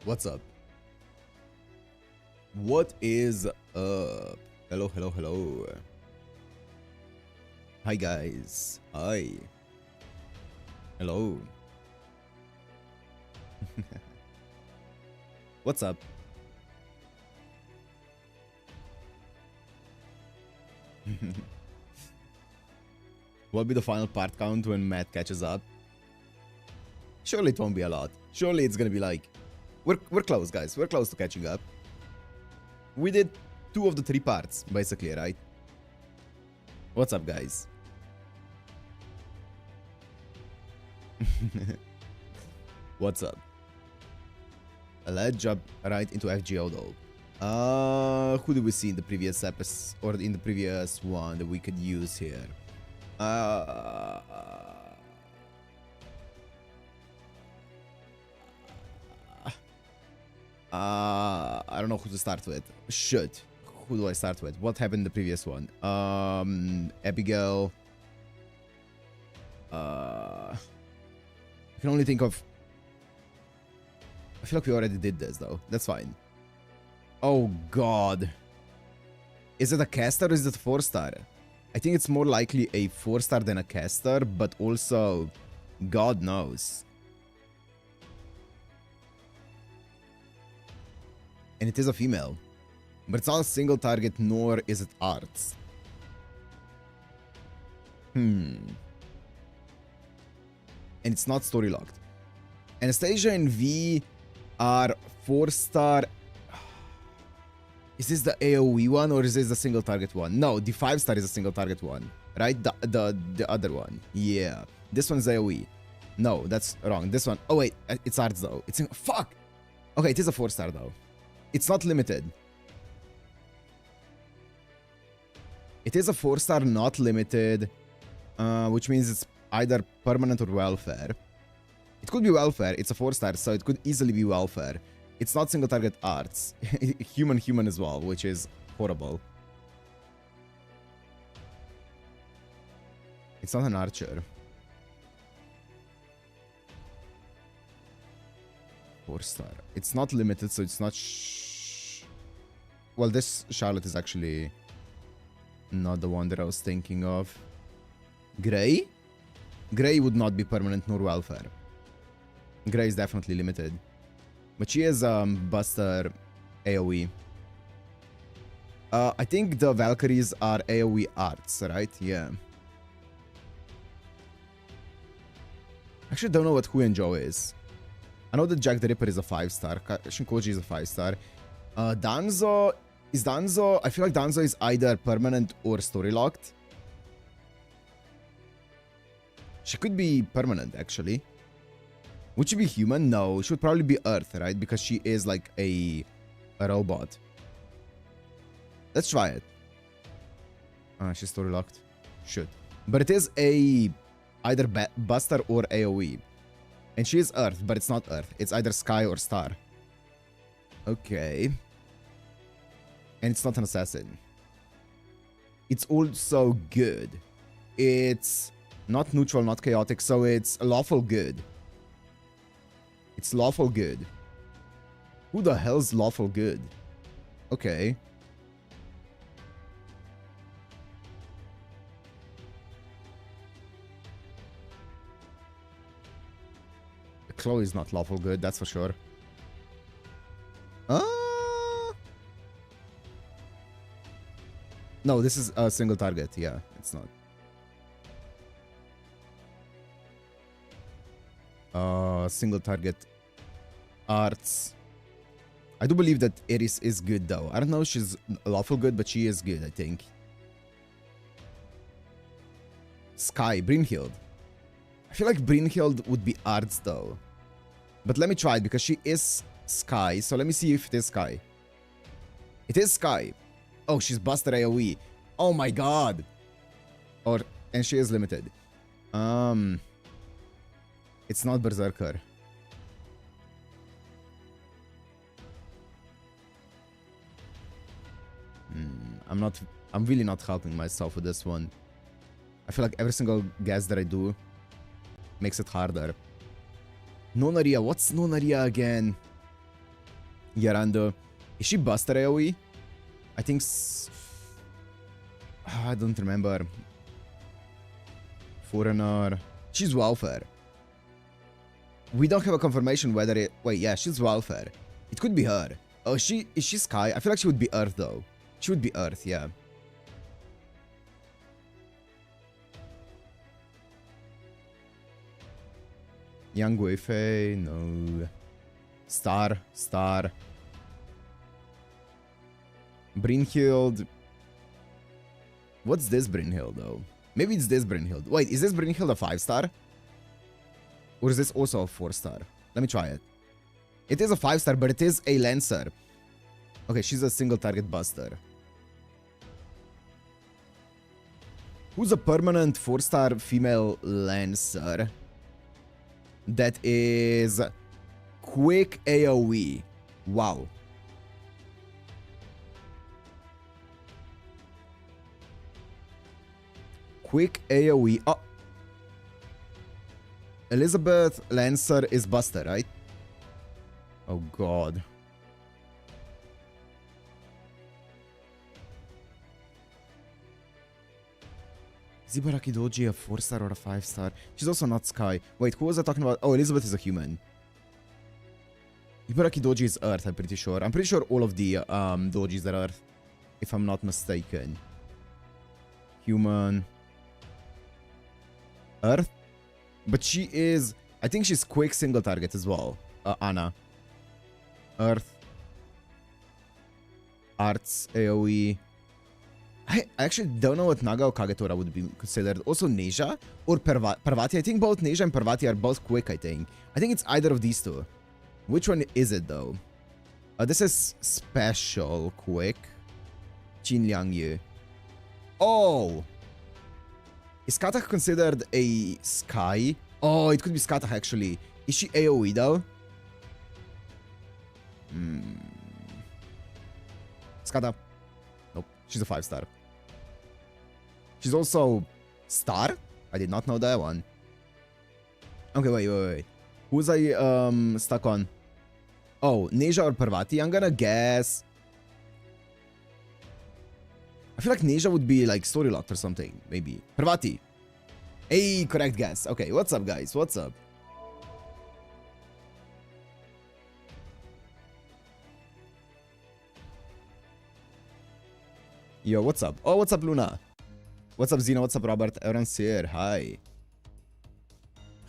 What's up? What is up? Hello, hello, hello. Hi, guys. Hi. Hello. What's up? What'll be the final part count when Matt catches up? Surely it won't be a lot. Surely it's gonna be like... We're close, guys. We're close to catching up. We did 2 of the 3 parts, basically, right? What's up, guys? What's up? Let's jump right into FGOdle. Who did we see in the previous episode, or in the previous one that we could use here? I don't know who to start with. Shit. Who do I start with? What happened in the previous one? Abigail. I can only think of... I feel like we already did this, though. That's fine. Oh, God. Is it a caster or is it a 4-star? I think it's more likely a 4-star than a caster, but also... God knows. And it is a female. But it's not a single target, nor is it arts. And it's not story locked. Anastasia and V are 4-star. Is this the AoE one or is this the single target one? No, the 5-star is a single target one. Right? The other one. Yeah. This one's AoE. No, that's wrong. This one. Oh wait, it's arts though. It's fuck! Okay, it is a 4-star though. It's not limited. It is a 4-star, not limited, which means it's either permanent or welfare. It could be welfare. It's a 4-star, so it could easily be welfare. It's not single target arts. Human as well, which is horrible. It's not an archer. 4-star. It's not limited, so it's not... Well, this Charlotte is actually not the one that I was thinking of. Grey? Grey would not be permanent nor welfare. Grey is definitely limited. But she is Buster AoE. I think the Valkyries are AoE arts, right? Yeah. Actually, don't know what Hu and Joe is. I know that Jack the Ripper is a 5-star. Shinkoji is a 5-star. Danzo... Is Danzo... I feel like Danzo is either permanent or story locked. She could be permanent, actually. Would she be human? No, she would probably be Earth, right? Because she is like a robot. Let's try it. She's story locked. Should. But it is a... either Buster or AoE. And she is Earth, but it's not Earth. It's either Sky or Star. Okay. And it's not an assassin. It's also good. It's not neutral, not chaotic, so it's lawful good. It's lawful good. Who the hell's lawful good? Okay. Chloe's not lawful good, that's for sure. No, this is a single target. Yeah, it's not. Single target arts. I do believe that Eris is good though. I don't know if she's lawful good, but she is good, I think. Sky, Brynhild. I feel like Brynhild would be arts though. But let me try it because she is Sky. So let me see if it is Sky. It is Sky. Oh, she's Buster AoE. Oh my god. And she is limited. It's not Berserker. I'm really not helping myself with this one. I feel like every single guess that I do makes it harder. Nonaria, what's Nonaria again? Yarando. Is she Buster AoE? I think... I don't remember. Foreigner. She's welfare. We don't have a confirmation whether it... Wait, yeah, she's welfare. It could be her. Oh, is she Sky? I feel like she would be Earth, though. She would be Earth, yeah. Young Wei-Fei, no. Star. Brynhild. What's this Brynhild, though? Maybe it's this Brynhild. Wait, is this Brynhild a 5-star? Or is this also a 4-star? Let me try it. It is a 5-star, but it is a Lancer. Okay, she's a single target buster. Who's a permanent 4-star female Lancer? That is quick AoE. Wow. Quick AoE. Oh. Elizabeth Lancer is Buster, right? Oh god. Is Ibaraki Doji a 4-star or a 5-star? She's also not Sky. Wait, who was I talking about? Oh, Elizabeth is a human. Ibaraki Doji is Earth, I'm pretty sure. I'm pretty sure all of the Dojis are Earth, if I'm not mistaken. Human. Earth? But she is... I think she's quick single target as well. Anna. Earth. Arts, AoE. I actually don't know what Naga or Kagetora would be considered. Also Neja or Parvati. I think both Neja and Parvati are both quick, I think. I think it's either of these two. Which one is it, though? This is special quick. Qin Liang Yu. Oh! Is Katak considered a Sky? Oh, it could be Skatak, actually. Is she AoE, though? Skata. Nope. She's a 5-star. She's also... Star? I did not know that one. Okay, wait. Who's I stuck on? Oh, Neja or Parvati? I'm gonna guess... I feel like Neja would be like story locked or something. Maybe. Parvati. Hey, correct guess. Okay, what's up, guys? What's up? Yo, what's up? Oh, what's up, Luna? What's up, Zena? What's up, Robert? Everyone's here. Hi.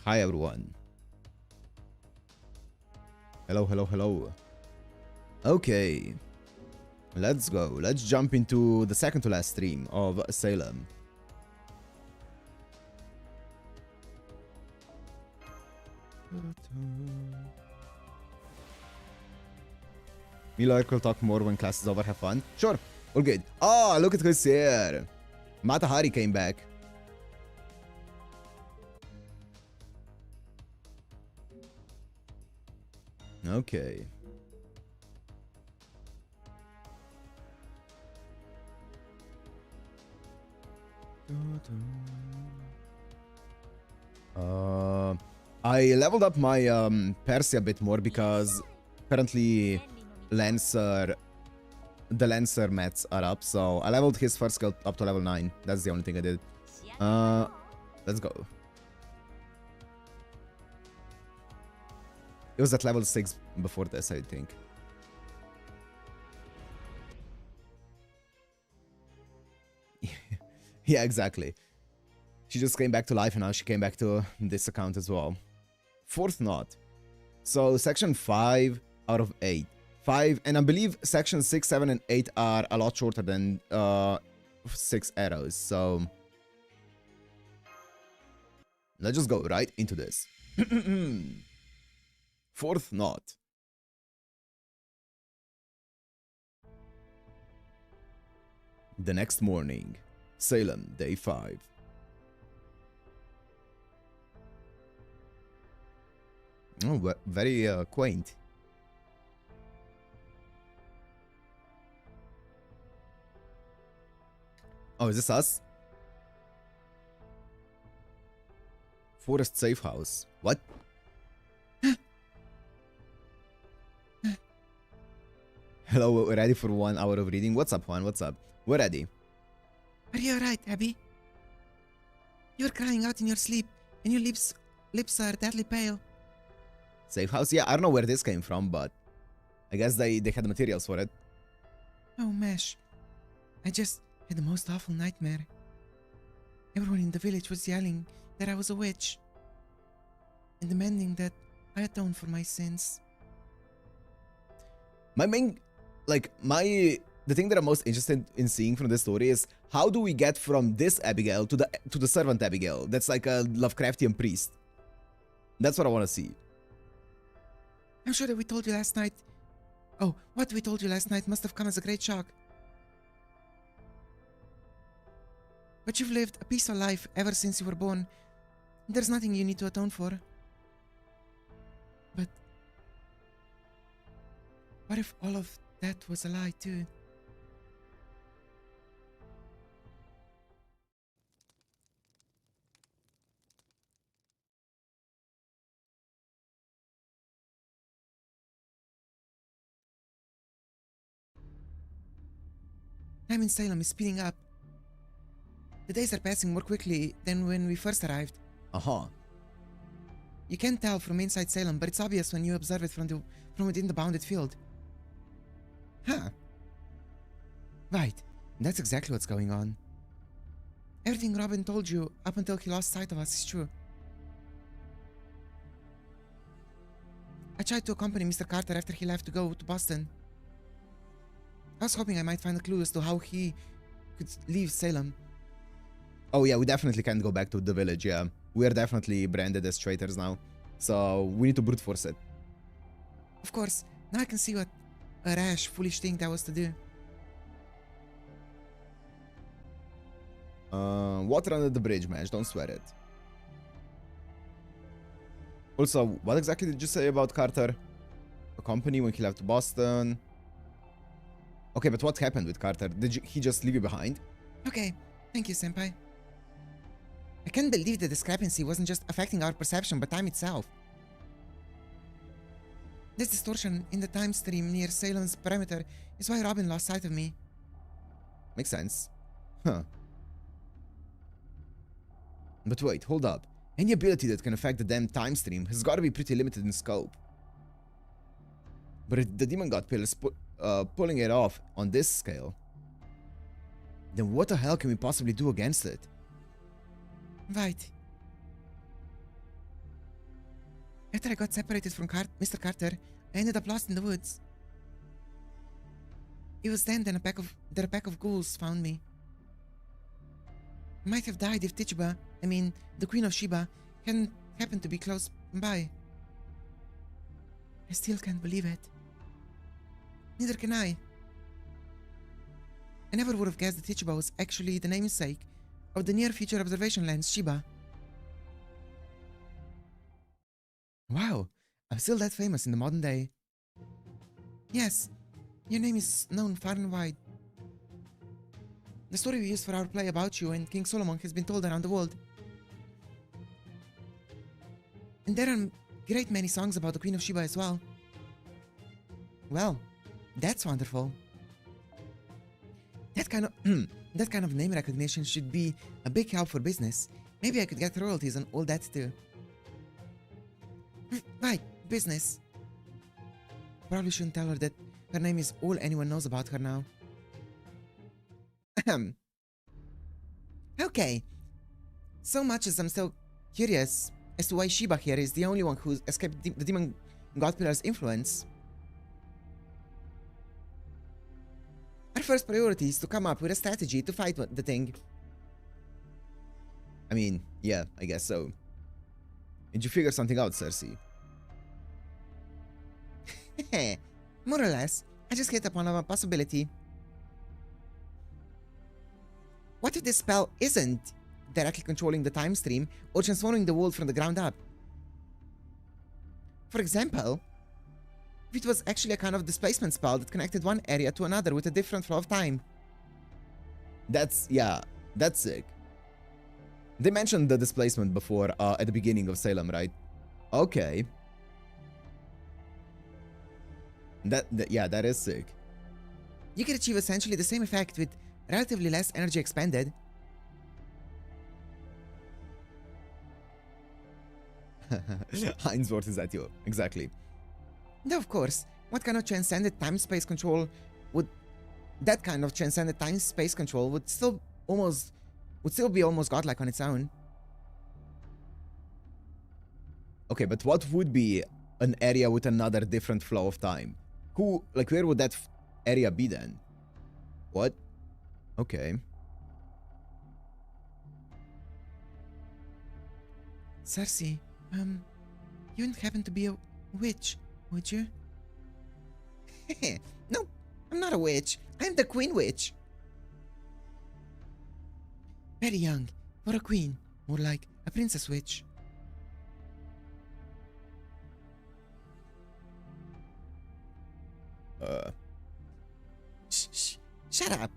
Hi, everyone. Hello. Okay. Let's go. Let's jump into the second to last stream of Salem. Miller will talk more when class is over. Have fun. Sure. All good. Oh, look at who's here. Matahari came back. Okay. I leveled up my Percy a bit more because apparently the Lancer mats are up, so I leveled his first skill up to level 9. That's the only thing I did. Let's go. It was at level 6 before this, I think. Yeah, exactly. She just came back to life and now she came back to this account as well. Fourth knot. So section 5 out of 8. 5, and I believe sections 6, 7, and 8 are a lot shorter than 6 arrows, so... Let's just go right into this. Fourth knot. The next morning. Salem, day 5. Oh, very quaint. Oh, is this us? Forest safe house. What? ready for 1 hour of reading? What's up, Juan? What's up? We're ready. Are you alright, Abby? You're crying out in your sleep, and your lips are deadly pale. Safe house? Yeah, I don't know where this came from, but I guess they had the materials for it. Oh, Mesh. I just had the most awful nightmare. Everyone in the village was yelling that I was a witch, and demanding that I atone for my sins. The thing that I'm most interested in seeing from this story is how do we get from this Abigail to the servant Abigail? That's like a Lovecraftian priest. That's what I want to see. I'm sure that we told you last night. Oh, what we told you last night must have come as a great shock. But you've lived a peaceful life ever since you were born. There's nothing you need to atone for. But what if all of that was a lie too? Time in Salem is speeding up. The days are passing more quickly than when we first arrived. Uh-huh. You can't tell from inside Salem, but it's obvious when you observe it from within the bounded field. Huh. Right. That's exactly what's going on. Everything Robin told you up until he lost sight of us is true. I tried to accompany Mr. Carter after he left to go to Boston. I was hoping I might find a clue as to how he could leave Salem. Oh yeah, we definitely can't go back to the village, yeah. We are definitely branded as traitors now. So we need to brute force it. Of course, now I can see what a rash, foolish thing that was to do. Water under the bridge, Mash, don't sweat it. Also, what exactly did you say about Carter? A company when he left Boston? Okay, but what happened with Carter? He just leave you behind? Okay, thank you, Senpai. I can't believe the discrepancy wasn't just affecting our perception, but time itself. This distortion in the time stream near Salem's perimeter is why Robin lost sight of me. Makes sense. Huh. But wait, hold up. Any ability that can affect the damn time stream has got to be pretty limited in scope. But if the demon god pillars pulling it off on this scale, then what the hell can we possibly do against it? Right. After I got separated from Mr. Carter, I ended up lost in the woods. It was then that a pack of ghouls found me. I might have died if the Queen of Sheba, hadn't happened to be close by. I still can't believe it. Neither can I. I never would have guessed that Sheba was actually the namesake of the near-future observation lens Sheba. Wow, I'm still that famous in the modern day. Yes, your name is known far and wide. The story we used for our play about you and King Solomon has been told around the world. And there are great many songs about the Queen of Sheba as well. Well, that's wonderful. That kind of name recognition should be a big help for business. Maybe I could get royalties on all that too. Right, business. Probably shouldn't tell her that her name is all anyone knows about her now. Okay. So much as I'm still curious as to why Sheba here is the only one who's escaped the demon god pillar's influence. Our first priority is to come up with a strategy to fight the thing. I mean, yeah, I guess so. Did you figure something out, Circe? More or less. I just hit upon a possibility. What if this spell isn't directly controlling the time stream or transforming the world from the ground up? For example, if it was actually a kind of displacement spell that connected one area to another with a different flow of time. That's sick. They mentioned the displacement before at the beginning of Salem, right? Okay. That is sick. You can achieve essentially the same effect with relatively less energy expended. Heinz is at you. Exactly. Now, of course, what kind of transcended time-space control would... That kind of transcended time-space control would still be almost godlike on its own. Okay, but what would be an area with another different flow of time? Where would that area be then? What? Okay. Circe, you wouldn't happen to be a witch, would you? No, I'm not a witch. I'm the Queen Witch. Very young, for a queen, more like a princess witch. Shut up.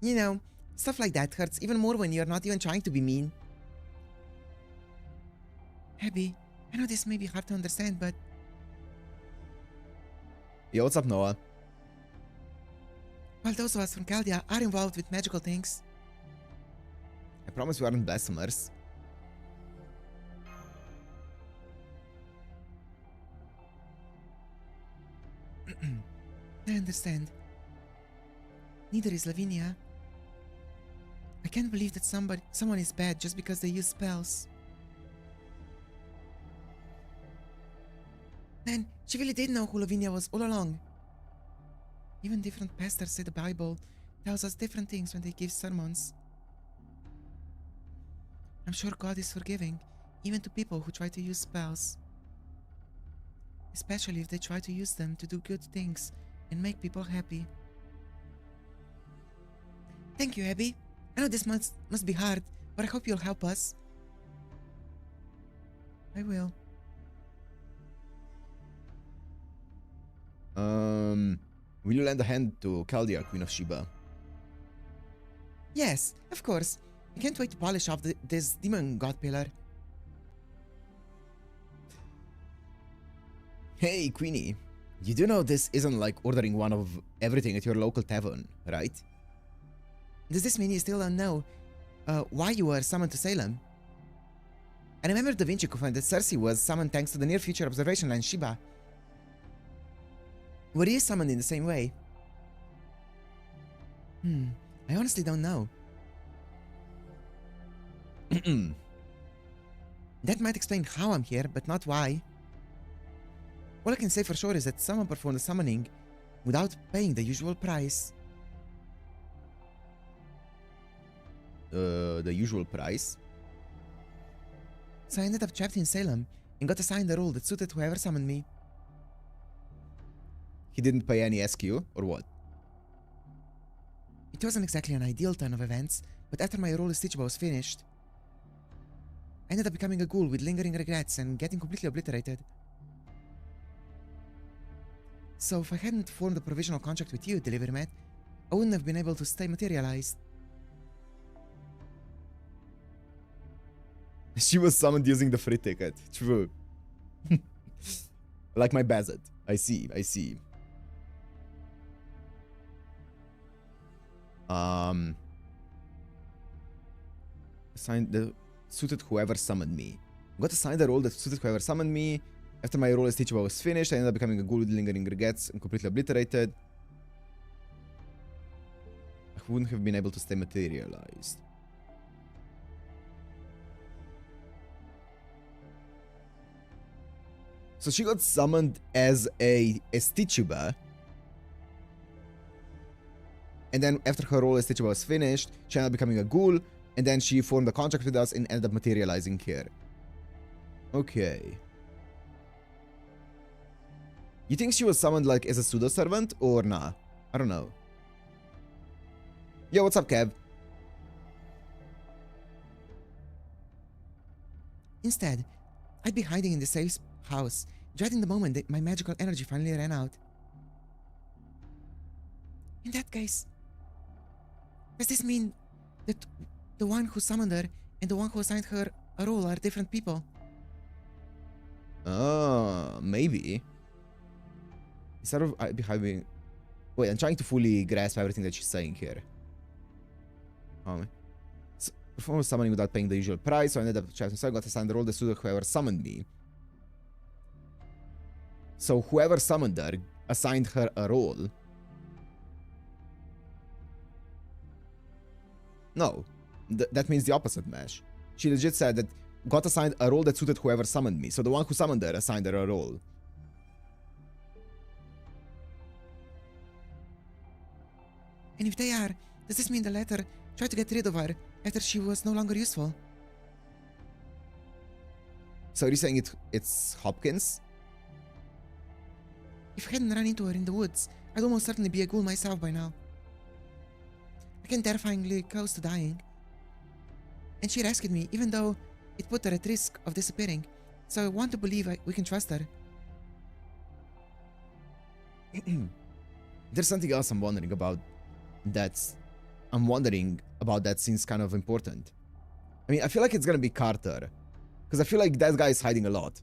You know, stuff like that hurts even more when you're not even trying to be mean. Abby, I know this may be hard to understand, but... Yo, what's up, Noah? Well, those of us from Chaldea are involved with magical things. I promise we aren't blasphemers. I understand. Neither is Lavinia. I can't believe that someone is bad just because they use spells. Man, she really did know who Lavinia was all along. Even different pastors say the Bible tells us different things when they give sermons. I'm sure God is forgiving, even to people who try to use spells. Especially if they try to use them to do good things and make people happy. Thank you, Abby. I know this must be hard, but I hope you'll help us. I will. Will you lend a hand to Chaldea, Queen of Sheba? Yes, of course. I can't wait to polish off this demon god pillar. Hey, Queenie. You do know this isn't like ordering one of everything at your local tavern, right? Does this mean you still don't know why you were summoned to Salem? I remember Da Vinci confirmed that Circe was summoned thanks to the near future observation line Sheba. Were you summoned in the same way? I honestly don't know. That might explain how I'm here, but not why. All I can say for sure is that someone performed the summoning without paying the usual price. The usual price? So I ended up trapped in Salem and got assigned a role that suited whoever summoned me. He didn't pay any SQ, or what? It wasn't exactly an ideal turn of events, but after my role as Sheba was finished, I ended up becoming a ghoul with lingering regrets and getting completely obliterated. So if I hadn't formed a provisional contract with you, Deliveryman, I wouldn't have been able to stay materialized. She was summoned using the free ticket. True. Like my Bazet. I see. Assigned the suited whoever summoned me. Got assigned a role that suited whoever summoned me. After my role as Sheba was finished, I ended up becoming a ghoul with lingering regrets and completely obliterated. I wouldn't have been able to stay materialized. So she got summoned as Sheba. And then after her role as Sheba was finished, she ended up becoming a ghoul. And then she formed a contract with us and ended up materializing here. Okay. You think she was summoned like as a pseudo-servant or nah? I don't know. Yo, what's up, Kev? Instead, I'd be hiding in the safe house, dreading the moment that my magical energy finally ran out. In that case, does this mean that the one who summoned her and the one who assigned her a role are different people? Maybe. Instead of having... Wait, I'm trying to fully grasp everything that she's saying here. Perform summoning without paying the usual price, so I ended up chapter 7, got assigned the role that suited whoever summoned me. So whoever summoned her assigned her a role. No, that means the opposite, Mesh. She legit said that got assigned a role that suited whoever summoned me. So the one who summoned her assigned her a role. And if they are, does this mean the letter tried to get rid of her after she was no longer useful? So are you saying it's Hopkins? If I hadn't run into her in the woods, I'd almost certainly be a ghoul myself by now. I came terrifyingly close to dying. And she rescued me, even though it put her at risk of disappearing. So I want to believe we can trust her. There's something else I'm wondering about. I'm wondering about that seems kind of important. I mean, I feel like it's gonna be Carter. Because I feel like that guy is hiding a lot.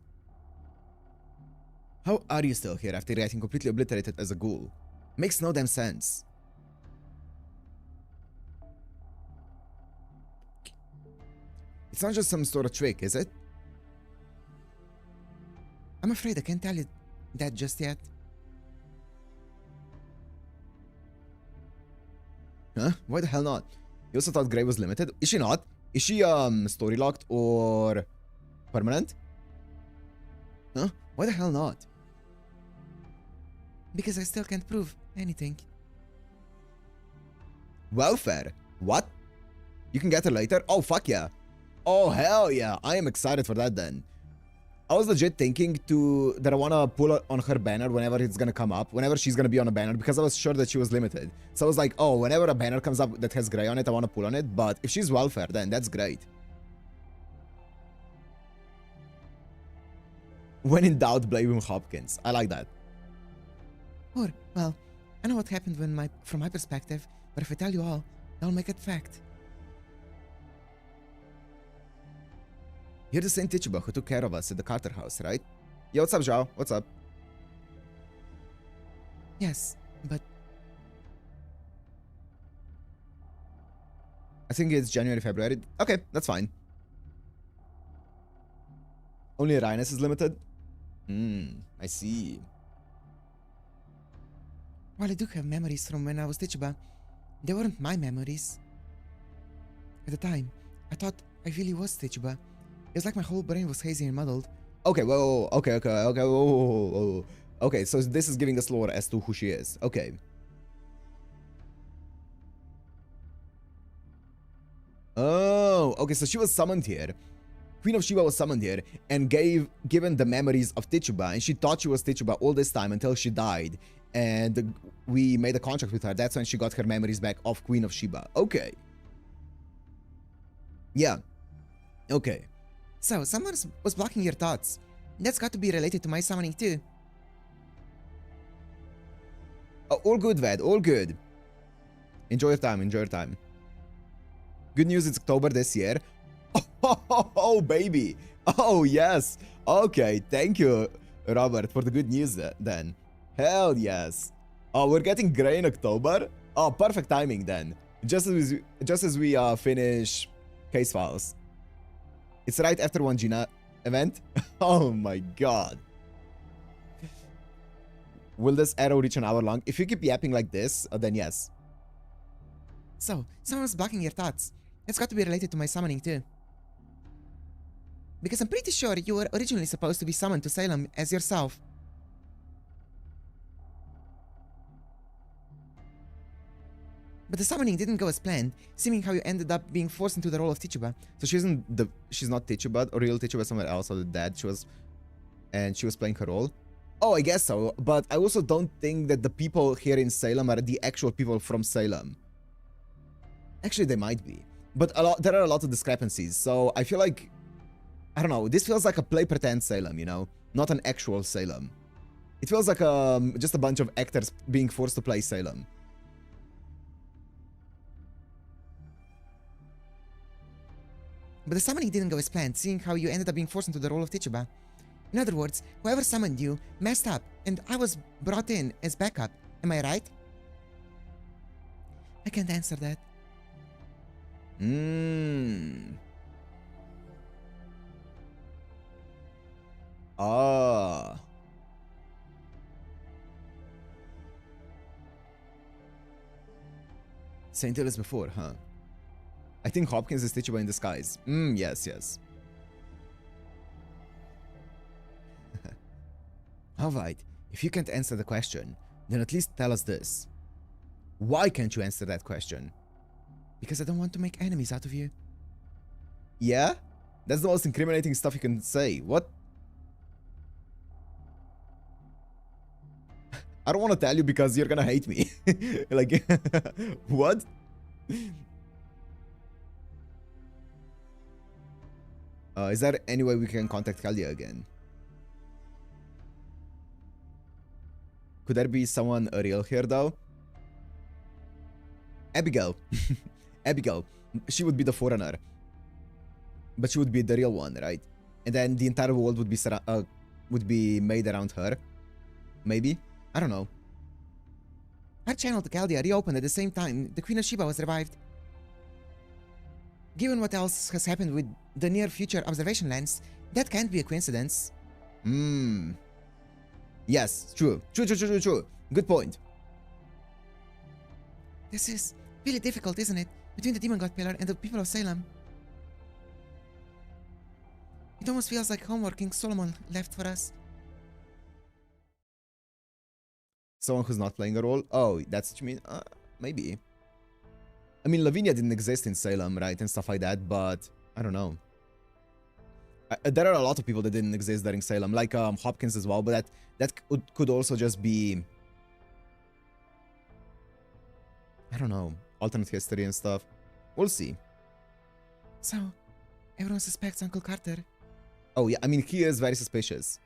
How are you still here after getting completely obliterated as a ghoul? Makes no damn sense. It's not just some sort of trick, is it? I'm afraid I can't tell you that just yet. Huh? Why the hell not? You also thought Grey was limited? Is she not? Is she story locked or permanent? Huh? Why the hell not? Because I still can't prove anything. Welfare? What? You can get her later? Oh, fuck yeah. Oh, hell yeah. I am excited for that then. I was legit thinking that I want to pull on her banner whenever it's going to come up, whenever she's going to be on a banner, because I was sure that she was limited. So I was like, oh, whenever a banner comes up that has Grey on it, I want to pull on it. But if she's welfare, then that's great. When in doubt, blame Hopkins. I like that. Or, well, I know what happened from my perspective, but if I tell you all, that'll make it fact. You're the same Tituba who took care of us at the Carter house, right? Yeah, what's up, Zhao? What's up? Yes, but... I think it's January, February. Okay, that's fine. Only Rhinus is limited? I see. While I do have memories from when I was Tituba, they weren't my memories. At the time, I thought I really was Tituba. It's like my whole brain was hazy and muddled. Okay, whoa, okay, whoa. Okay, so this is giving us lore as to who she is. Okay. Oh, okay, so she was summoned here. Queen of Sheba was summoned here and given the memories of Tituba, and she thought she was Tituba all this time until she died. And we made a contract with her. That's when she got her memories back of Queen of Sheba. Okay. Yeah. Okay. So, someone was blocking your thoughts. That's got to be related to my summoning too. Oh, all good, Ved. All good. Enjoy your time. Enjoy your time. Good news, it's October this year. Oh, baby. Oh, yes. Okay, thank you, Robert, for the good news then. Hell yes. Oh, we're getting Grey in October? Oh, perfect timing then. Just as we finish case files. It's right after one Gina event. Oh my god. Will this arrow reach an hour long? If you keep yapping like this, then yes. So, someone's blocking your thoughts. It's got to be related to my summoning too. Because I'm pretty sure you were originally supposed to be summoned to Salem as yourself. But the summoning didn't go as planned, seeming how you ended up being forced into the role of Tituba. So she's not Tituba or real Tituba somewhere else other than that. She was playing her role. Oh, I guess so. But I also don't think that the people here in Salem are the actual people from Salem. Actually, they might be. But there are a lot of discrepancies. So I feel like, I don't know, this feels like a play pretend Salem, you know? Not an actual Salem. It feels like just a bunch of actors being forced to play Salem. But the summoning didn't go as planned, seeing how you ended up being forced into the role of Tituba. In other words, whoever summoned you messed up, and I was brought in as backup. Am I right? I can't answer that. Ah. St. Ellis before, huh? I think Hopkins is Sheba in disguise. Yes, yes. Alright, if you can't answer the question, then at least tell us this. Why can't you answer that question? Because I don't want to make enemies out of you. Yeah? That's the most incriminating stuff you can say. What? I don't want to tell you because you're gonna hate me. Like, what? Is there any way we can contact Kalia again? Could there be someone real here, though? Abigail. Abigail. She would be the foreigner. But she would be the real one, right? And then the entire world would be made around her. Maybe? I don't know. Our channel to Chaldea reopened at the same time the Queen of Sheba was revived. Given what else has happened with the near future observation lens, that can't be a coincidence. Yes, true. True. Good point. This is really difficult, isn't it? Between the Demon God Pillar and the people of Salem. It almost feels like homework King Solomon left for us. Someone who's not playing a role? Oh, that's what you mean? Maybe. I mean, Lavinia didn't exist in Salem, right? And stuff like that, but I don't know. There are a lot of people that didn't exist during Salem, like Hopkins as well, but that could also just be... I don't know, alternate history and stuff. We'll see. So, everyone suspects Uncle Carter. Oh yeah, I mean, he is very suspicious.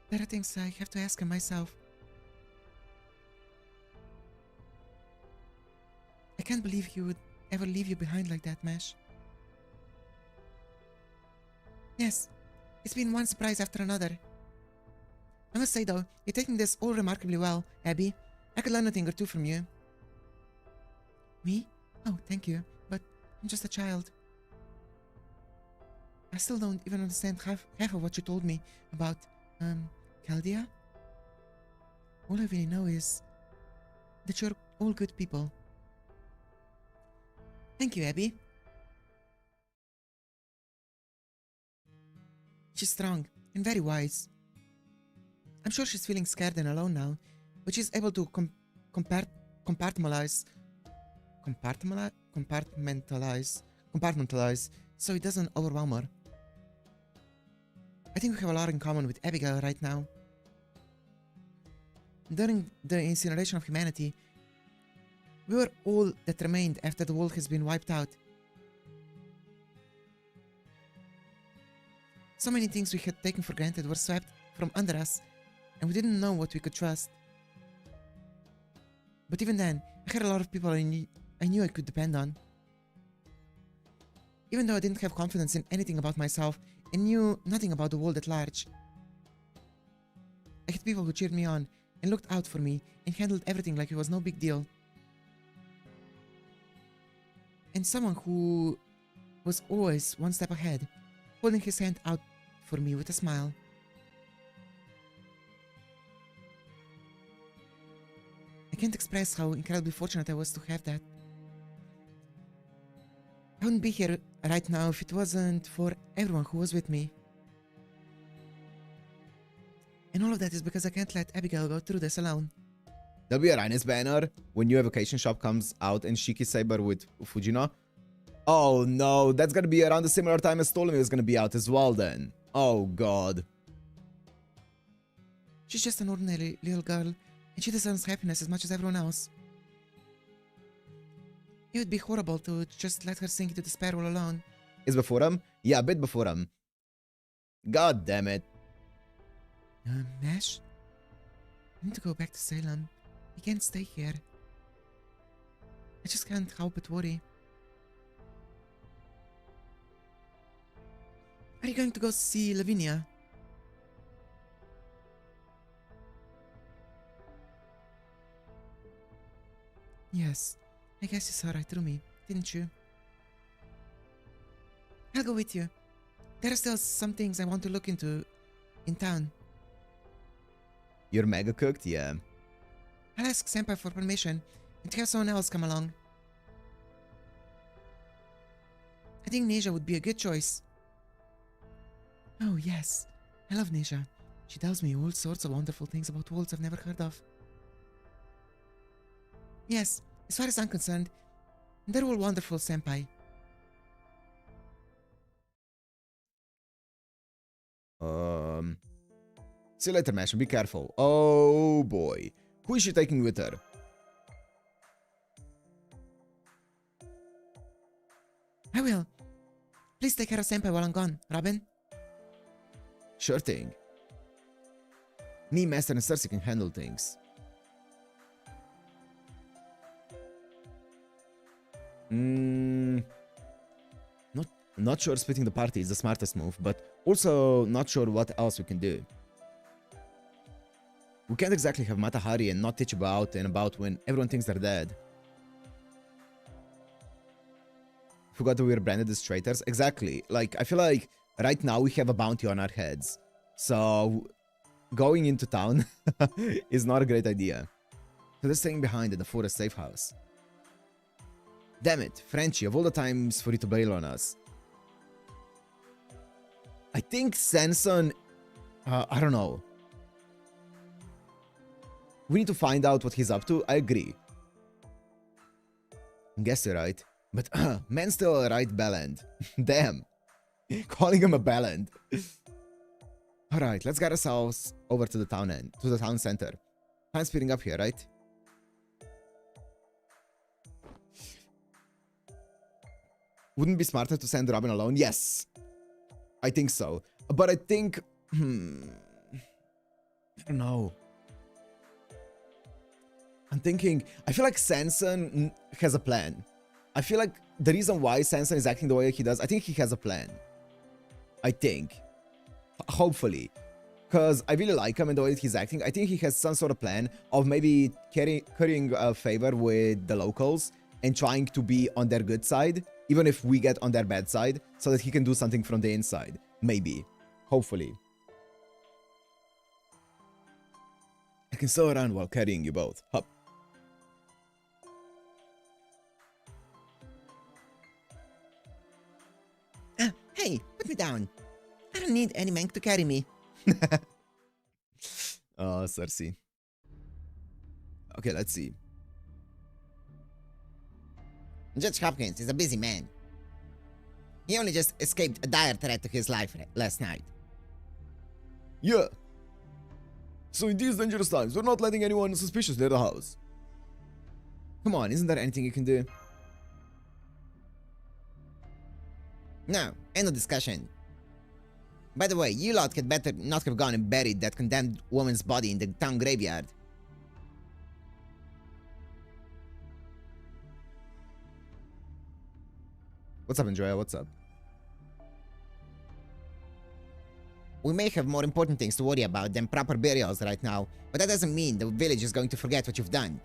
There are things I have to ask him myself. I can't believe he would ever leave you behind like that, Mesh. Yes, it's been one surprise after another. I must say though, you're taking this all remarkably well, Abby. I could learn a thing or two from you. Me? Oh, thank you, but I'm just a child. I still don't even understand half of what you told me about, Chaldea? All I really know is that you're all good people. Thank you, Abby. She's strong and very wise. I'm sure she's feeling scared and alone now, but she's able to compartmentalize so it doesn't overwhelm her. I think we have a lot in common with Abigail right now. During the incineration of humanity, we were all that remained after the world has been wiped out. So many things we had taken for granted were swept from under us, and we didn't know what we could trust. But even then, I had a lot of people I knew I could depend on. Even though I didn't have confidence in anything about myself and knew nothing about the world at large, I had people who cheered me on and looked out for me and handled everything like it was no big deal. And someone who was always one step ahead, holding his hand out for me with a smile. I can't express how incredibly fortunate I was to have that. I wouldn't be here right now if it wasn't for everyone who was with me. And all of that is because I can't let Abigail go through this alone. There'll be a Rhinus banner when New Evocation Shop comes out and Shiki Saber with Fujino. Oh no, that's gonna be around the similar time as Ptolemy is gonna be out as well then. Oh god. She's just an ordinary little girl, and she deserves happiness as much as everyone else. It would be horrible to just let her sink into despair all alone. Is before him? Yeah, a bit before him. God damn it. Nash? I need to go back to Salem. I can't stay here. I just can't help but worry. Are you going to go see Lavinia? Yes, I guess you saw right through me, didn't you? I'll go with you. There are still some things I want to look into in town. You're mega cooked? Yeah. I'll ask Senpai for permission and have someone else come along. I think Neja would be a good choice. Oh yes, I love Neja. She tells me all sorts of wonderful things about worlds I've never heard of. Yes, as far as I'm concerned, they're all wonderful, Senpai. See you later, Mash. Be careful. Oh boy. Who is she taking with her? I will. Please take care of Senpai while I'm gone, Robin. Sure thing. Me, Master, and Circe can handle things. Not sure splitting the party is the smartest move, but also not sure what else we can do. We can't exactly have Matahari and not teach about and about when everyone thinks they're dead. Forgot that we were branded as traitors? Exactly. Like, I feel like right now we have a bounty on our heads. So, going into town is not a great idea. So they're staying behind in the forest safe house. Damn it, Frenchie, of all the times for you to bail on us. I think Sanson... I don't know. We need to find out what he's up to. I agree. Guess you're right. But man's still a right bellend. Damn. Calling him a bellend. Alright, let's get ourselves over to the town end, to the town center. Time's speeding up here, right? Wouldn't it be smarter to send Robin alone? Yes. I think so. But I think... I don't know. I'm thinking... I feel like Sanson has a plan. I feel like the reason why Sanson is acting the way he does, I think he has a plan. I think. Hopefully. Because I really like him and the way that he's acting. I think he has some sort of plan of maybe currying a favor with the locals and trying to be on their good side, even if we get on their bad side, so that he can do something from the inside. Maybe. Hopefully. I can sew around while carrying you both. Hup. Hey, put me down. I don't need any man to carry me. Oh, Circe. Okay, let's see. Judge Hopkins is a busy man. He only just escaped a dire threat to his life last night. Yeah. So in these dangerous times, we're not letting anyone suspicious near the house. Come on, isn't there anything you can do? No, end of discussion. By the way, you lot had better not have gone and buried that condemned woman's body in the town graveyard. What's up, Andrea? What's up? We may have more important things to worry about than proper burials right now, but that doesn't mean the village is going to forget what you've done.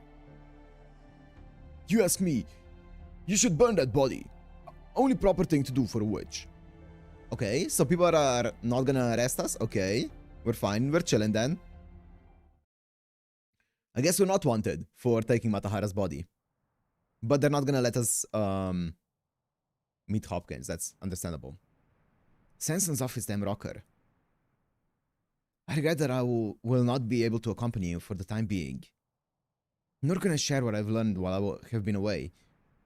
You ask me, you should burn that body. Only proper thing to do for a witch. Okay, so people are not gonna arrest us? Okay, we're fine, we're chilling then. I guess we're not wanted for taking Matahara's body. But they're not gonna let us, meet Hopkins, that's understandable. Sanson's off his damn rocker. I regret that I will not be able to accompany you for the time being. I'm not gonna share what I've learned while I have been away,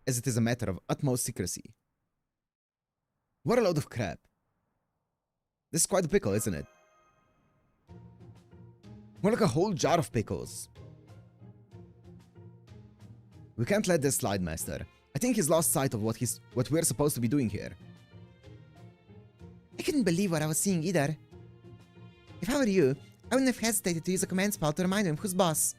as it is a matter of utmost secrecy. What a load of crap. This is quite a pickle, isn't it? More like a whole jar of pickles. We can't let this slide, Master. I think he's lost sight of what we're supposed to be doing here. I couldn't believe what I was seeing either. If I were you, I wouldn't have hesitated to use a command spell to remind him who's boss.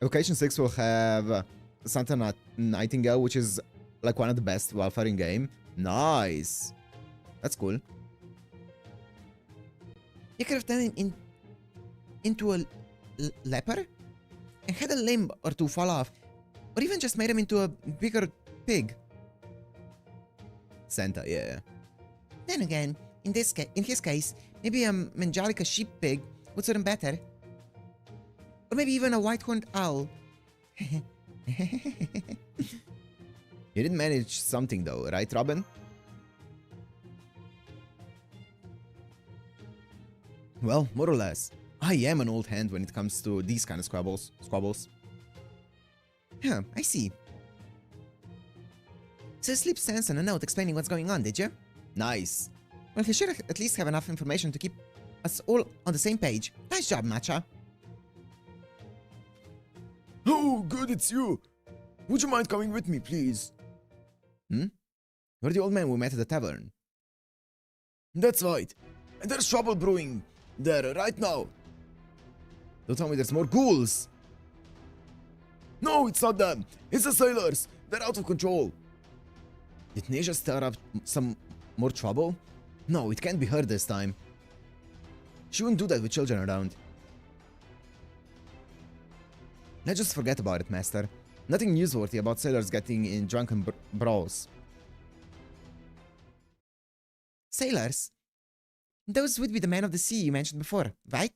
Evocation 6 will have Santa Nightingale, which is like one of the best wildfire in game. Nice. That's cool. You could have turned him into a leper and had a limb or two fall off, or even just made him into a bigger pig. Santa, yeah. Then again, in his case, maybe a Manjalica sheep pig would suit him better. Or maybe even a white-horned owl. You did manage something though, right, Robin? Well, more or less. I am an old hand when it comes to these kind of squabbles. Huh, I see. So Sleep sends on a note explaining what's going on, did you? Nice. Well, he should at least have enough information to keep us all on the same page. Nice job, Matcha. Oh, good, it's you. Would you mind coming with me, please? You're the old man we met at the tavern. That's right. And there's trouble brewing there right now. Don't tell me there's more ghouls. No, it's not them. It's the sailors. They're out of control. Did Neja stir up some more trouble? No, it can't be her this time. She wouldn't do that with children around. Let's just forget about it, Master. Nothing newsworthy about sailors getting in drunken brawls. Sailors? Those would be the men of the sea you mentioned before, right?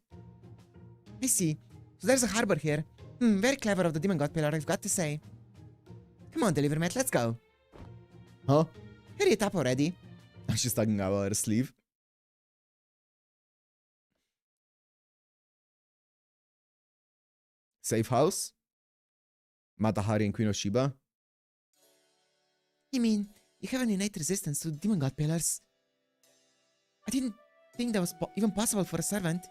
I see. So there's a harbor here. Very clever of the Demon God Pillar, I've got to say. Come on, Delivermat, let's go. Huh? Hurry it up already. She's tugging our sleeve. Safe house? Matahari and Queen of Sheba? You mean, you have an innate resistance to Demon God Pillars? I didn't think that was even possible for a servant.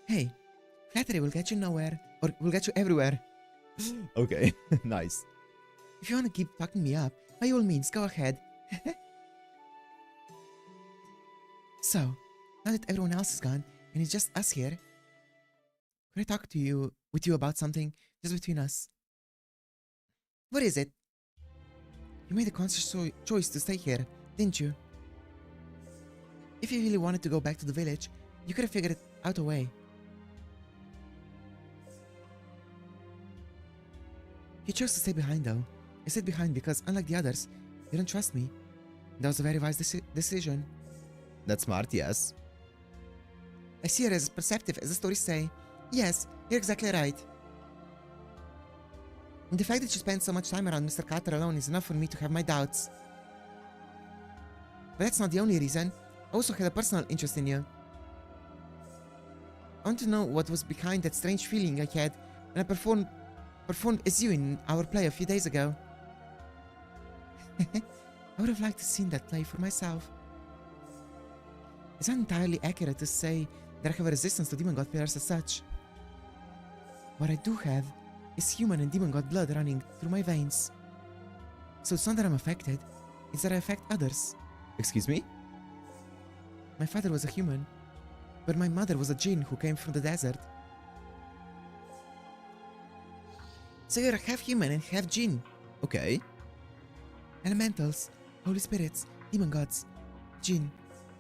Hey, flattery will get you nowhere, or will get you everywhere. Okay, nice. If you want to keep fucking me up, by all means, go ahead. So, now that everyone else is gone, and it's just us here, could I talk with you about something, just between us? What is it? You made a conscious choice to stay here, didn't you? If you really wanted to go back to the village, you could have figured out a way. You chose to stay behind though. I stayed behind because, unlike the others, you don't trust me. That was a very wise decision. That's smart, yes. I see her as perceptive as the stories say. Yes, you're exactly right. And the fact that you spend so much time around Mr. Carter alone is enough for me to have my doubts. But that's not the only reason. I also had a personal interest in you. I want to know what was behind that strange feeling I had when I performed as you in our play a few days ago. I would have liked to see that play for myself. It's not entirely accurate to say that I have a resistance to Demon God Pillars as such. What I do have is human and Demon God blood running through my veins. So it's not that I'm affected, it's that I affect others. Excuse me? My father was a human, but my mother was a djinn who came from the desert. So you're half human and half djinn. Okay. Elementals, holy spirits, demon gods, djinn.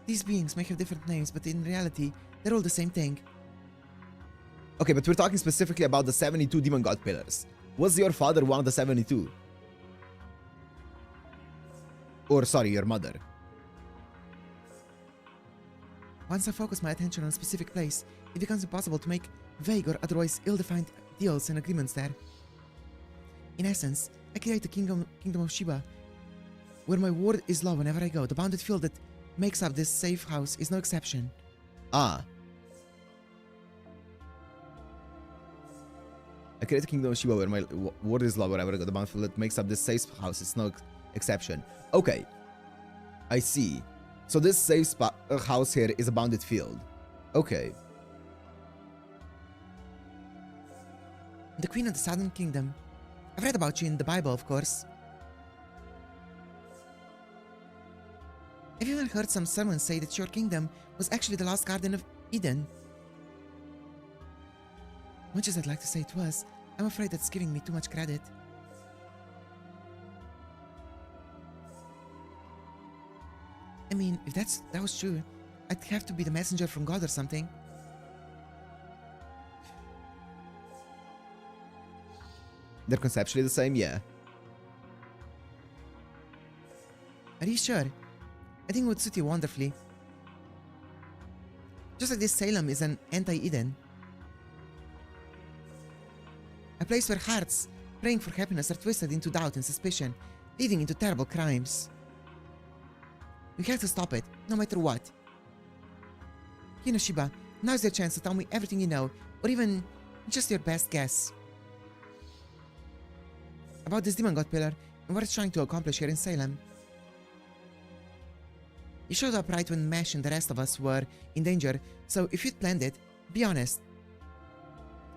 These beings may have different names, but in reality, they're all the same thing. Okay, but we're talking specifically about the 72 Demon God Pillars. Was your father one of the 72? Or, sorry, your mother. Once I focus my attention on a specific place, it becomes impossible to make vague or otherwise ill-defined deals and agreements there. In essence, I create the kingdom of Sheba, where my word is law whenever I go. The bounded field that makes up this safe house is no exception. Ah. I create a kingdom of Sheba where my word is law wherever I go. The bounded field that makes up this safe house is no exception. Okay. I see. So this safe house here is a bounded field. Okay. The Queen of the Southern Kingdom. I've read about you in the Bible, of course. I've even heard some sermons say that your kingdom was actually the last Garden of Eden. Much as I'd like to say it was, I'm afraid that's giving me too much credit. I mean, if that was true, I'd have to be the messenger from God or something. They're conceptually the same, yeah. Are you sure? I think it would suit you wonderfully. Just like this Salem is an anti-Eden. A place where hearts praying for happiness are twisted into doubt and suspicion, leading into terrible crimes. We have to stop it, no matter what. You know, Sheba, now's your chance to tell me everything you know, or even just your best guess. About this demon god pillar and what it's trying to accomplish here in Salem. You showed up right when Mesh and the rest of us were in danger, so if you'd planned it, be honest.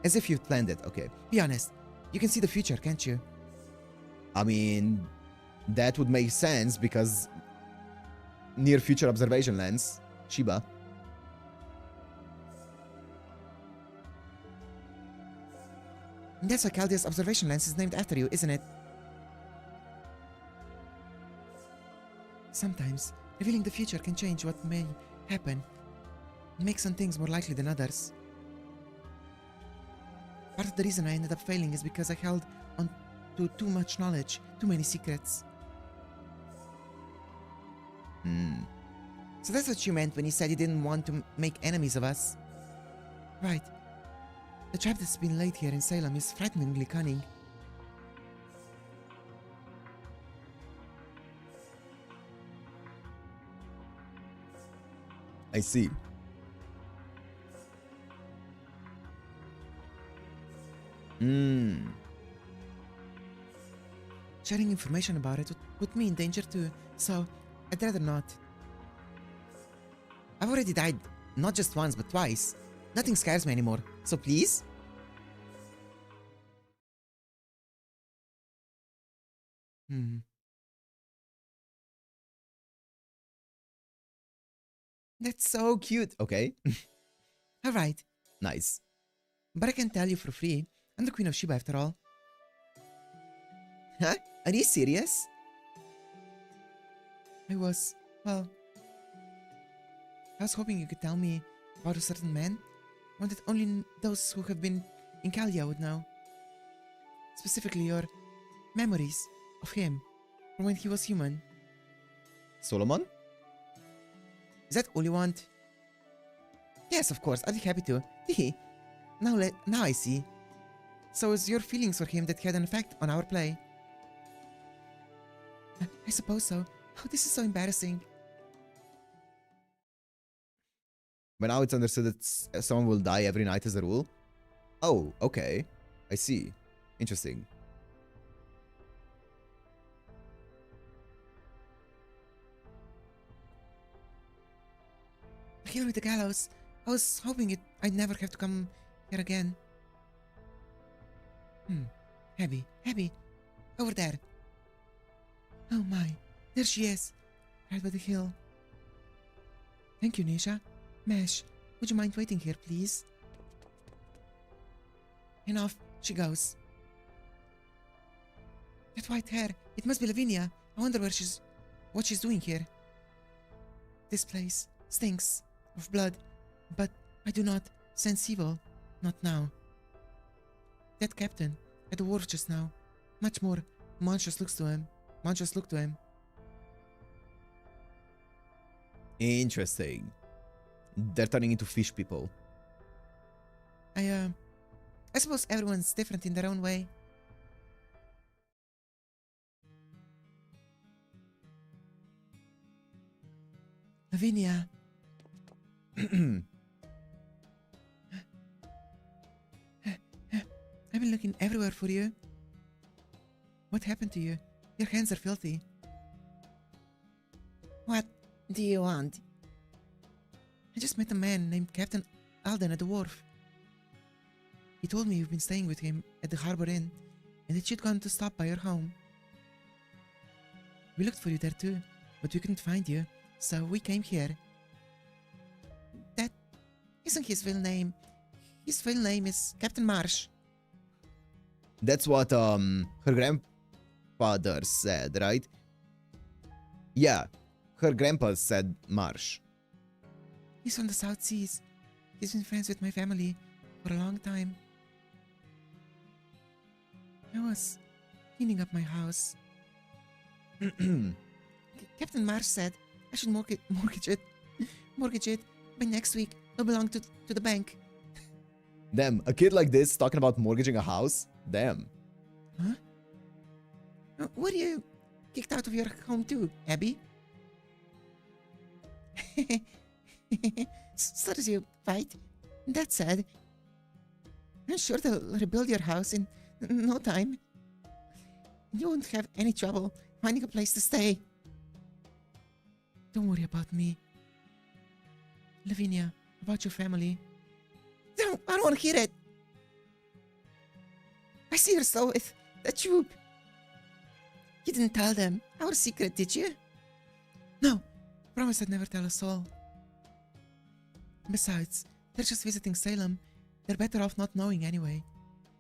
As if you'd planned it, okay. Be honest. You can see the future, can't you? I mean, that would make sense because near future observation lens, Sheba. That's why Chaldea's observation lens is named after you, isn't it? Sometimes, revealing the future can change what may happen. Make some things more likely than others. Part of the reason I ended up failing is because I held on to too much knowledge, too many secrets. So that's what you meant when you said you didn't want to make enemies of us? Right. The trap that's been laid here in Salem is frighteningly cunning. I see. Sharing information about it would put me in danger too, so I'd rather not. I've already died, not just once, but twice. Nothing scares me anymore, so please? That's so cute. Okay. Alright, Nice. but I can tell you for free. I'm the Queen of Sheba after all. Huh? Are you serious? I was hoping you could tell me about a certain man. One that only those who have been in Chaldea would know. Specifically your memories of him from when he was human. Solomon? Is that all you want? Yes, of course, I'd be happy to. Now I see. So it's your feelings for him that had an effect on our play. I suppose so. Oh, this is so embarrassing. But now it's understood that someone will die every night as a rule? Oh, okay. I see. Interesting. Here with the gallows. I was hoping I'd never have to come here again. Abby, over there. Oh my, there she is, right by the hill. Thank you, Nisha. Mesh, would you mind waiting here, please? And off she goes. That white hair, it must be Lavinia. I wonder what she's doing here. This place stinks of blood, but I do not sense evil, not now. That captain at the wharf just now, much more monstrous look to him. Interesting. They're turning into fish people. I suppose everyone's different in their own way. Lavinia. I've been looking everywhere for you. What happened to you? Your hands are filthy. What do you want? I just met a man named Captain Alden at the wharf. He told me you've been staying with him at the Harbor Inn and that you'd gone to stop by your home. We looked for you there too, but we couldn't find you, so we came here. That isn't his full name. His full name is Captain Marsh. That's what her grandfather said, right? Yeah, her grandpa said Marsh. He's from the South Seas. He's been friends with my family for a long time. I was cleaning up my house. Captain Marsh said I should mortgage it by next week. It'll belong to the bank. Damn, a kid like this talking about mortgaging a house? Damn. Huh? Were you kicked out of your home too, Abby? So does you fight? That's sad. I'm sure they'll rebuild your house in no time. You won't have any trouble finding a place to stay. Don't worry about me. Lavinia, about your family. I don't want to hear it. I see you're still with the troop. You didn't tell them our secret, did you? No, promise I'd never tell a soul. Besides, they're just visiting Salem. They're better off not knowing anyway.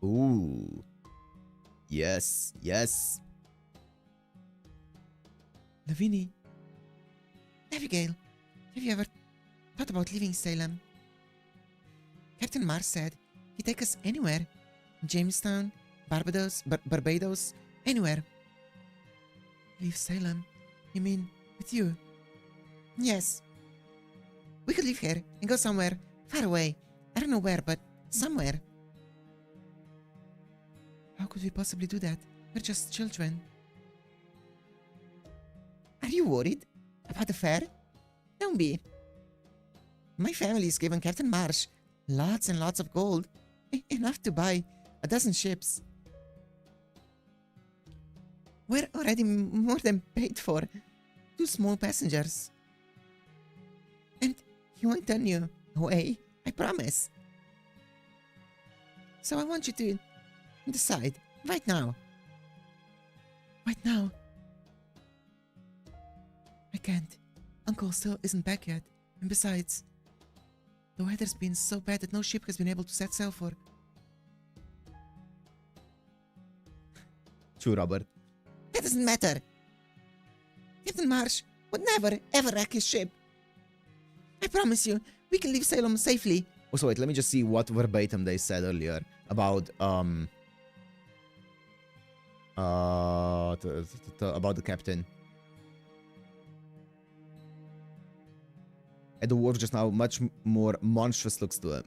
Ooh. Yes, yes. Lavinia. Abigail, have you ever thought about leaving Salem? Captain Marsh said he'd take us anywhere. Jamestown, Barbados, anywhere. Leave Salem? You mean with you? Yes. We could leave here and go somewhere far away. I don't know where, but somewhere. How could we possibly do that? We're just children. Are you worried about the fair? Don't be. My family's given Captain Marsh lots and lots of gold. Enough to buy a dozen ships. We're already more than paid for 2 small passengers. And he won't turn you away, I promise. So I want you to decide right now. Right now. I can't. Uncle still isn't back yet. And besides, the weather's been so bad that no ship has been able to set sail for. True, Robert. That doesn't matter. Captain Marsh would never, ever wreck his ship. I promise you, we can leave Salem safely. Also, wait, let me just see what verbatim they said earlier about about the captain. And the dwarf just now much more monstrous looks to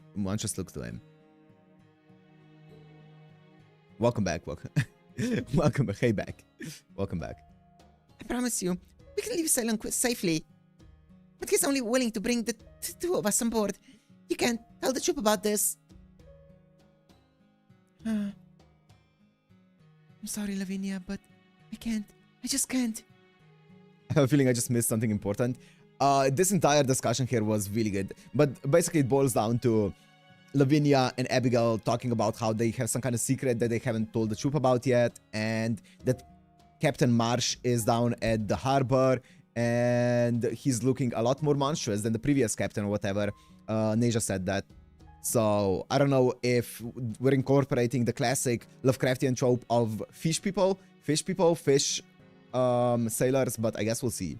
him. Welcome back, welcome back. Hey, back. Welcome back. I promise you, we can leave Salem safely. But he's only willing to bring the 2 of us on board. You can't tell the troop about this. I'm sorry, Lavinia, but I can't. I just can't. I have a feeling I just missed something important. This entire discussion here was really good. But basically it boils down to Lavinia and Abigail talking about how they have some kind of secret that they haven't told the troop about yet. And that Captain Marsh is down at the harbor. And he's looking a lot more monstrous than the previous captain or whatever. Neja said that. So I don't know if we're incorporating the classic Lovecraftian trope of fish people, sailors, but I guess we'll see.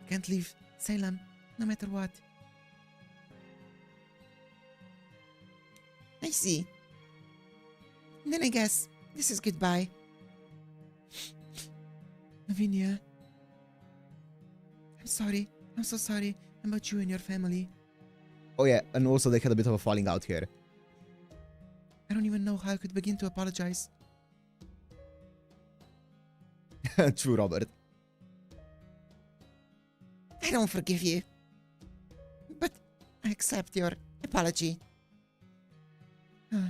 Can't leave Salem, no matter what. I see. Then I guess this is goodbye. Lavinia. I'm sorry. I'm so sorry about you and your family. Oh yeah, and also they had a bit of a falling out here. I don't even know how I could begin to apologize. True, Robert. I don't forgive you. But I accept your apology. Will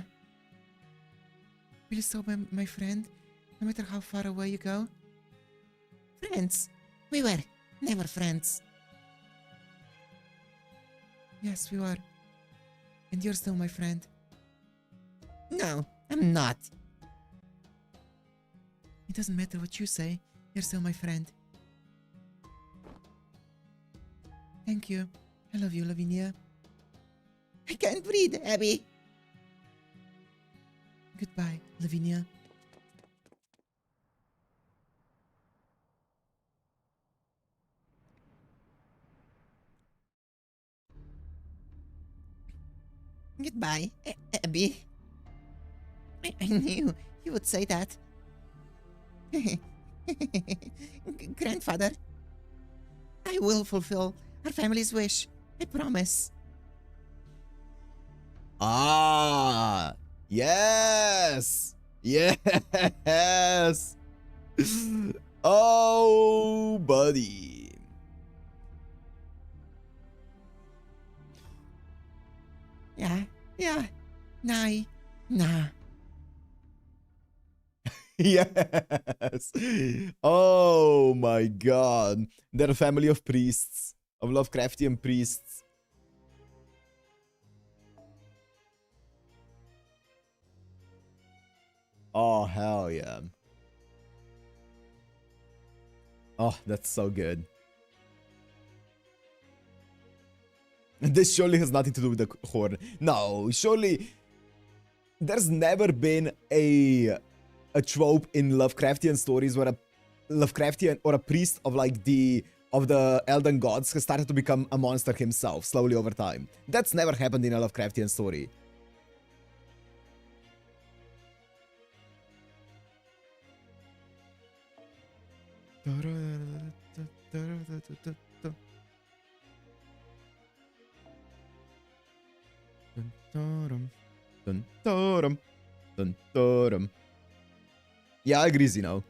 you still be my friend, no matter how far away you go? Friends? We were never friends. Yes, we were. And you're still my friend. No, I'm not. It doesn't matter what you say. You're still my friend. Thank you. I love you, Lavinia. I can't breathe, Abby. Goodbye, Lavinia. Goodbye, Abby. I knew you would say that. Grandfather, I will fulfill our family's wish. I promise. Ah, yes, yes. Oh, buddy. Yeah. Nah. Yes. Oh my god. They're a family of priests, of Lovecraftian priests. Oh, hell yeah. Oh, that's so good. This surely has nothing to do with the horn. No, surely there's never been a trope in Lovecraftian stories where a Lovecraftian or a priest of like the Elden gods has started to become a monster himself slowly over time. That's never happened in a Lovecraftian story. Yeah, I agree, Zeno.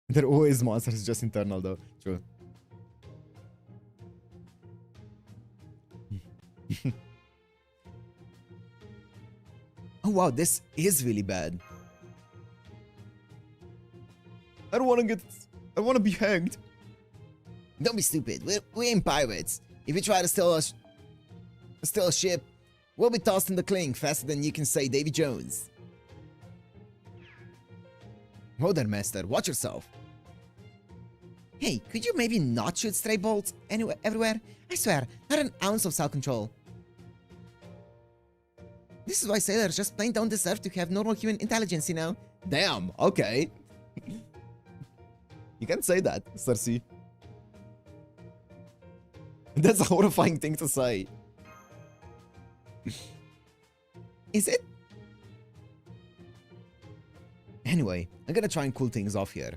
They're always monsters, just internal though. True. Oh wow, this is really bad. I don't want to be hanged. Don't be stupid. We ain't pirates. If you try to steal a ship, we'll be tossed in the clink faster than you can say Davy Jones. Hold there, master. Watch yourself. Hey, could you maybe not shoot stray bolts everywhere? I swear, not an ounce of self-control. This is why sailors just plain don't deserve to have normal human intelligence, you know? Damn, okay. You can't say that, Circe. That's a horrifying thing to say. Is it? Anyway, I'm gonna try and cool things off here.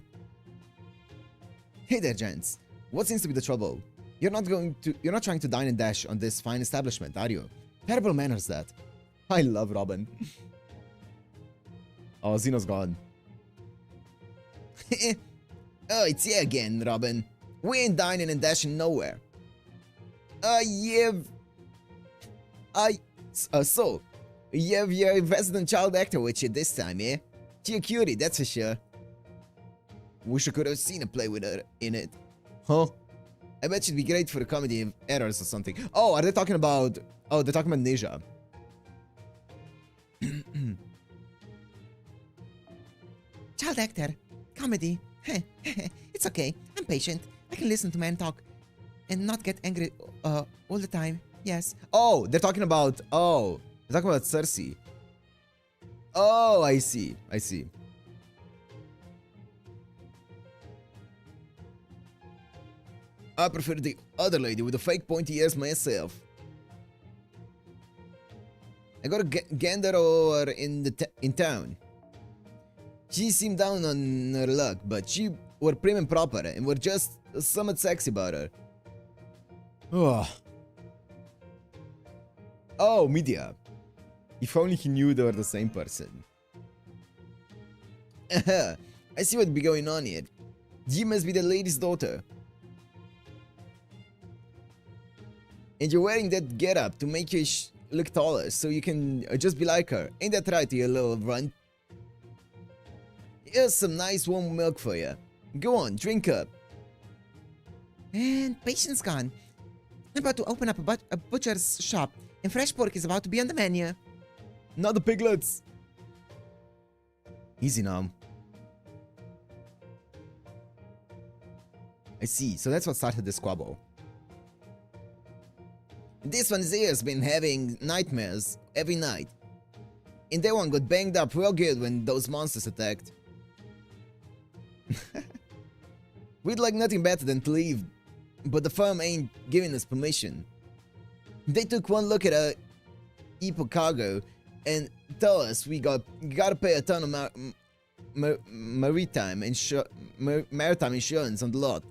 Hey there, gents. What seems to be the trouble? You're not trying to dine and dash on this fine establishment, are you? Terrible manners, that. I love Robin. Oh, Zeno's gone. Oh, it's you again, Robin. We ain't dining and dashing nowhere. So, you have your resident child actor with you this time, eh? She a cutie, that's for sure. Wish I could have seen a play with her in it. Huh? I bet she'd be great for a comedy of errors or something. Oh, are they talking about... Oh, they're talking about Ninja. Child actor. Comedy. It's okay. I'm patient. I can listen to men talk and not get angry all the time. Yes. Oh, they're talking about... Oh, they're talking about Circe. Oh, I see. I see. I prefer the other lady with the fake pointy ears myself. I got a gander over in town. She seemed down on her luck, but she were prim and proper and were just somewhat sexy about her. Oh, media. If only he knew they were the same person. I see what be going on here. You must be the lady's daughter. And you're wearing that getup to make you look taller, so you can just be like her. Ain't that right, you little runt? Here's some nice warm milk for you. Go on, drink up. And patience gone. I'm about to open up a butcher's shop, and fresh pork is about to be on the menu. Not the piglets. Easy now. I see, so that's what started the squabble. This one's ears been having nightmares every night. And that one got banged up real good when those monsters attacked. We'd like nothing better than to leave, but the firm ain't giving us permission. They took one look at our EPO cargo and tell us we gotta pay a ton of maritime insurance on the lot.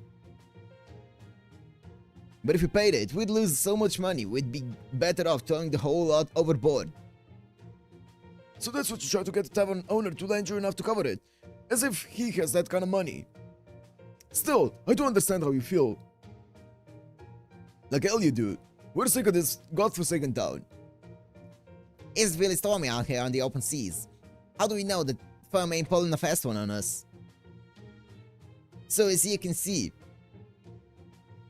But if we paid it, we'd lose so much money, we'd be better off throwing the whole lot overboard. So that's what you try to get the tavern owner to lend you enough to cover it, as if he has that kind of money. Still, I do understand how you feel. Like hell you do. We're sick of this godforsaken town. It's really stormy out here on the open seas. How do we know that firm ain't pulling a fast one on us? So as you can see,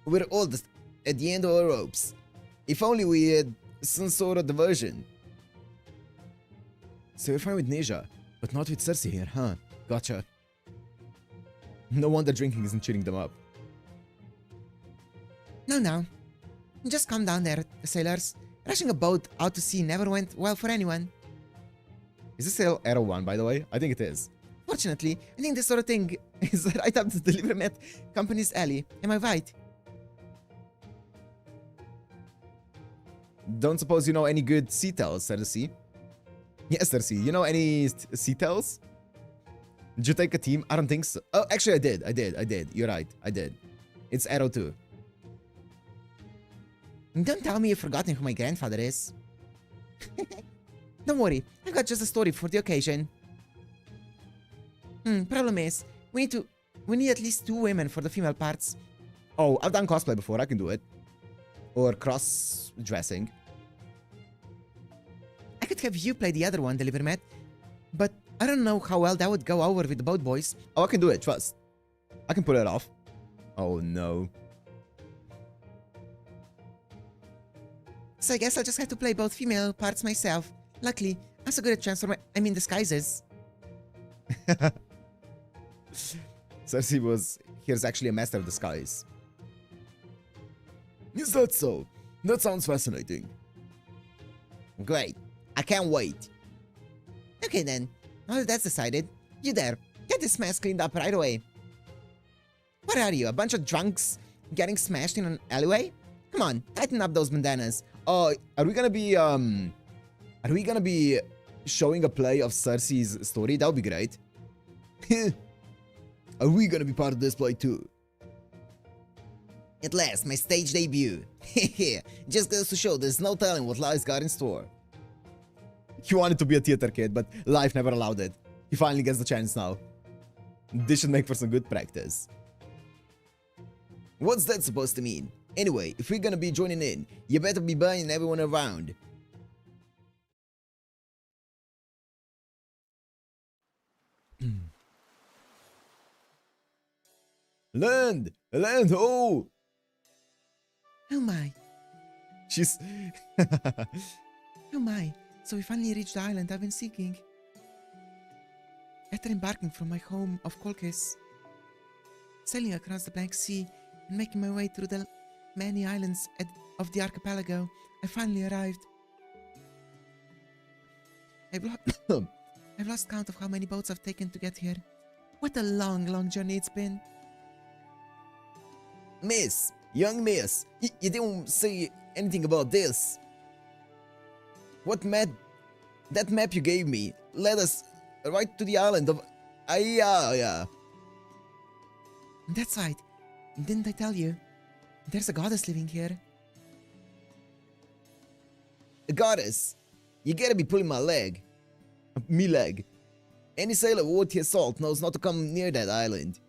we're all at the end of our ropes. If only we had some sort of diversion. So you're fine with Neja, but not with Circe here, huh? Gotcha. No wonder drinking isn't cheering them up. No. Just calm down there, sailors. Rushing a boat out to sea never went well for anyone. Is this still Arrow 1, by the way? I think it is. Fortunately, I think this sort of thing is right up the delivery company's alley. Am I right? Don't suppose you know any good sea tales, Circe? Yes, Circe. You know any sea tales? Did you take a team? I don't think so. Oh, actually, I did. You're right. I did. It's Arrow 2. Don't tell me you've forgotten who my grandfather is. Don't worry, I've got just a story for the occasion. Problem is, we need at least 2 women for the female parts. Oh, I've done cosplay before, I can do it. Or cross-dressing. I could have you play the other one, Delivermat, but I don't know how well that would go over with the boat boys. Oh, I can do it, trust. I can pull it off. Oh, no. So I guess I'll just have to play both female parts myself. Luckily, I'm so good at disguises. Circe here's actually a master of disguise. Is that so? That sounds fascinating. Great. I can't wait. Okay then, now that that's decided, you there, get this mess cleaned up right away. What are you, a bunch of drunks getting smashed in an alleyway? Come on, tighten up those bandanas. Oh, are we gonna be showing a play of Circe's story? That would be great. Are we gonna be part of this play too? At last, my stage debut. Just goes to show there's no telling what life's got in store. He wanted to be a theater kid, but life never allowed it. He finally gets the chance now. This should make for some good practice. What's that supposed to mean? Anyway, if we're gonna be joining in, you better be buying everyone around. Land! Land, oh! Oh my. She's... Oh my. So we finally reached the island I've been seeking. After embarking from my home of Colchis, sailing across the blank sea, and making my way through the many islands of the archipelago, I finally arrived. I've lost count of how many boats I've taken to get here. What a long journey it's been. Miss, young miss, you didn't say anything about this. What map? That map you gave me led us right to the island of Aya. That's right. Didn't I tell you? There's a goddess living here. A goddess? You gotta be pulling my leg. Me leg. Any sailor worth his salt knows not to come near that island.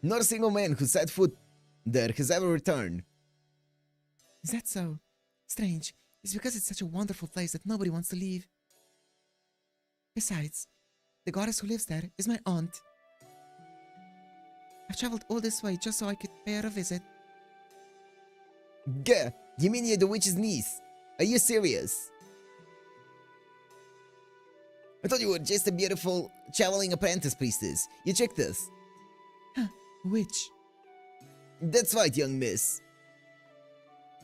Not a single man who set foot there has ever returned. Is that so? Strange. It's because it's such a wonderful place that nobody wants to leave. Besides, the goddess who lives there is my aunt. I've traveled all this way just so I could pay her a visit. Gah! You mean you're the witch's niece? Are you serious? I thought you were just a beautiful, traveling apprentice priestess. You checked this. Huh, witch. That's right, young miss.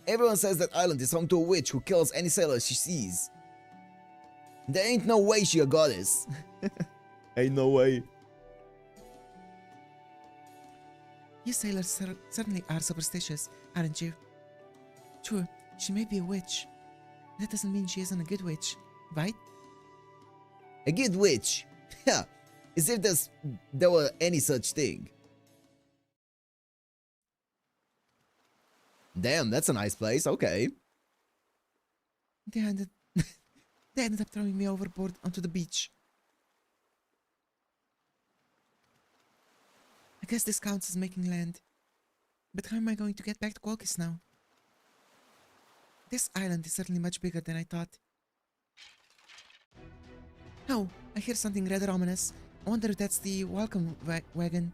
Everyone says that island is home to a witch who kills any sailor she sees. There ain't no way she a goddess. Ain't no way. You sailors certainly are superstitious, aren't you? Sure, she may be a witch. That doesn't mean she isn't a good witch, right? A good witch? Yeah. Is there were any such thing? Damn, that's a nice place. Okay. They ended up throwing me overboard onto the beach. I guess this counts as making land. But how am I going to get back to Quokis now? This island is certainly much bigger than I thought. Oh, I hear something rather ominous. I wonder if that's the welcome wagon.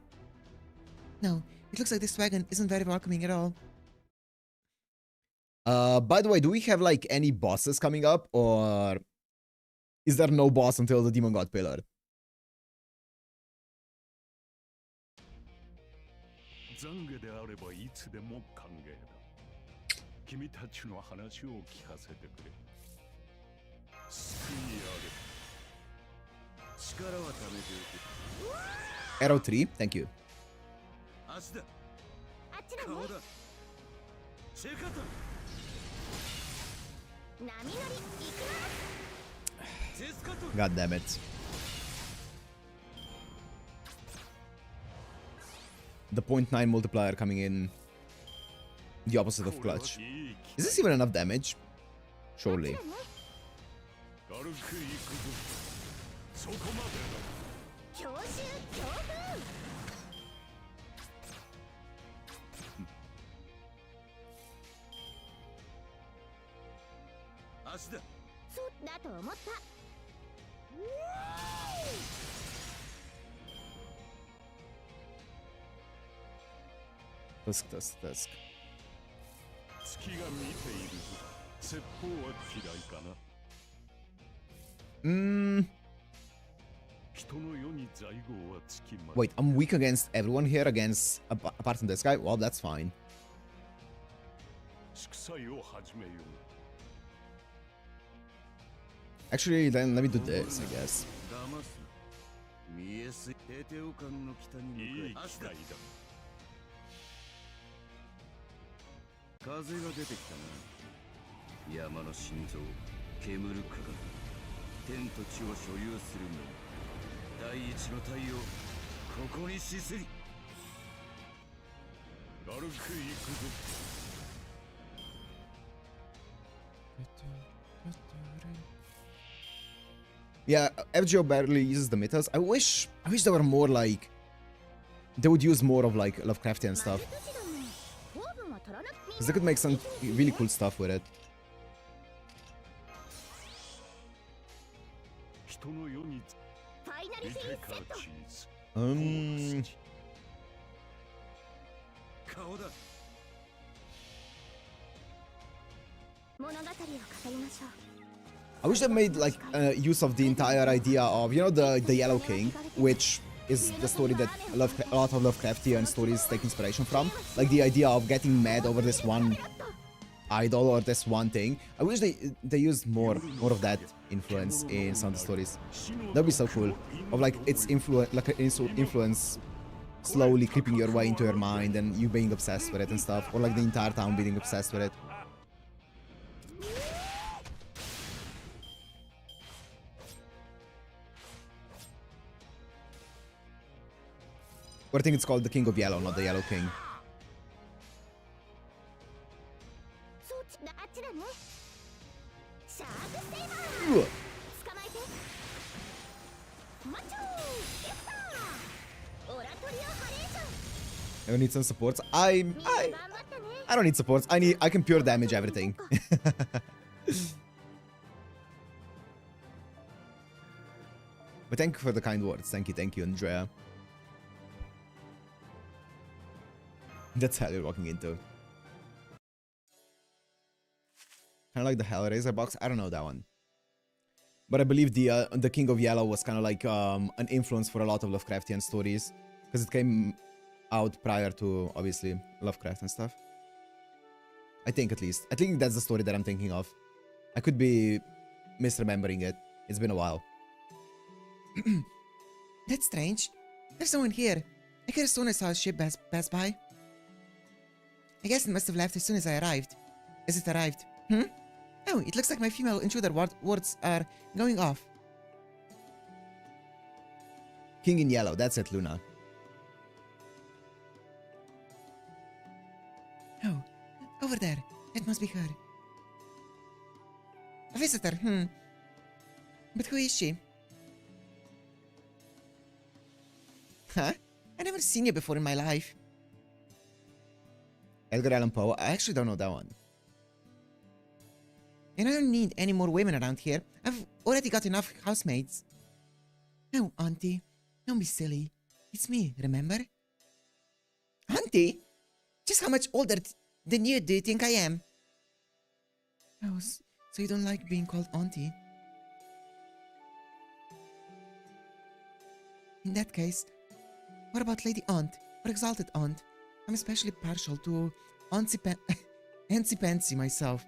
No, it looks like this wagon isn't very welcoming at all. By the way, do we have like any bosses coming up, or is there no boss until the Demon God Pillar? 懺悔であればいつでも歓迎だ。君たちの話を聞かせてくれ。救いあげ。力は貯めておく。Arrow 3, thank you. 足だ。あっちだね。顔だ。チェカト。波乗り行くな。ジェスカト。God damn it. The 0.9 multiplier coming in the opposite of clutch. Is this even enough damage? Surely. Tusk. 月が見ているぞ。説法は嫌いかな。人の世に在庫はつきま。Wait, I'm weak against everyone here against apart from this guy? Well, that's fine. 祝祭を始めよう。 Actually, then let me do this, I guess. 騙すな。見えすぎ。テテオカンの北に向かい。いい機会だ。 風が出てきたな。山の心臓、煙るかが天と地を所有する者。第一の太陽、ここに死すり。軽く行くぞ。Yeah, FGO barely uses the mythos. I wish there were more like they would use more of like Lovecraftian stuff. Because they could make some really cool stuff with it. I wish they made like use of the entire idea of, you know, the Yellow King, which is the story that a lot of Lovecraftian stories take inspiration from. Like the idea of getting mad over this one idol or this one thing. I wish they used more of that influence in some of the stories. That'd be so cool. Of like its influence slowly creeping your way into your mind and you being obsessed with it and stuff. Or like the entire town being obsessed with it. Or I think it's called the King of Yellow, not the Yellow King. I need some supports. I don't need supports. I can pure damage everything. But thank you for the kind words. Thank you, Andrea. That's hell you're walking into. Kind of like the Hellraiser box. I don't know that one. But I believe the King of Yellow was kind of like an influence for a lot of Lovecraftian stories. Because it came out prior to, obviously, Lovecraft and stuff. I think at least. I think that's the story that I'm thinking of. I could be misremembering it. It's been a while. That's strange. There's someone here. I could have sworn I saw a ship pass by. I guess it must have left as soon as I arrived. As it arrived. Oh, it looks like my female intruder words are going off. King in yellow, that's it, Luna. Oh, over there. That must be her. A visitor, But who is she? Huh? I never seen you before in my life. Edgar Allan Poe, I actually don't know that one. And I don't need any more women around here. I've already got enough housemaids. No, Auntie. Don't be silly. It's me, remember? Auntie? Just how much older than you do you think I am? Oh, so you don't like being called Auntie? In that case, what about Lady Aunt, or Exalted Aunt? I'm especially partial to Auntie Pansy myself.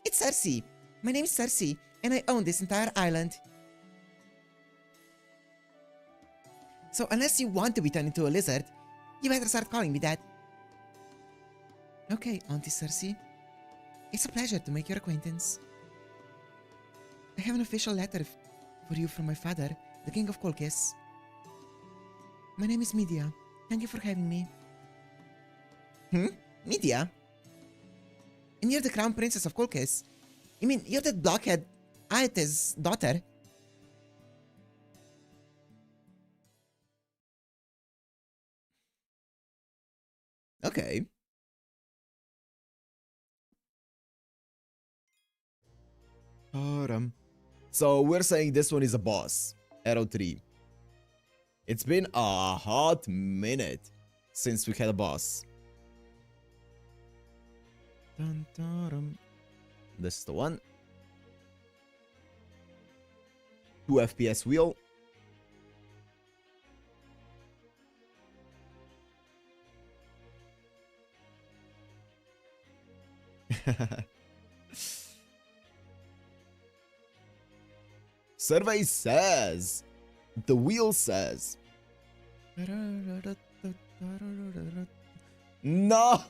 It's Circe. My name is Circe, and I own this entire island. So unless you want to be turned into a lizard, you better start calling me that. Okay, Auntie Circe. It's a pleasure to make your acquaintance. I have an official letter for you from my father, the King of Colchis. My name is Media. Thank you for having me. Media? And you're the Crown Princess of Colchis? You mean you're that blockhead Aetes' daughter? Okay. So we're saying this one is a boss. Arrow 3. It's been a hot minute since we had a boss. Dun, dun, dun. This is the one. 2 FPS wheel. Survey says, the wheel says. No!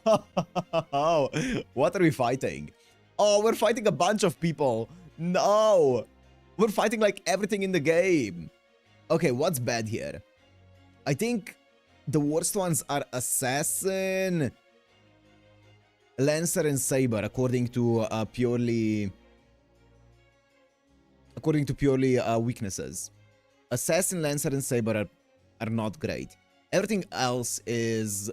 What are we fighting? Oh, we're fighting a bunch of people. No! We're fighting like everything in the game. Okay, what's bad here? I think the worst ones are Assassin, Lancer, and Saber, according to purely weaknesses. Assassin, Lancer, and Saber are not great. Everything else is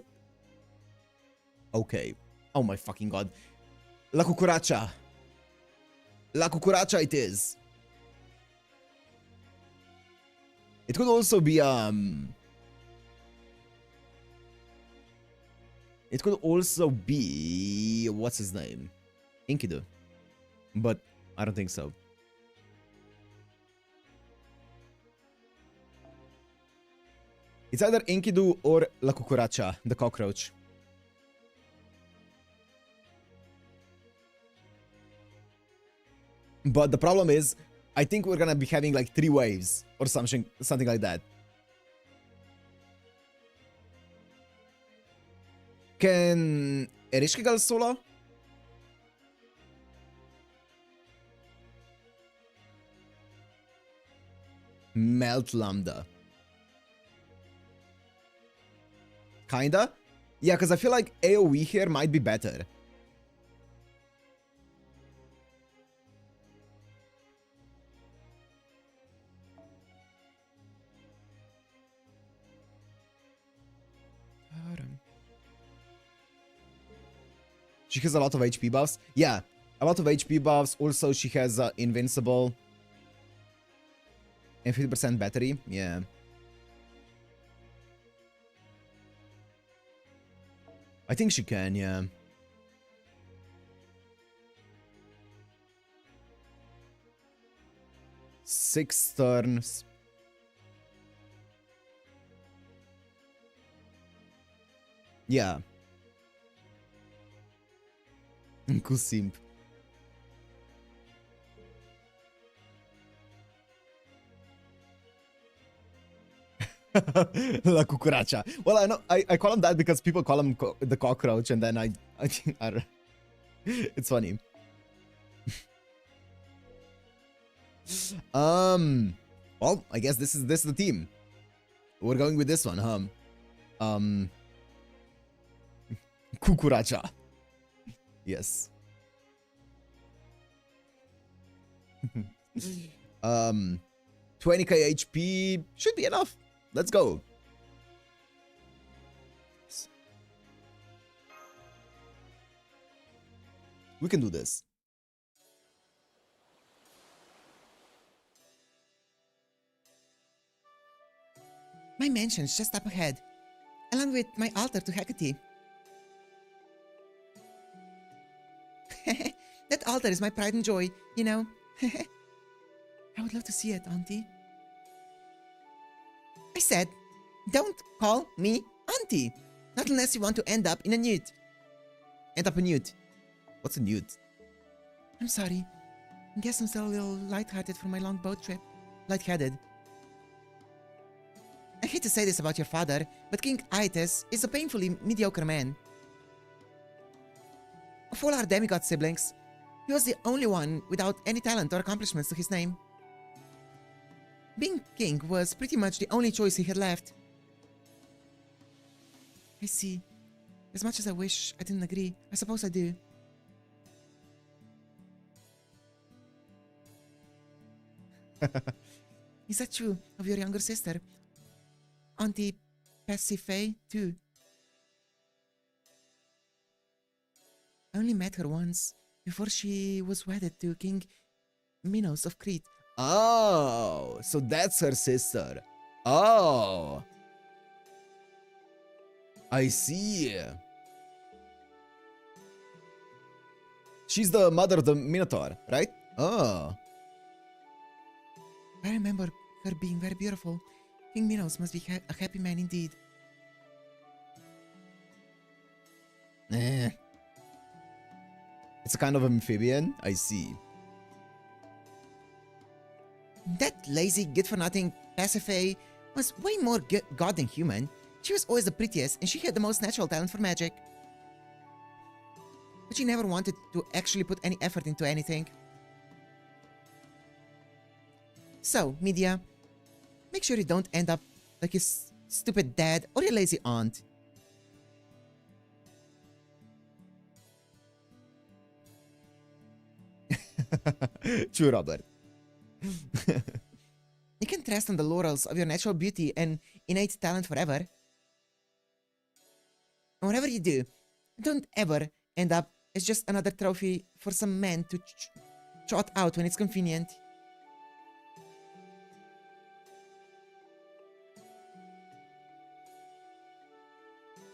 okay. Oh my fucking god. La cucaracha. La cucaracha it is. It could also be it could also be what's his name? Enkidu. But I don't think so. It's either Enkidu or La Cucaracha, the cockroach. But the problem is, I think we're gonna be having like 3 waves or something like that. Can Erishkigal solo? Melt Lambda. Kinda? Yeah, because I feel like AoE here might be better. She has a lot of HP buffs. Yeah, a lot of HP buffs. Also, she has Invincible. And 50% battery. Yeah. I think she can, yeah. Six turns. Yeah. Cool simp. La cucaracha. Well, I know I call him that because people call him the cockroach, and then I don't. It's funny. Well, I guess this is the team. We're going with this one, huh? Cucaracha. Yes. 20k HP should be enough. Let's go. We can do this. My mansion's just up ahead, along with my altar to Hecate. That altar is my pride and joy, you know. I would love to see it, Auntie. I said, don't call me Auntie. Not unless you want to end up in a newt. End up a newt. What's a newt? I'm sorry. I guess I'm still a little lighthearted from my long boat trip. Lightheaded. I hate to say this about your father, but King Aetes is a painfully mediocre man. Of all our demigod siblings, he was the only one without any talent or accomplishments to his name. Being king was pretty much the only choice he had left. I see. As much as I wish I didn't agree, I suppose I do. Is that true of your younger sister? Auntie Pasiphae, too. I only met her once, before she was wedded to King Minos of Crete. Oh, so that's her sister. Oh. I see. She's the mother of the Minotaur, right? Oh. I remember her being very beautiful. King Minos must be a happy man indeed. It's a kind of amphibian? I see. That lazy, good-for-nothing Pasiphae was way more god than human. She was always the prettiest, and she had the most natural talent for magic. But she never wanted to actually put any effort into anything. So, Media, make sure you don't end up like his stupid dad or your lazy aunt. True, Robert. You can't rest on the laurels of your natural beauty and innate talent forever. Whatever you do, don't ever end up as just another trophy for some man to trot out when it's convenient.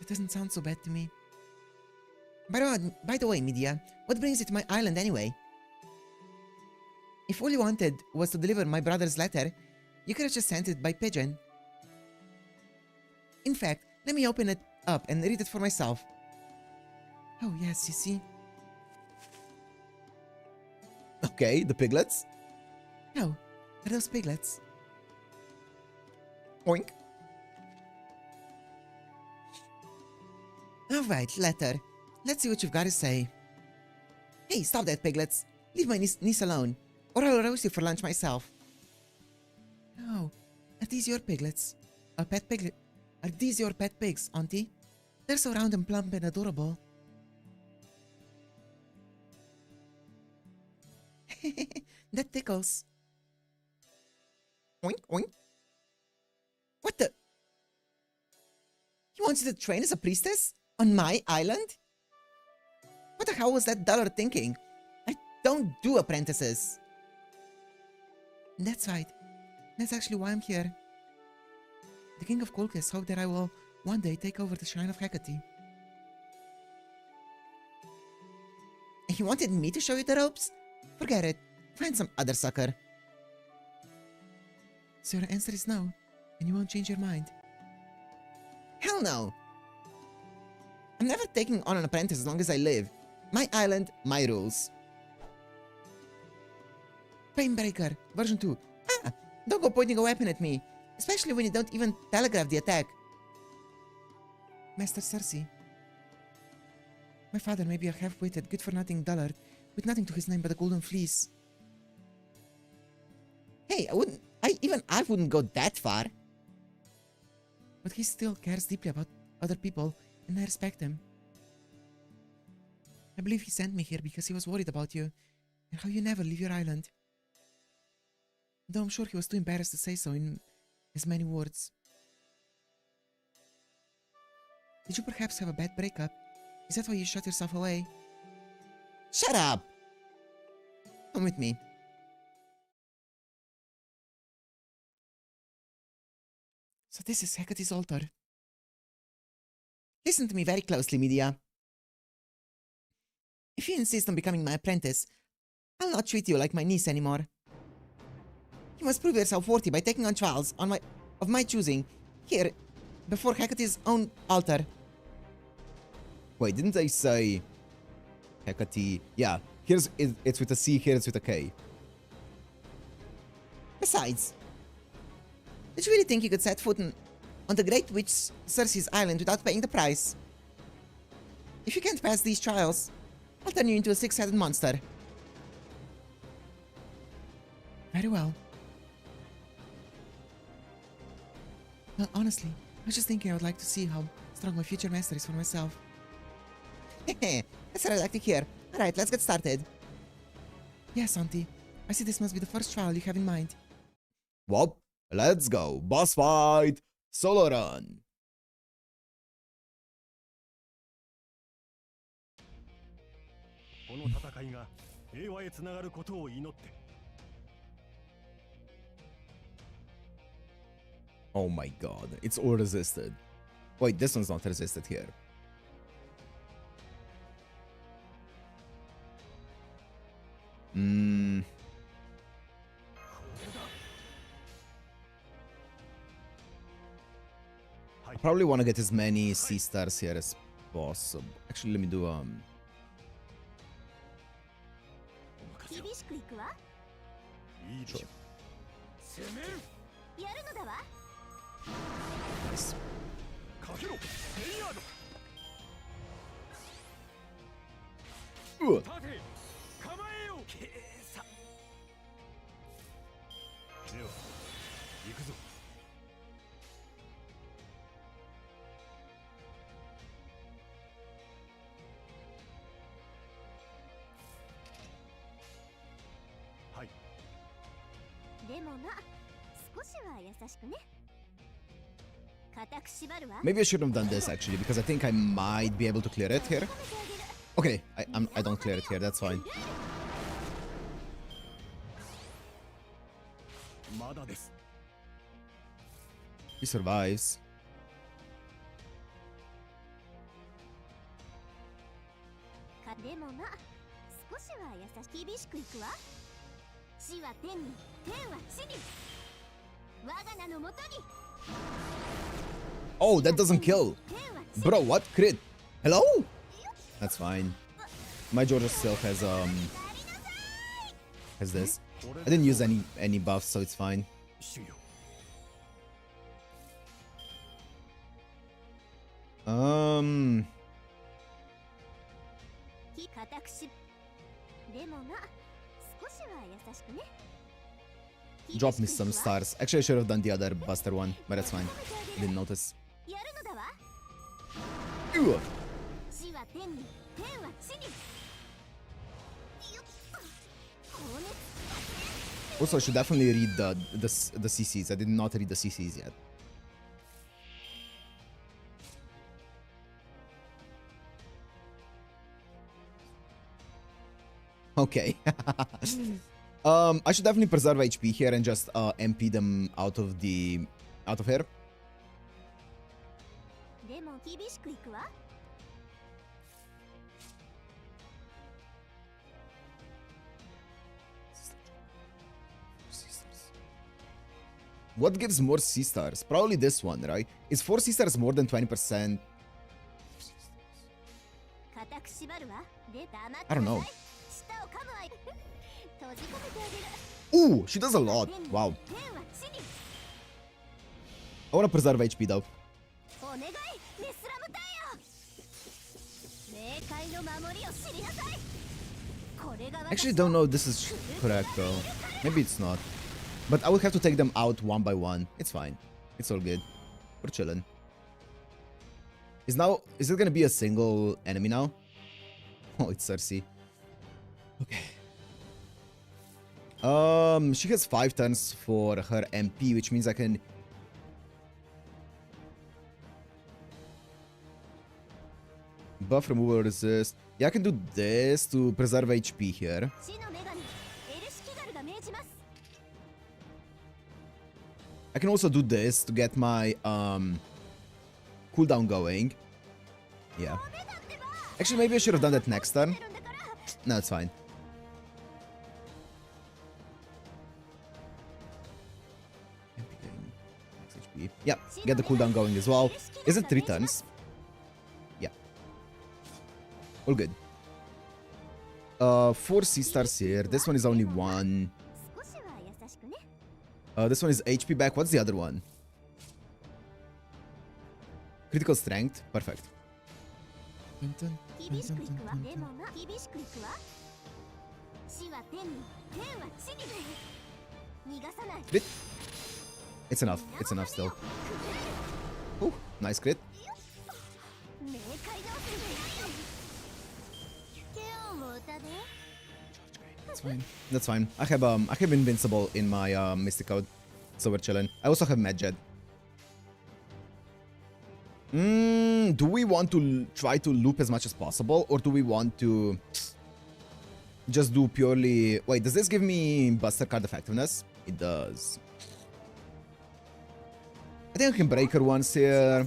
It doesn't sound so bad to me. By the way, Media, what brings you to my island anyway? If all you wanted was to deliver my brother's letter, you could have just sent it by pigeon. In fact, let me open it up and read it for myself. Oh yes, you see? Okay, the piglets. Oh, are those piglets? Oink. Alright, letter. Let's see what you've got to say. Hey, stop that, piglets. Leave my niece alone, or I'll roast you for lunch myself. Oh, are these your piglets? Are these your pet pigs, Auntie? They're so round and plump and adorable. That tickles. Oink, oink. What the? He wants you to train as a priestess? On my island? What the hell was that dollar thinking? I don't do apprentices. That's right. That's actually why I'm here. The King of Colchis hoped that I will one day take over the Shrine of Hecate. He wanted me to show you the ropes? Forget it. Find some other sucker. So your answer is no, and you won't change your mind? Hell no! I'm never taking on an apprentice as long as I live. My island, my rules. Painbreaker, version 2. Ah! Don't go pointing a weapon at me. Especially when you don't even telegraph the attack. Master Circe. My father may be a half-witted, good-for-nothing dullard, with nothing to his name but a golden fleece. Hey, I wouldn't go that far. But he still cares deeply about other people, and I respect him. I believe he sent me here because he was worried about you, and how you never leave your island. Though I'm sure he was too embarrassed to say so in as many words. Did you perhaps have a bad breakup? Is that why you shut yourself away? Shut up! Come with me. So this is Hecate's altar. Listen to me very closely, Medea. If you insist on becoming my apprentice, I'll not treat you like my niece anymore. You must prove yourself worthy by taking on trials of my choosing, here, before Hecate's own altar. Wait, didn't they say Hecate? Yeah, it's with a C, here it's with a K. Besides, did you really think you could set foot on the great witch Circe's island without paying the price? If you can't pass these trials, I'll turn you into a six-headed monster. Very well. Well, honestly, I was just thinking I would like to see how strong my future master is for myself. That's what I like to hear. Alright, let's get started. Yes, Auntie. I see this must be the first trial you have in mind. Well, let's go. Boss fight, Solaron. Oh my god, it's all resisted. Wait, this one's not resisted here. I probably want to get as many sea stars here as possible. Actually, let me do sure. Nice. Maybe I shouldn't have done this actually, because I think I might be able to clear it here. Okay, I don't clear it here, that's fine. He survives. Oh, that doesn't kill. Bro, what? Crit. Hello? That's fine. My Georgia still has this. I didn't use any buffs, so it's fine. Drop me some stars. Actually, I should have done the other Buster one, but that's fine. I didn't notice. Ew. Also, I should definitely read the CCs. I did not read the CCs yet. Okay. I should definitely preserve HP here and just MP them out of here. What gives more C stars? Probably this one, right? Is 4 C stars more than 20%? I don't know. Ooh, she does a lot. Wow. I want to preserve HP though. Actually, don't know if this is correct though. Maybe it's not. But I will have to take them out one by one. It's fine. It's all good. We're chilling. Is it gonna be a single enemy now? Oh, it's Circe. Okay. She has 5 turns for her MP, which means I can... Buff, removal, resist. Yeah, I can do this to preserve HP here. I can also do this to get my cooldown going. Yeah. Actually, maybe I should have done that next turn. No, it's fine. Yeah, get the cooldown going as well. Is it 3 turns? Yeah. All good. 4 C-stars here. This one is only 1. This one is HP back. What's the other one? Critical strength. Perfect. Crit. It's enough. It's enough still. Oh, nice crit. That's fine. That's fine. I have invincible in my Mystic Code, so we're chilling. I also have Medjed. Do we want to try to loop as much as possible, or do we want to just do purely... Wait, does this give me Buster card effectiveness? It does. I think I can break her once here.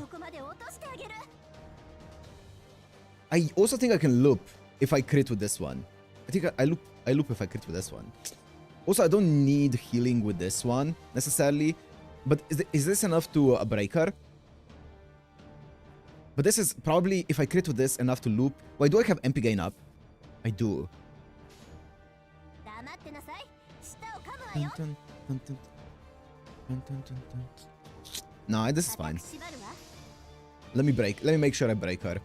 I also think I can loop if I crit with this one. I think I loop if I crit with this one. Also, I don't need healing with this one necessarily. But is this enough to break her? But this is probably, if I crit with this, enough to loop. Wait, do I have MP gain up? I do. No, this is fine. Let me make sure I break her.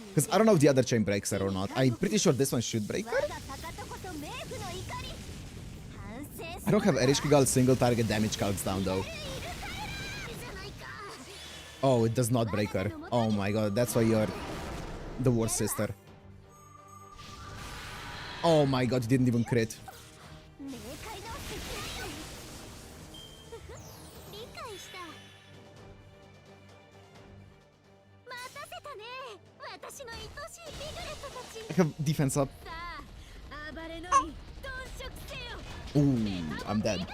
Because I don't know if the other chain breaks her or not. I'm pretty sure this one should break her. I don't have FGOdle single target damage calcs down though. Oh, it does not break her. Oh my god, that's why you're the worst sister. Oh my god, you didn't even crit. I have defense up. Ooh, I'm dead.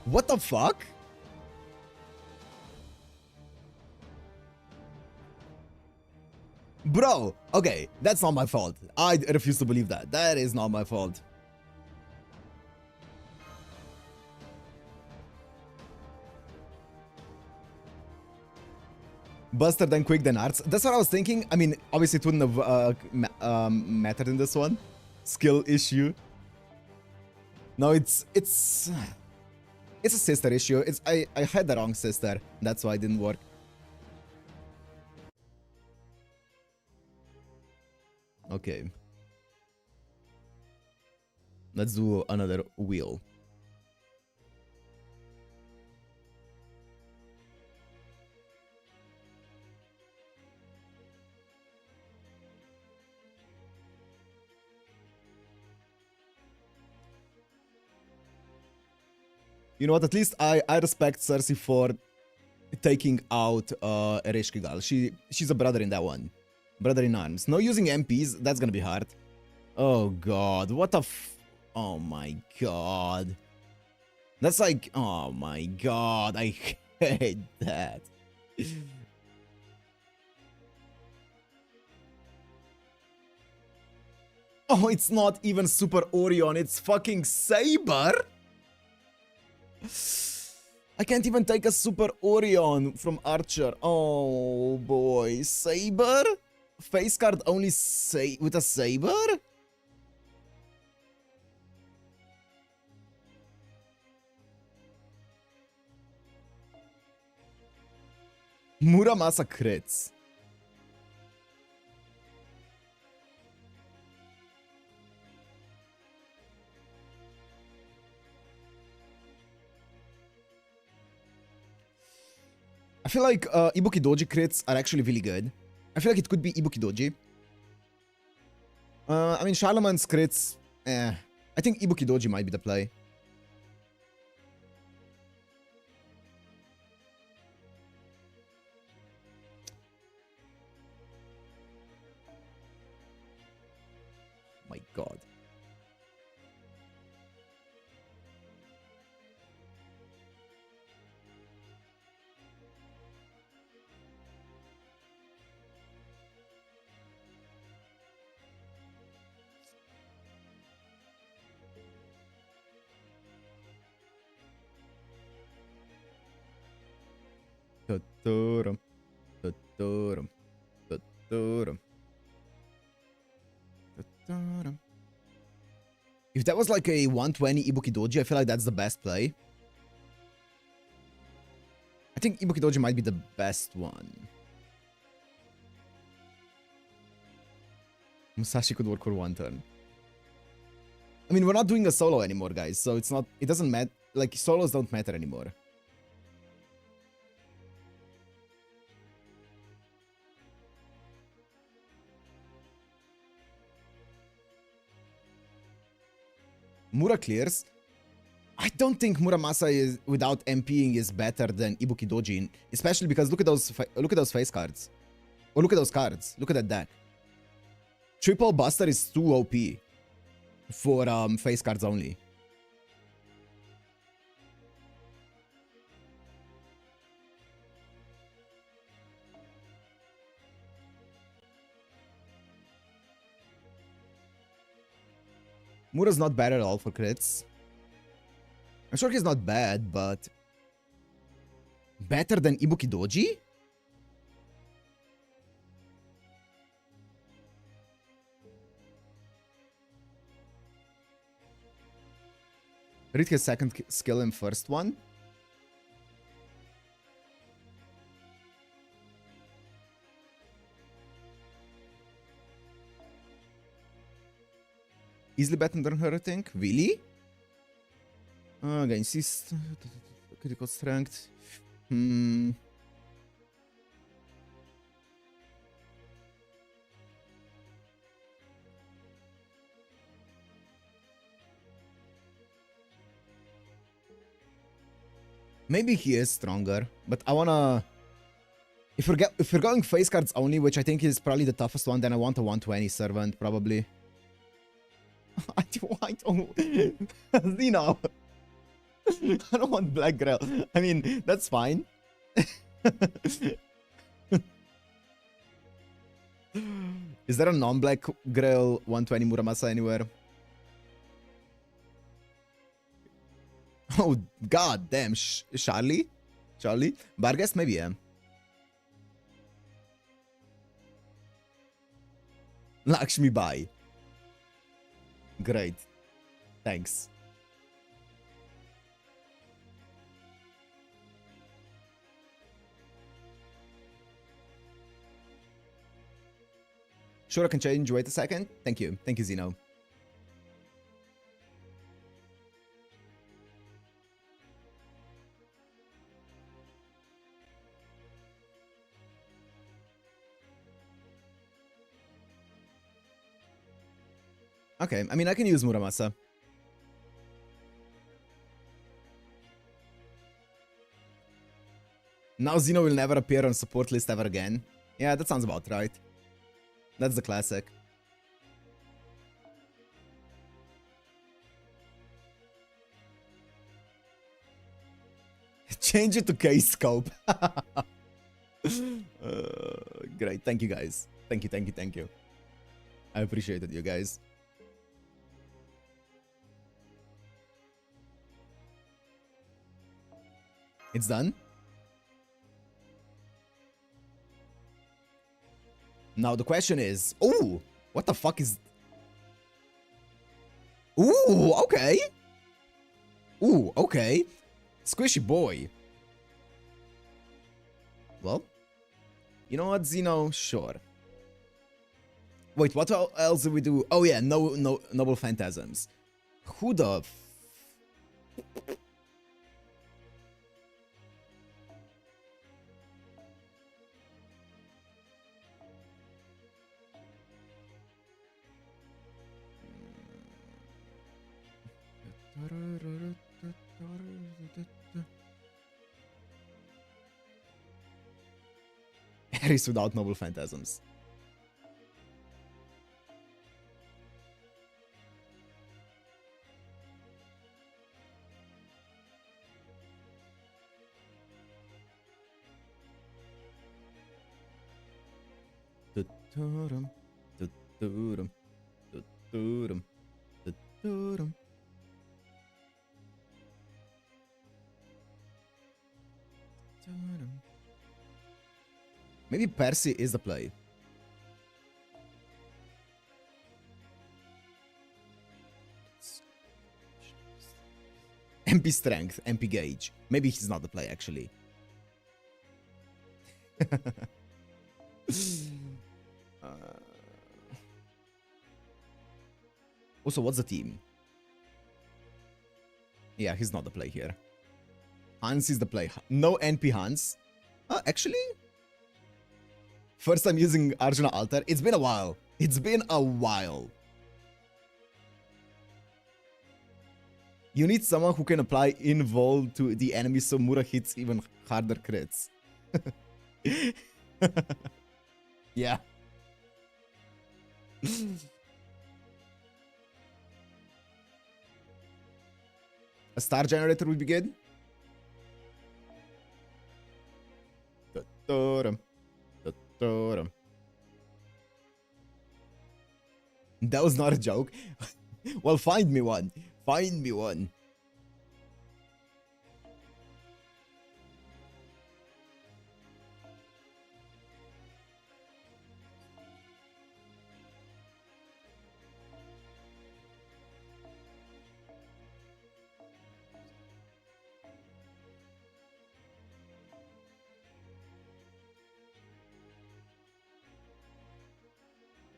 What the fuck? Bro, okay, that's not my fault. I refuse to believe that. That is not my fault. Buster, then quick, then arts. That's what I was thinking. I mean, obviously it wouldn't have mattered in this one. Skill issue. No, it's a sister issue. I had the wrong sister. That's why it didn't work. Okay. Let's do another wheel. You know what? At least I respect Circe for taking out FGOdle. She's a brother in that one. Brother in arms. No using MPs. That's gonna be hard. Oh god. What the oh my god. That's like... Oh my god. I hate that. Oh, it's not even Super Orion. It's fucking Saber. I can't even take a Super Orion from Archer. Oh boy. Saber? Face card only with a Saber? Muramasa crits. I feel like Ibuki Doji crits are actually really good. I feel like it could be Ibuki Doji. I mean, Charlemagne's crits, I think Ibuki Doji might be the play. My god. Tuturum, tuturum, tuturum, tuturum. If that was like a 120 Ibuki Doji, I feel like that's the best play. I think Ibuki Doji might be the best one. Musashi could work for one turn. I mean, we're not doing a solo anymore, guys, so it doesn't matter. Like, solos don't matter anymore. Mura clears. I don't think Muramasa is without MPing is better than Ibuki Doji, especially because look at those face cards. Or look at those cards. Look at that deck. Triple Buster is too OP for face cards only. Mura's not bad at all for crits. I'm sure he's not bad, but better than Ibuki Doji? Read his second skill and first one. Easily better than her, I think. Really? Again, she's critical strength. Maybe he is stronger, but I wanna. If we're going face cards only, which I think is probably the toughest one, then I want a 120 servant probably. I don't. Zeno. I don't want Black Grail. I mean, that's fine. Is there a non-Black Grail 120 Muramasa anywhere? Oh, god damn. Charlie? Vargas? Maybe, yeah. Lakshmi Bai. Great. Thanks. Sure, I can change. Wait a second. Thank you. Thank you, Zeno. Okay, I mean, I can use Muramasa. Now Zeno will never appear on support list ever again. Yeah, that sounds about right. That's the classic. Change it to K-Scope. Great, thank you guys. Thank you. I appreciate it, you guys. It's done. Now the question is, ooh, what the fuck is... Ooh, okay. Ooh, okay. Squishy boy. Well, You know what, Zeno? Sure. Wait, what else do we do? Oh yeah, no Noble Phantasms. Who the Ares without Noble Phantasms. Tuturum, tuturum, tuturum, tuturum. Maybe Percy is the play. MP Strength, MP Gauge. Maybe he's not the play, actually. Also, what's the team? Yeah, he's not the play here. Hans is the play. No NP Hans. Actually? First time using Arjuna Altar. It's been a while. It's been a while. You need someone who can apply Invol to the enemy so Mura hits even harder crits. Yeah. A star generator would be good. That was not a joke. Well, find me one. Find me one.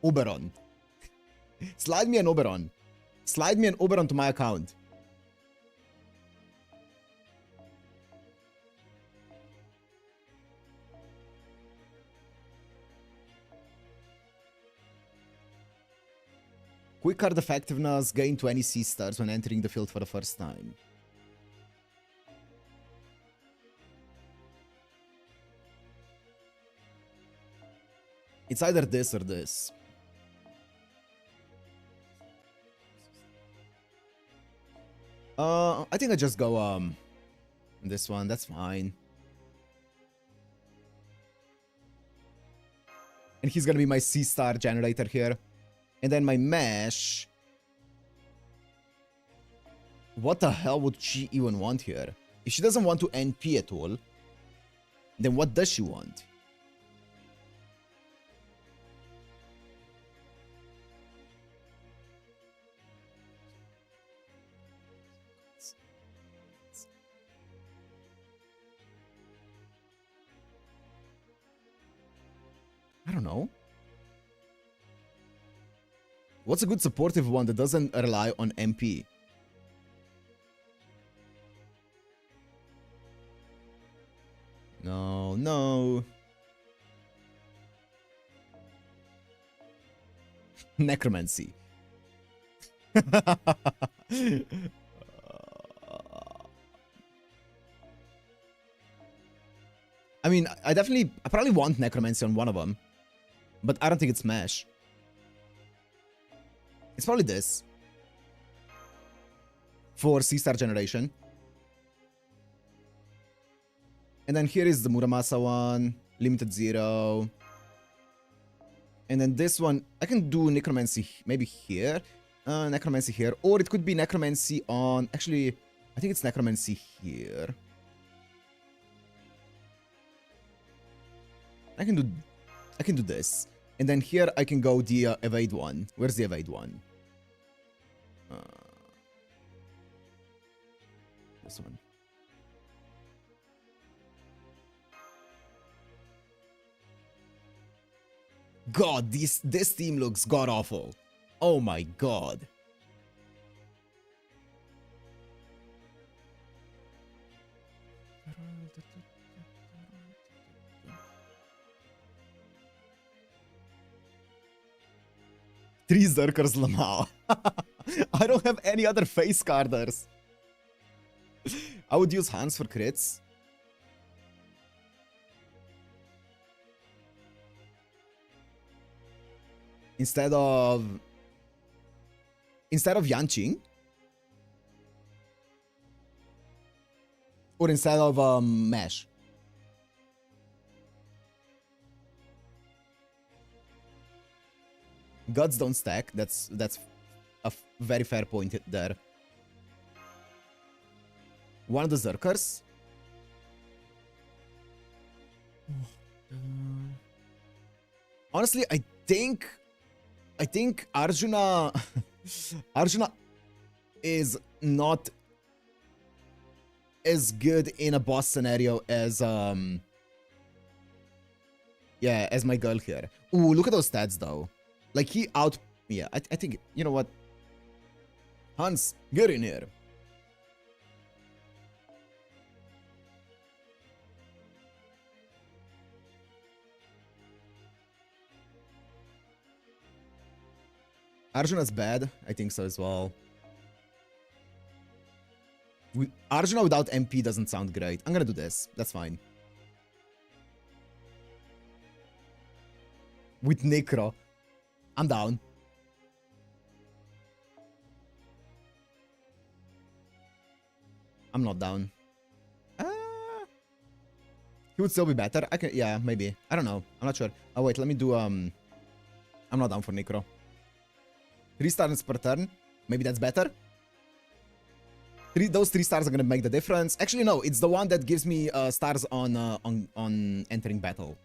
Oberon. Slide me an Oberon. Slide me an Oberon to my account. Quick card effectiveness, gain 20 C stars when entering the field for the first time. It's either this or this. I think I just go, this one, that's fine. And he's gonna be my C-star generator here. And then my mesh. What the hell would she even want here? If she doesn't want to NP at all, then what does she want? I don't know. What's a good supportive one that doesn't rely on MP? No, no. Necromancy. I mean, I probably want Necromancy on one of them. But I don't think it's Smash. It's probably this. For C-Star generation. And then here is the Muramasa one. Limited 0. And then this one, I can do Necromancy maybe here. Necromancy here. Or it could be Necromancy on... Actually, I think it's Necromancy here. I can do this. And then here I can go the evade one. Where's the evade one? This one. God, this team looks god awful. Oh my god. Three Zerkers Lamau. I don't have any other face carders. I would use Hans for crits. Instead of Yanqing. Or instead of Mesh. Gods don't stack. That's a very fair point there. One of the Zerkers. Honestly, I think Arjuna Arjuna is not as good in a boss scenario as yeah, as my girl here. Ooh, look at those stats though. Like he out yeah, I think you know what? Hans, get in here. Arjuna's bad. I think so as well. Arjuna without MP doesn't sound great. I'm gonna do this. That's fine. With Necro. I'm down. I'm not down. He would still be better. I can, yeah, maybe. I don't know. I'm not sure. Oh wait, let me do I'm not down for Necro. 3 stars per turn. Maybe that's better. Those 3 stars are gonna make the difference. Actually, no. It's the one that gives me stars on entering battle.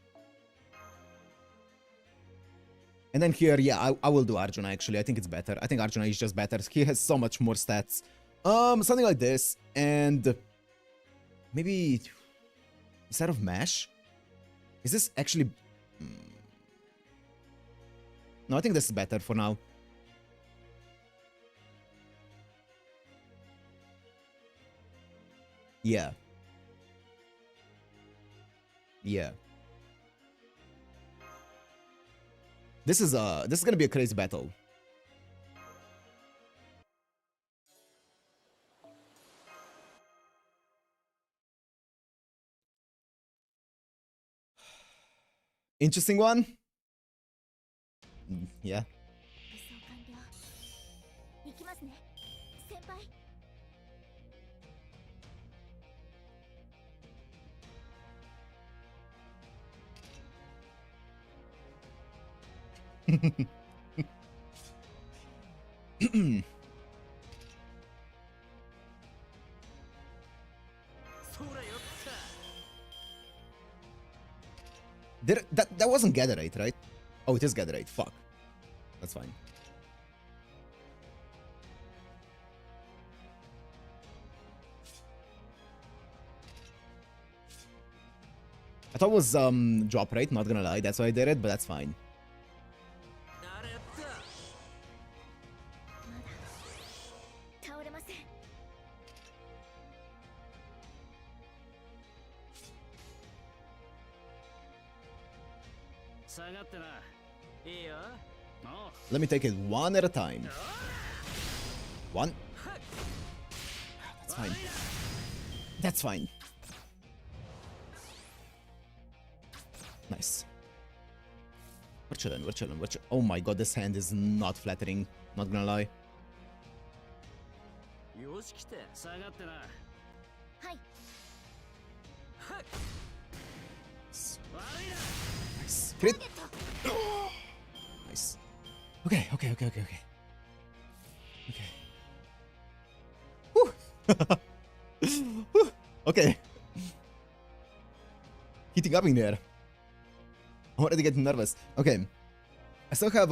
And then here, yeah, I will do Arjuna. Actually, I think it's better. I think Arjuna is just better. He has so much more stats. Something like this, and maybe instead of Mash, is this actually? No, I think this is better for now. Yeah. Yeah. This is gonna be a crazy battle. Interesting one. Yeah. That wasn't Gatherite, right? Oh, it is Gatherite. Fuck. That's fine. I thought it was drop rate, not gonna lie. That's why I did it, but that's fine. Let me take it one at a time. One. That's fine. That's fine. Nice. We're chilling, we're chilling, we're chilling. Oh my god, this hand is not flattering. Not gonna lie. Nice. Crit. Nice. Okay. Whew. Whew. Okay. Heating up in there. I'm already getting nervous. Okay. I still have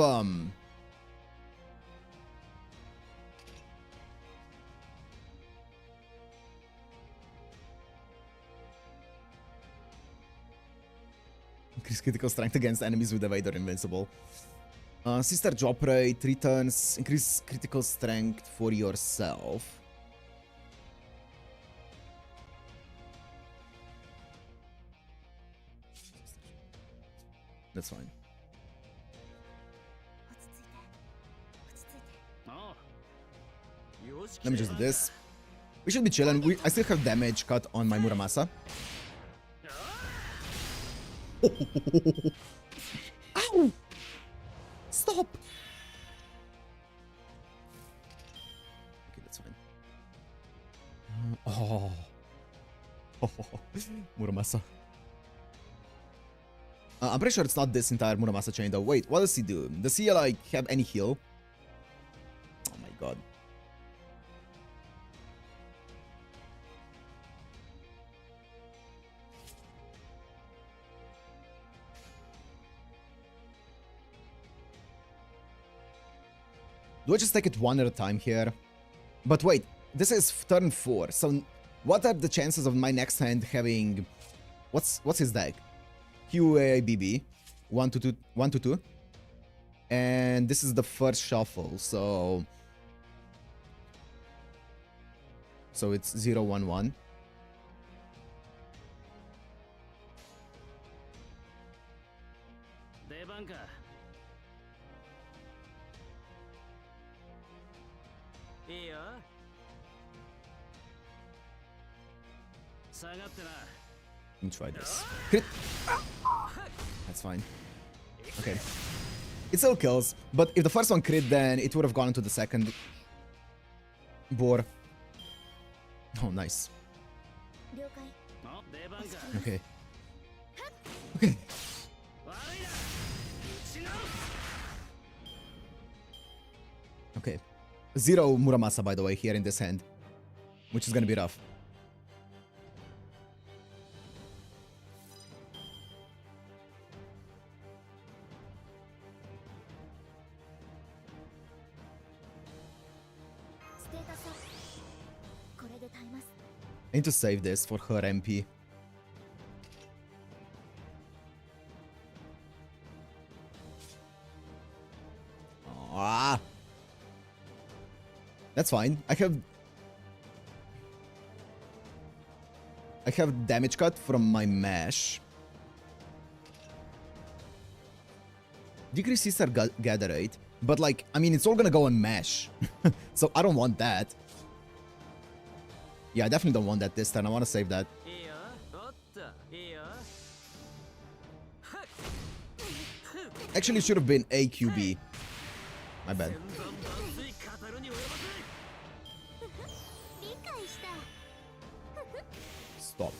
Increase critical strength against enemies with evade or invincible. Sister drop rate, 3 turns, increase critical strength for yourself. That's fine. Let me just do this. We should be chilling. I still have damage cut on my Muramasa. Ow! Stop! Okay, that's fine. Oh. Muramasa. I'm pretty sure it's not this entire Muramasa chain though. Wait, what does he do? Does he like have any heal? Oh my god. Do I just take it one at a time here? But wait, this is turn 4. So what are the chances of my next hand having... What's his deck? QABB. 1 to 2. 1 to 2. And this is the first shuffle, so... So it's 0, 1, 1. Let me try this. Crit. That's fine. Okay. It still kills, but if the first one crit, then it would have gone into the second board. Oh, nice. Okay. Okay. Okay. 0 Muramasa, by the way, here in this hand, which is gonna be rough. I need to save this for her MP. Ah, that's fine. I have damage cut from my mash. Decrease sister gather rate, but like, I mean, it's all gonna go on mash, so I don't want that. Yeah, I definitely don't want that this turn. I want to save that. Actually, it should have been AQB. My bad. Stop.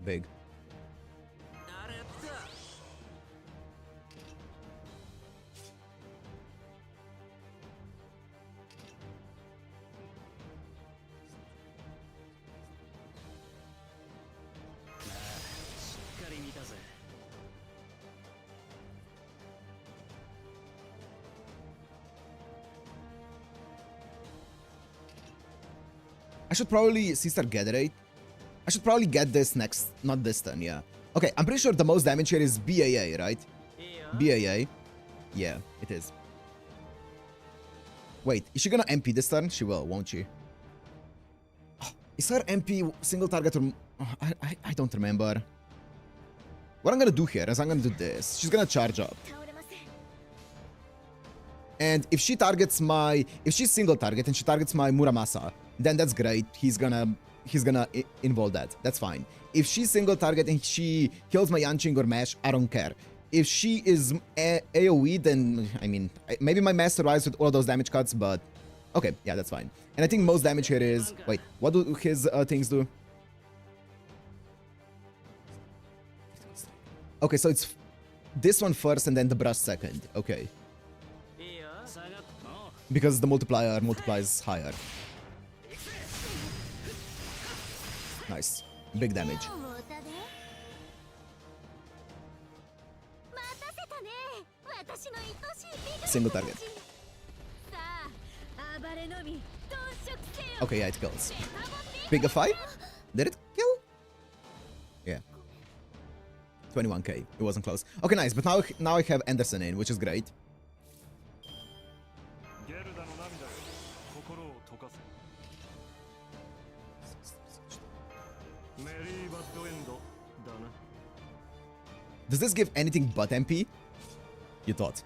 Big. I should probably sister gather it. I should probably get this next, not this turn, yeah. Okay, I'm pretty sure the most damage here is BAA, right? BAA. Yeah, it is. Wait, is she gonna MP this turn? She will, won't she? Oh, is her MP single target or... Oh, I don't remember. What I'm gonna do here is I'm gonna do this. She's gonna charge up. And if she targets my... If she's single target and she targets my Muramasa, then that's great. He's gonna involve that. That's fine. If she's single target and she kills my Yanqing or Mash, I don't care. If she is AoE, then, I mean, maybe my Mash survives with all those damage cuts, but... Okay, yeah, that's fine. And I think most damage here is... Wait, what do his things do? Okay, so it's this one first and then the brush second. Okay. Because the multiplier multiplies higher. Nice. Big damage. Single target. Okay, yeah, it kills. Bigger fight? Did it kill? Yeah. 21k. It wasn't close. Okay, nice. But now I have Anderson in, which is great. Does this give anything but MP? You thought.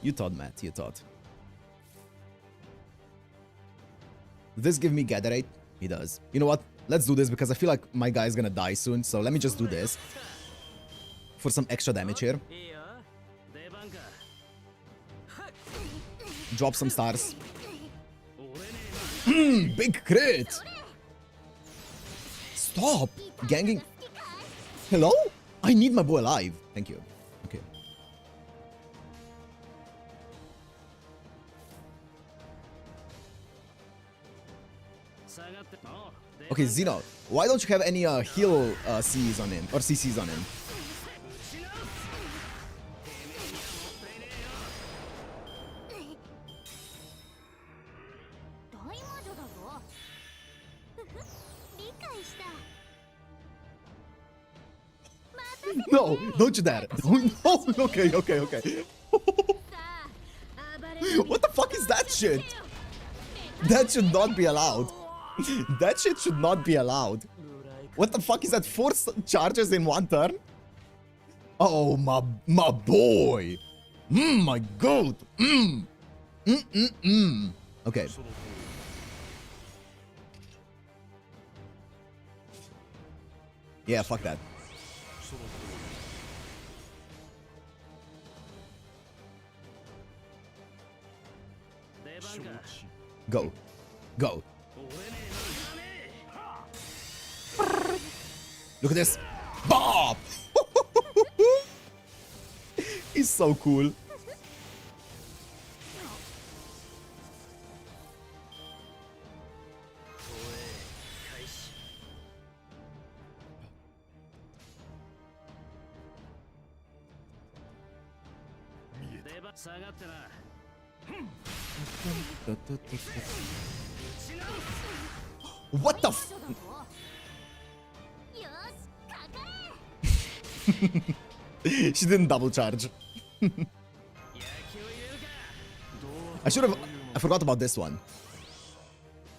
You thought, Matt. You thought. Does this give me Gatherate? He does. You know what? Let's do this because I feel like my guy is gonna die soon. So let me just do this. For some extra damage here. Drop some stars. Big crit! Stop! Ganging. Hello? I need my boy alive. Thank you. Okay. Okay, Zeno, why don't you have any heal Cs on him? Or CCs on him? No, don't you dare. Don't, no, okay. What the fuck is that shit? That should not be allowed. That shit should not be allowed. What the fuck is that? 4 charges in 1 turn? Oh, my boy. My goat. Okay. Yeah, fuck that. Go. Go. Look at this. Bob! He's so cool. What the f- She didn't double charge. I forgot about this one.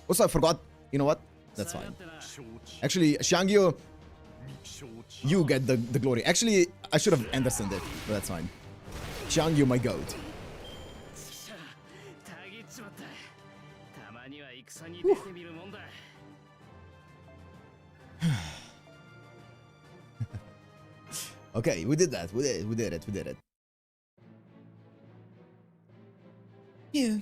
Also, I forgot. You know what? That's fine. Actually, Xiangyu, you get the glory. Actually, I should have Andersoned it, but that's fine. Xiangyu, my goat. Okay, we did that. We did it. Yeah.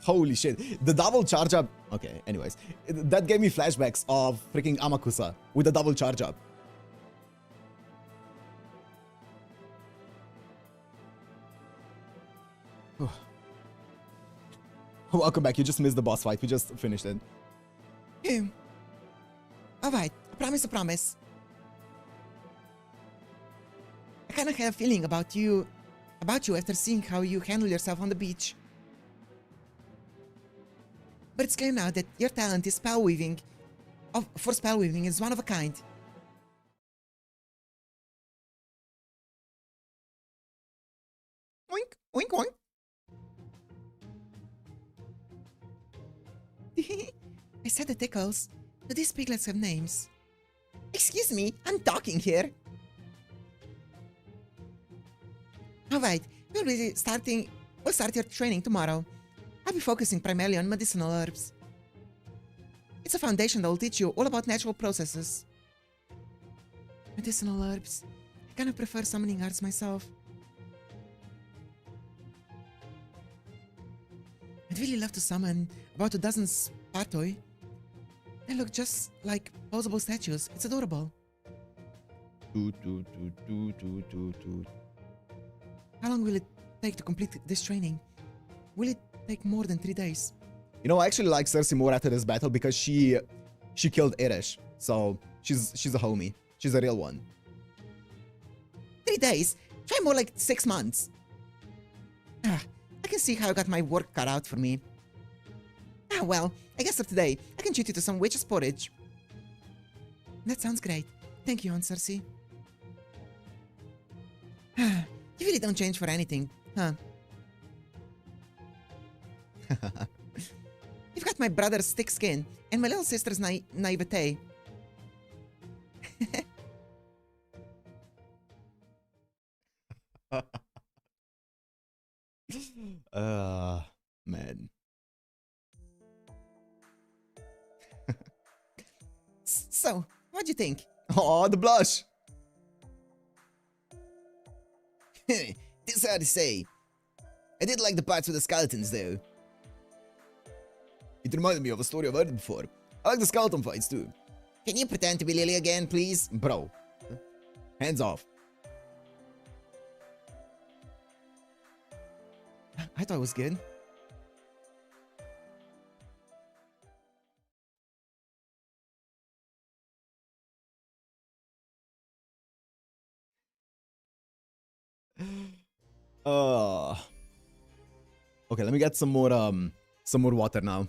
Holy shit. The double charge up. Okay, anyways. That gave me flashbacks of freaking Amakusa with the double charge up. Welcome back. You just missed the boss fight. We just finished it. Yeah. Alright, I promise. I kinda had a feeling about you after seeing how you handle yourself on the beach. But it's clear now that your talent is for spell weaving is one of a kind. Oink, oink, oink. I said the tickles. Do these piglets have names? Excuse me, I'm talking here. Alright, we'll start your training tomorrow. I'll be focusing primarily on medicinal herbs. It's a foundation that will teach you all about natural processes. Medicinal herbs. I kind of prefer summoning arts myself. I'd really love to summon about 12 Spartoi. They look just like posable statues. It's adorable. How long will it take to complete this training? Will it take more than 3 days? You know, I actually like Circe more after this battle because she killed Eresh. So she's a homie. She's a real one. 3 days? Try more like 6 months. Ah, I can see how I got my work cut out for me. Ah, well, I guess for today, I can treat you to some witch's porridge. That sounds great. Thank you, Aunt Circe. Ah, you really don't change for anything, huh? You've got my brother's thick skin and my little sister's naivete. Man. So, what'd you think? Oh, the blush. This is hard to say. I did like the parts with the skeletons, though. It reminded me of a story I've heard before. I like the skeleton fights too. Can you pretend to be Lily again, please? Bro. Hands off. I thought it was good. Okay, let me get some more water now.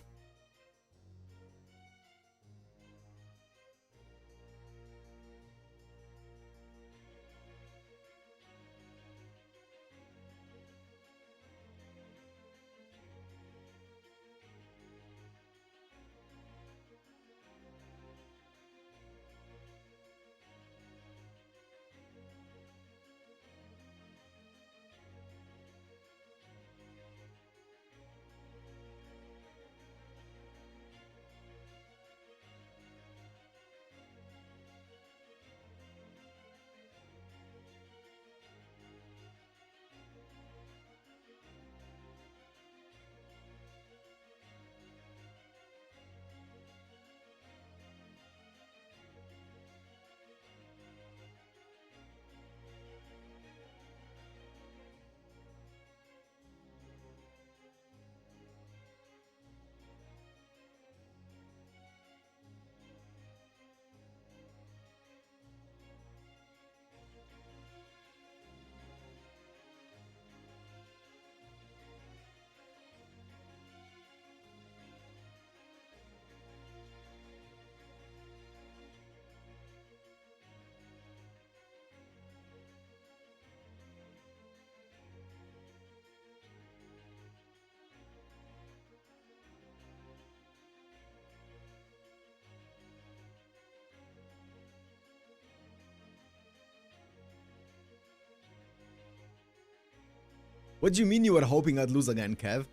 What do you mean you were hoping I'd lose again, Kev?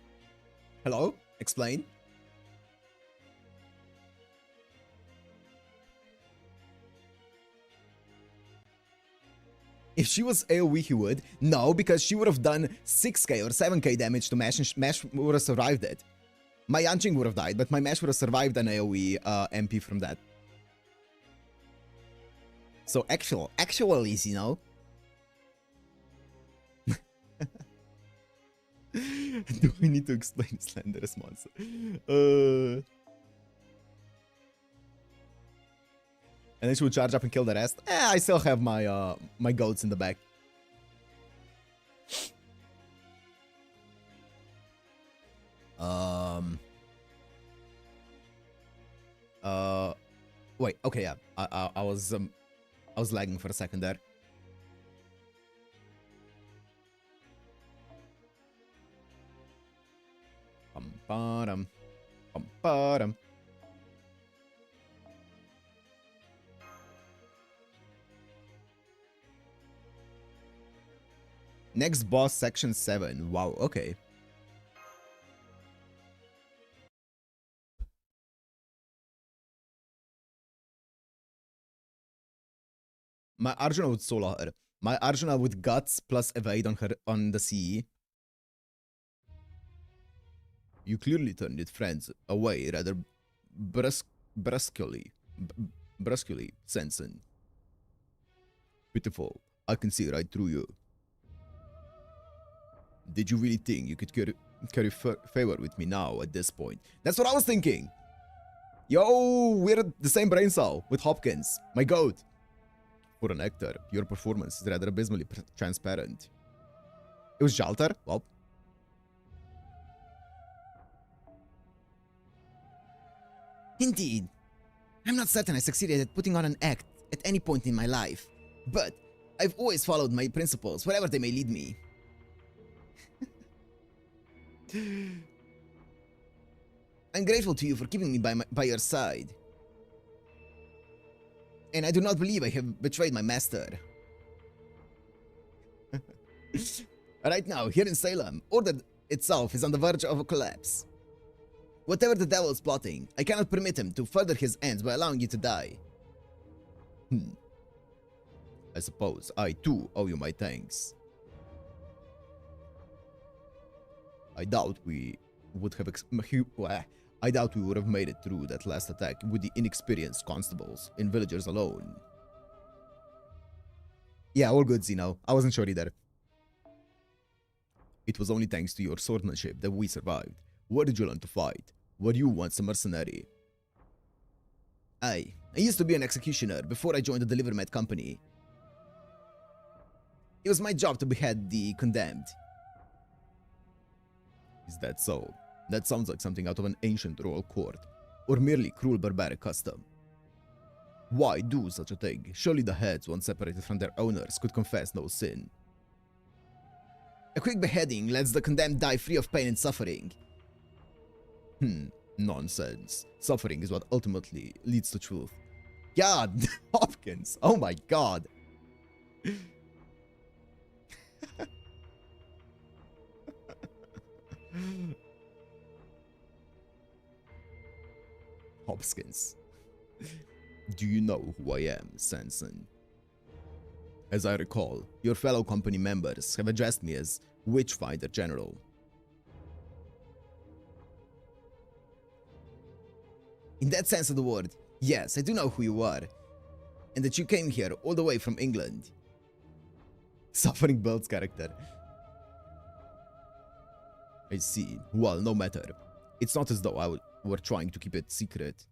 Hello? Explain. If she was AoE, he would. No, because she would have done 6k or 7k damage to Mesh, and Mesh would have survived it. My Yanqing would have died, but my Mesh would have survived an AoE MP from that. So actual easy, no? Do we need to explain Slenderous monster? And then she would charge up and kill the rest. I still have my my goats in the back. Wait. Okay. Yeah. I was lagging for a second there. Bum bum. Next boss, section 7. Wow, okay. My Arjuna would solo her. My Arjuna with guts plus evade on the CE. You clearly turned your friends away rather brusquely, Sensen. Pitiful. I can see right through you. Did you really think you could carry favor with me now at this point? That's what I was thinking. Yo, we're the same brain cell with Hopkins, my goat. For an actor, your performance is rather abysmally transparent. It was Jaltar? Well. Indeed. I'm not certain I succeeded at putting on an act at any point in my life, but I've always followed my principles, wherever they may lead me. I'm grateful to you for keeping me by your side. And I do not believe I have betrayed my master. Right now, here in Salem, order itself is on the verge of a collapse. Whatever the devil is plotting, I cannot permit him to further his ends by allowing you to die. I suppose I too owe you my thanks. I doubt we would have made it through that last attack with the inexperienced constables and villagers alone. Yeah, all good, Zeno. I wasn't sure either. It was only thanks to your swordsmanship that we survived. Where did you learn to fight? Were you once a mercenary? I used to be an executioner before I joined the Delivermat company. It was my job to behead the condemned. Is that so? That sounds like something out of an ancient royal court, or merely cruel barbaric custom. Why do such a thing? Surely the heads, once separated from their owners, could confess no sin. A quick beheading lets the condemned die free of pain and suffering. Nonsense. Suffering is what ultimately leads to truth. God, Hopkins, oh my god. Hopkins. Do you know who I am, Sanson? As I recall, your fellow company members have addressed me as Witchfinder General. In that sense of the word, yes, I do know who you are. And that you came here all the way from England. Suffering builds character. I see. Well, no matter. It's not as though I were trying to keep it secret.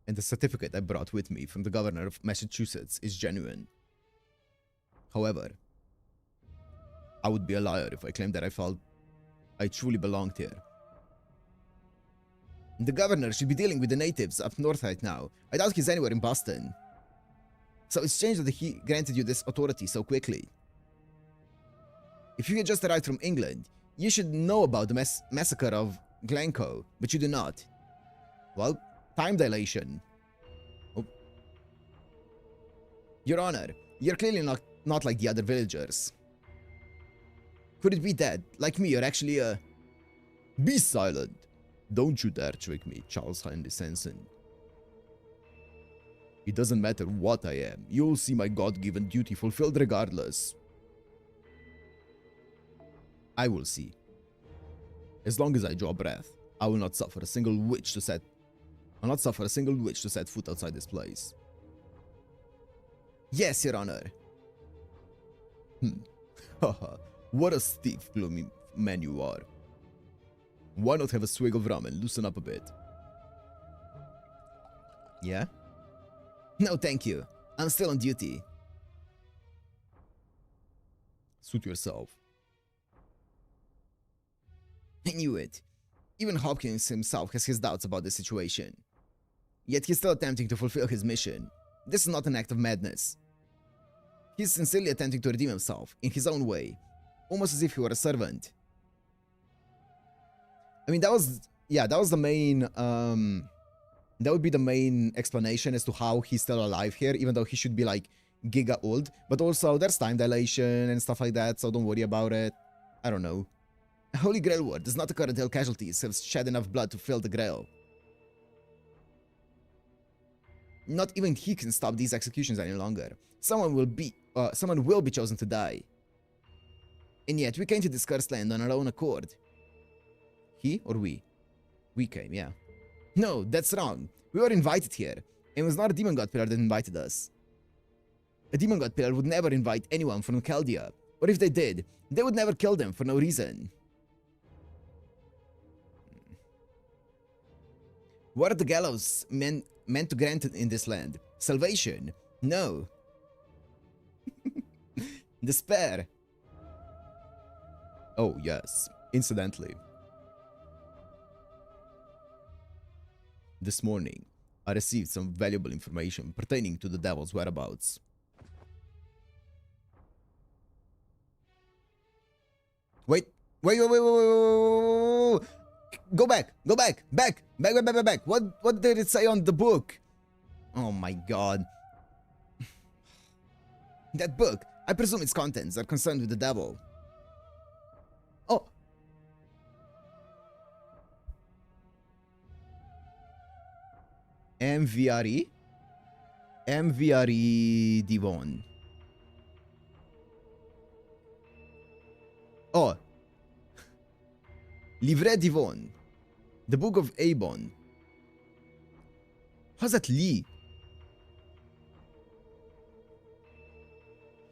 And the certificate I brought with me from the governor of Massachusetts is genuine. However, I would be a liar if I claimed that I felt I truly belonged here. The governor should be dealing with the natives up north right now. I doubt he's anywhere in Boston. So it's strange that he granted you this authority so quickly. If you had just arrived from England, you should know about the massacre of Glencoe, but you do not. Well, time dilation. Oh. Your Honor, you're clearly not like the other villagers. Could it be that, like me, you're actually a... Be silent! Don't you dare trick me, Charles Henry Sanson. It doesn't matter what I am, you'll see my God-given duty fulfilled regardless. I will see. As long as I draw breath, I will not suffer a single witch to set foot outside this place. Yes, Your Honor. Haha, what a stiff, gloomy man you are. Why not have a swig of rum and loosen up a bit? Yeah? No, thank you. I'm still on duty. Suit yourself. I knew it. Even Hopkins himself has his doubts about the situation. Yet he's still attempting to fulfill his mission. This is not an act of madness. He's sincerely attempting to redeem himself in his own way, almost as if he were a servant. I mean, that was the main, that would be the main explanation as to how he's still alive here, even though he should be like giga old. But also, there's time dilation and stuff like that, so don't worry about it. I don't know. A Holy Grail war does not occur until casualties have shed enough blood to fill the Grail. Not even he can stop these executions any longer. Someone will be chosen to die. And yet, we came to this cursed land on our own accord. He or we? We came, yeah. No, that's wrong. We were invited here, and it was not a demon god pillar that invited us. A demon god pillar would never invite anyone from Chaldea, or if they did, they would never kill them for no reason. Where the gallows meant to grant in this land. Salvation? No. Despair? Oh, yes. Incidentally. This morning, I received some valuable information pertaining to the devil's whereabouts. Wait. Go back. Back. What did it say on the book? Oh my god. That book. I presume its contents are concerned with the devil. Oh. MVRE? MVRE Devon. Oh. Livret Devon. The Book of Abon. How's that Lee?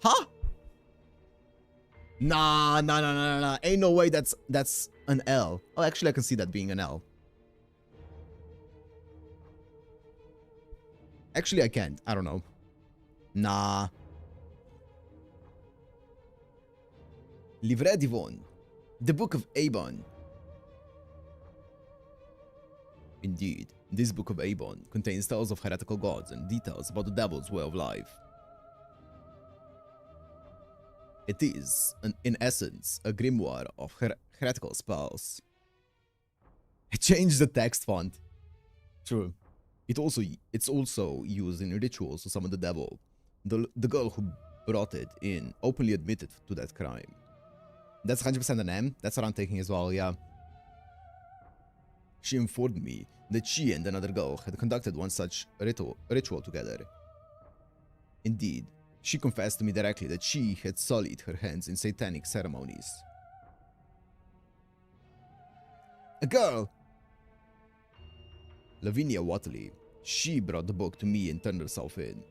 Huh? Nah. Ain't no way that's an L. Oh, actually, I can see that being an L. Actually, I can't. I don't know. Nah. Livret Devon. The Book of Abon. Indeed, this Book of Abon contains tales of heretical gods and details about the devil's way of life. It is, in essence, a grimoire of heretical spells. It changed the text font. True. It's also used in rituals to summon the devil. The girl who brought it in openly admitted to that crime. That's 100% an M. That's what I'm taking as well, yeah. She informed me that she and another girl had conducted one such ritual together. Indeed, she confessed to me directly that she had sullied her hands in satanic ceremonies. A girl! Lavinia Watley. She brought the book to me and turned herself in.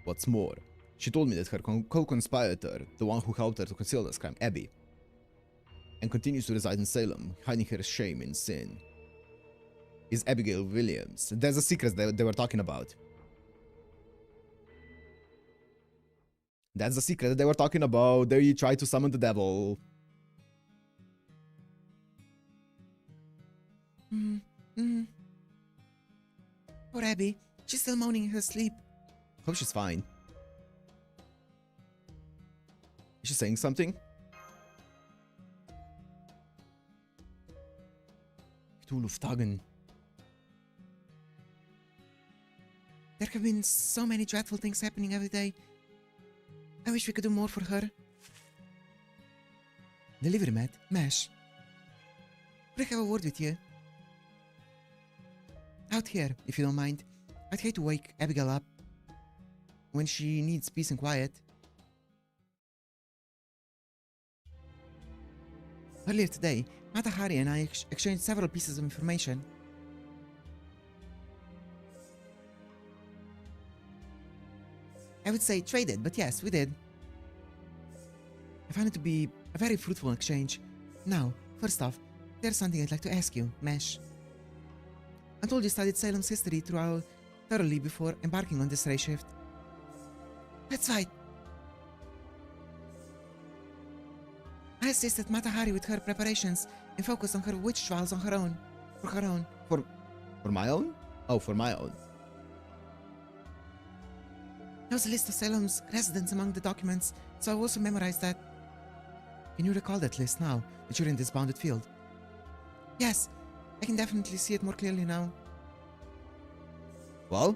What's more, she told me that her co-conspirator, the one who helped her to conceal this crime, Abby, and continues to reside in Salem, hiding her shame and sin, is Abigail Williams. There's a secret that they were talking about. That's the secret that they were talking about. There you try to summon the devil. Poor Abby. She's still moaning in her sleep. Hope she's fine. Is she saying something? There have been so many dreadful things happening every day. I wish we could do more for her. Delivery mat, Mash. Could I have a word with you? Out here, if you don't mind. I'd hate to wake Abigail up when she needs peace and quiet. Earlier today, Mata Hari and I exchanged several pieces of information. I would say traded, but yes, we did. I found it to be a very fruitful exchange. Now, first off, there's something I'd like to ask you, Mesh. I'm told you studied Salem's history thoroughly before embarking on this race shift. That's right. I assisted Mata Hari with her preparations and focused on her witch trials on her own. For her own. For my own? Oh, for my own. There was a list of Salem's residents among the documents, so I also memorized that. Can you recall that list now that you're in this bounded field? Yes, I can definitely see it more clearly now. Well?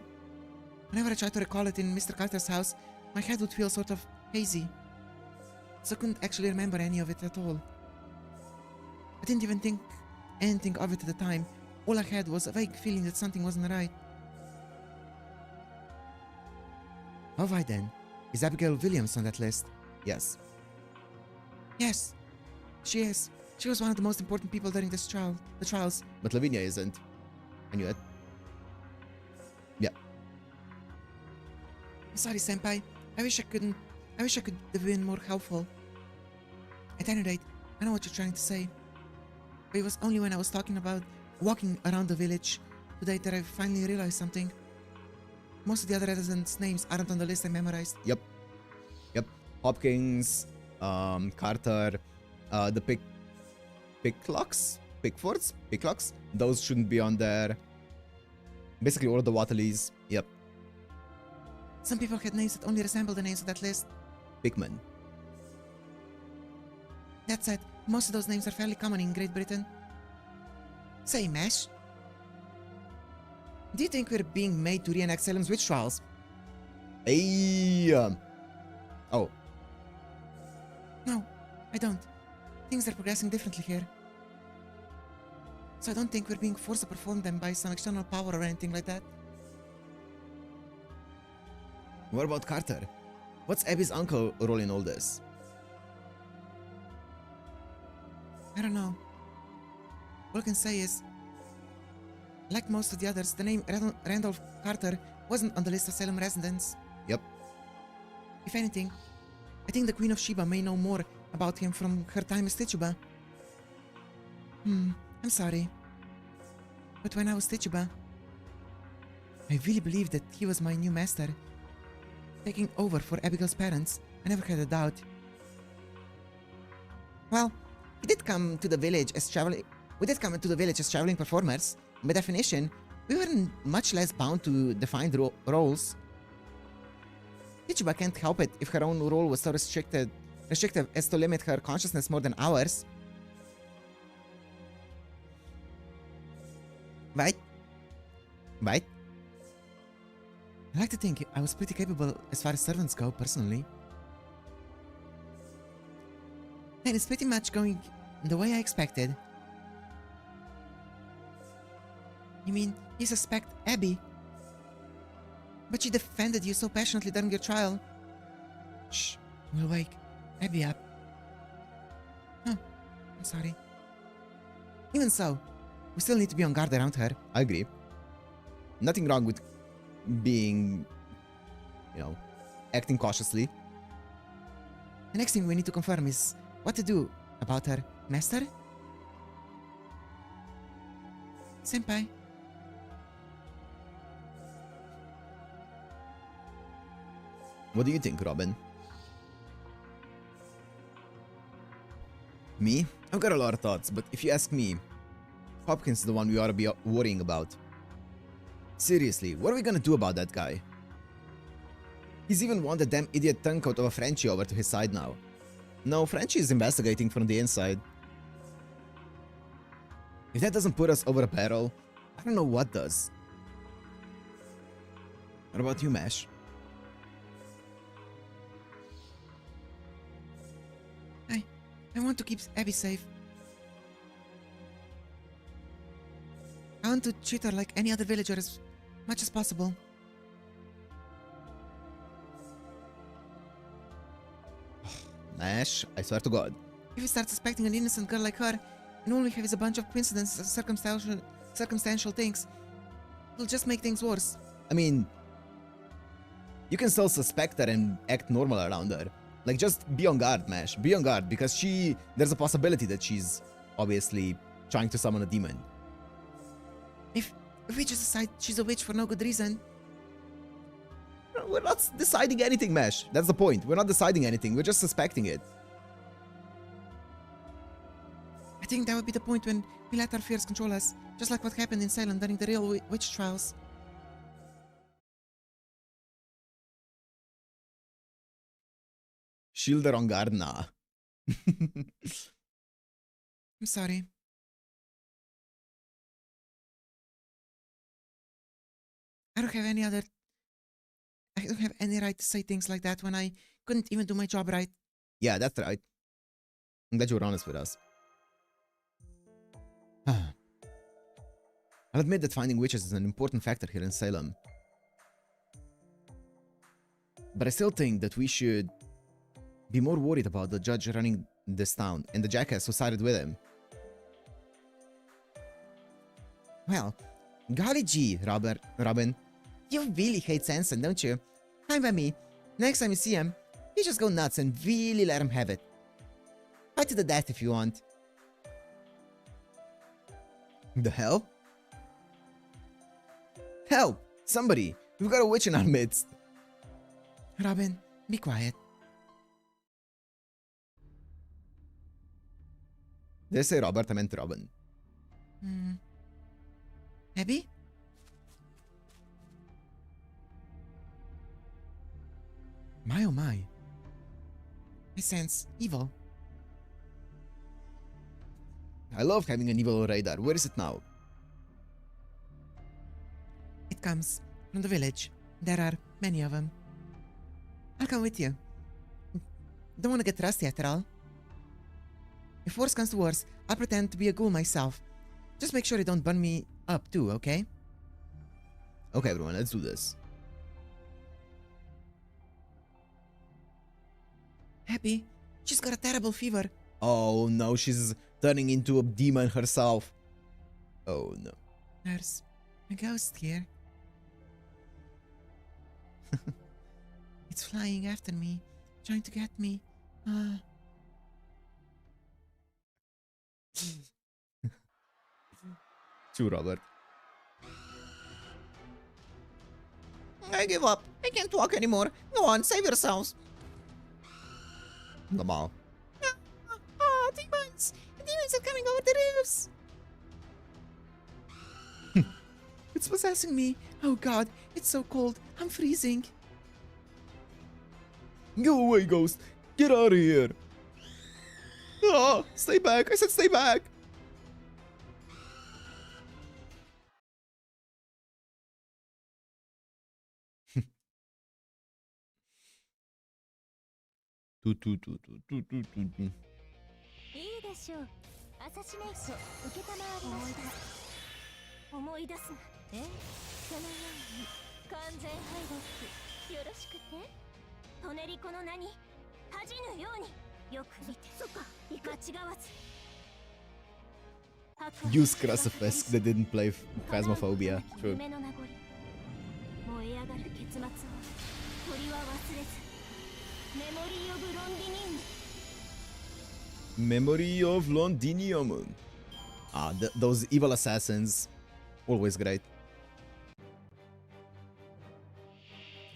Whenever I try to recall it in Mr. Carter's house, my head would feel sort of hazy. So I couldn't actually remember any of it at all. I didn't even think anything of it at the time. All I had was a vague feeling that something wasn't right. Alright then. Is Abigail Williams on that list? Yes. Yes, she is. She was one of the most important people during this the trials. But Lavinia isn't. I knew it. Yeah. I'm sorry, Senpai. I wish I could have been more helpful. At any rate, I know what you're trying to say. But it was only when I was talking about walking around the village today that I finally realized something. Most of the other residents' names aren't on the list I memorized. Yep. Hopkins, Carter, the Picklocks, those shouldn't be on there. Basically all of the Waterleys. Yep. Some people had names that only resemble the names of that list. Pickman. That said, most of those names are fairly common in Great Britain. Say, Mesh, do you think we're being made to reenact Salem's witch trials? Oh. No, I don't. Things are progressing differently here. So I don't think we're being forced to perform them by some external power or anything like that. What about Carter? What's Abby's uncle role in all this? I don't know. All I can say is, like most of the others, the name Randolph Carter wasn't on the list of Salem residents. Yep. If anything, I think the Queen of Sheba may know more about him from her time as Tituba. I'm sorry. But when I was Tituba, I really believed that he was my new master. Taking over for Abigail's parents, I never had a doubt. Well, we did come to the village as traveling performers. By definition, we weren't much less bound to defined roles. Tituba can't help it if her own role was so restrictive as to limit her consciousness more than ours. Right? Right? I like to think I was pretty capable as far as servants go, personally. And it's pretty much going the way I expected. You mean, you suspect Abby? But she defended you so passionately during your trial. Shh, we'll wake Abby up. Oh, I'm sorry. Even so, we still need to be on guard around her. I agree. Nothing wrong with being, acting cautiously. The next thing we need to confirm is what to do about her master? Senpai. What do you think, Robin? Me? I've got a lot of thoughts, but if you ask me, Hopkins is the one we ought to be worrying about. Seriously, what are we gonna do about that guy? He's even won the damn idiot turncoat of a Frenchie over to his side now. No, Frenchie is investigating from the inside. If that doesn't put us over a barrel, I don't know what does. What about you, Mash? I want to keep Abby safe. I want to treat her like any other villager as much as possible. Nash, I swear to God. If we start suspecting an innocent girl like her, and all we have is a bunch of coincidences and circumstantial things, it'll just make things worse. I mean, you can still suspect her and act normal around her. Like, just be on guard, Mash. Be on guard, because there's a possibility that she's obviously trying to summon a demon. If we just decide she's a witch for no good reason... We're not deciding anything, Mash. That's the point. We're not deciding anything. We're just suspecting it. I think that would be the point when we let our fears control us, just like what happened in Salem during the real witch trials. Shield her on guard, nah. I'm sorry. I don't have any right to say things like that when I couldn't even do my job right. Yeah, that's right. I'm glad you were honest with us. I'll admit that finding witches is an important factor here in Salem. But I still think that we should be more worried about the judge running this town and the jackass who sided with him. Well, golly gee, Robin. You really hate Sanson, don't you? Fine by me. Next time you see him, you just go nuts and really let him have it. Fight to the death if you want. The hell? Help! Somebody! We've got a witch in our midst! Robin, be quiet. Did I say Robert? I meant Robin. Abby? My oh my. I sense evil. I love having an evil radar. Where is it now? It comes from the village. There are many of them. I'll come with you. Don't want to get rusty after all. If worse comes to worse, I'll pretend to be a ghoul myself. Just make sure you don't burn me up too, okay? Okay, everyone, let's do this. Happy, she's got a terrible fever. Oh no, she's turning into a demon herself. Oh no. There's a ghost here. It's flying after me, trying to get me. True, Robert. I give up. I can't walk anymore. Go on, save yourselves. Normal. Oh, demons! Demons are coming over the roofs! It's possessing me. Oh god, it's so cold. I'm freezing. Go away, ghost. Get out of here. Ah, stay back. I said stay back. Tu. いいでしょう。アサシネーション受けたまわりました。思い出すな。そのように完全敗北よろしくて。トネリコの名に恥じぬようによく見て。そっか、間違わず。Use Crucifix that didn't play Phasmophobia. True. 夢の名残。燃え上がる結末を鳥は忘れず。メモリー・オブ・ロンディニウム。 Memory of Londinium. Ah, those evil assassins. Always great.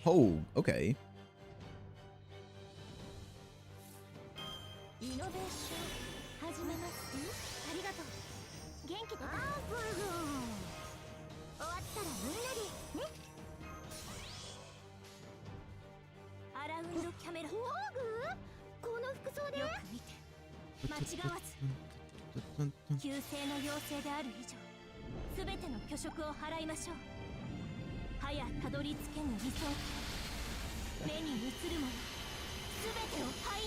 Oh, okay. イノベーション始めます。ありがとう。元気で。終わったらみんなでね。アラウンドキャメラ。ホーグ？この服装でよく見て。間違わず。旧姓の妖精である以上、すべての虚飾を払いましょう。はやたどり着けぬ理想。目に映るもの、すべてを灰に。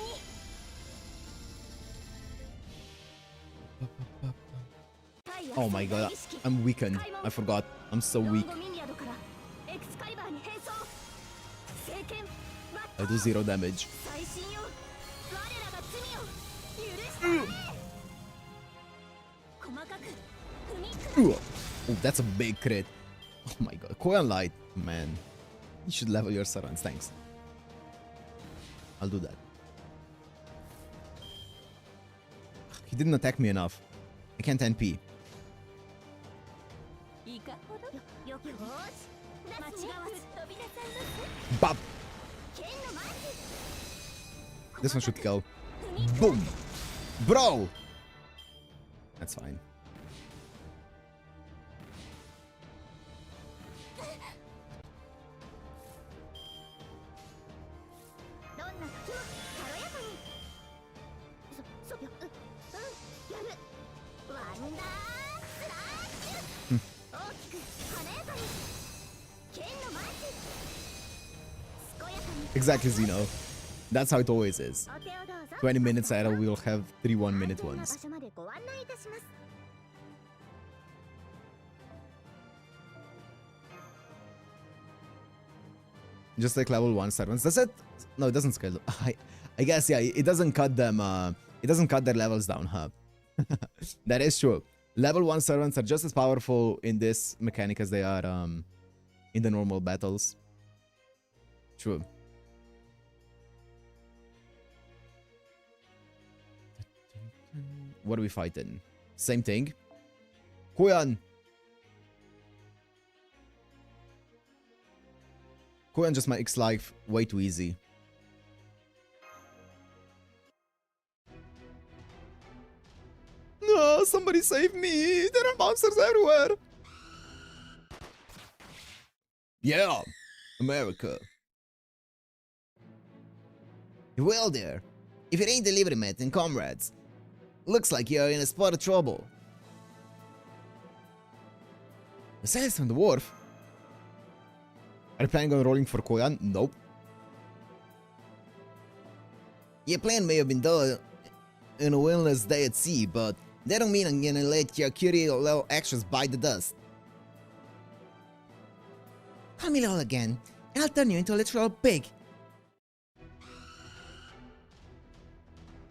Oh my god, I'm weakened. I forgot. I'm so weak. I do 0 damage. Oh, that's a big crit. Oh my god. Koyan Light, man. You should level your servants, thanks. I'll do that. He didn't attack me enough. I can't NP. Bop! This one should kill. Boom! Bro! That's fine. Exactly, Zeno. That's how it always is. 20 minutes idle, we'll have 3 1-minute ones. Just like level 1 servants. Does it? No, it doesn't scale. I guess, yeah, it doesn't cut them, it doesn't cut their levels down, huh? That is true. Level 1 servants are just as powerful in this mechanic as they are in the normal battles. True. What are we fighting? Same thing. Koyan! Koyan just makes life way too easy. No, somebody save me! There are monsters everywhere! Yeah! America. Well there. If it ain't delivery mate and comrades, looks like you're in a spot of trouble. The sails from the wharf? Are you planning on rolling for Koyan? Nope. Your plan may have been done in a wellness day at sea, but that don't mean I'm gonna let your curious little actions bite the dust. Call me Lol again, and I'll turn you into a literal pig.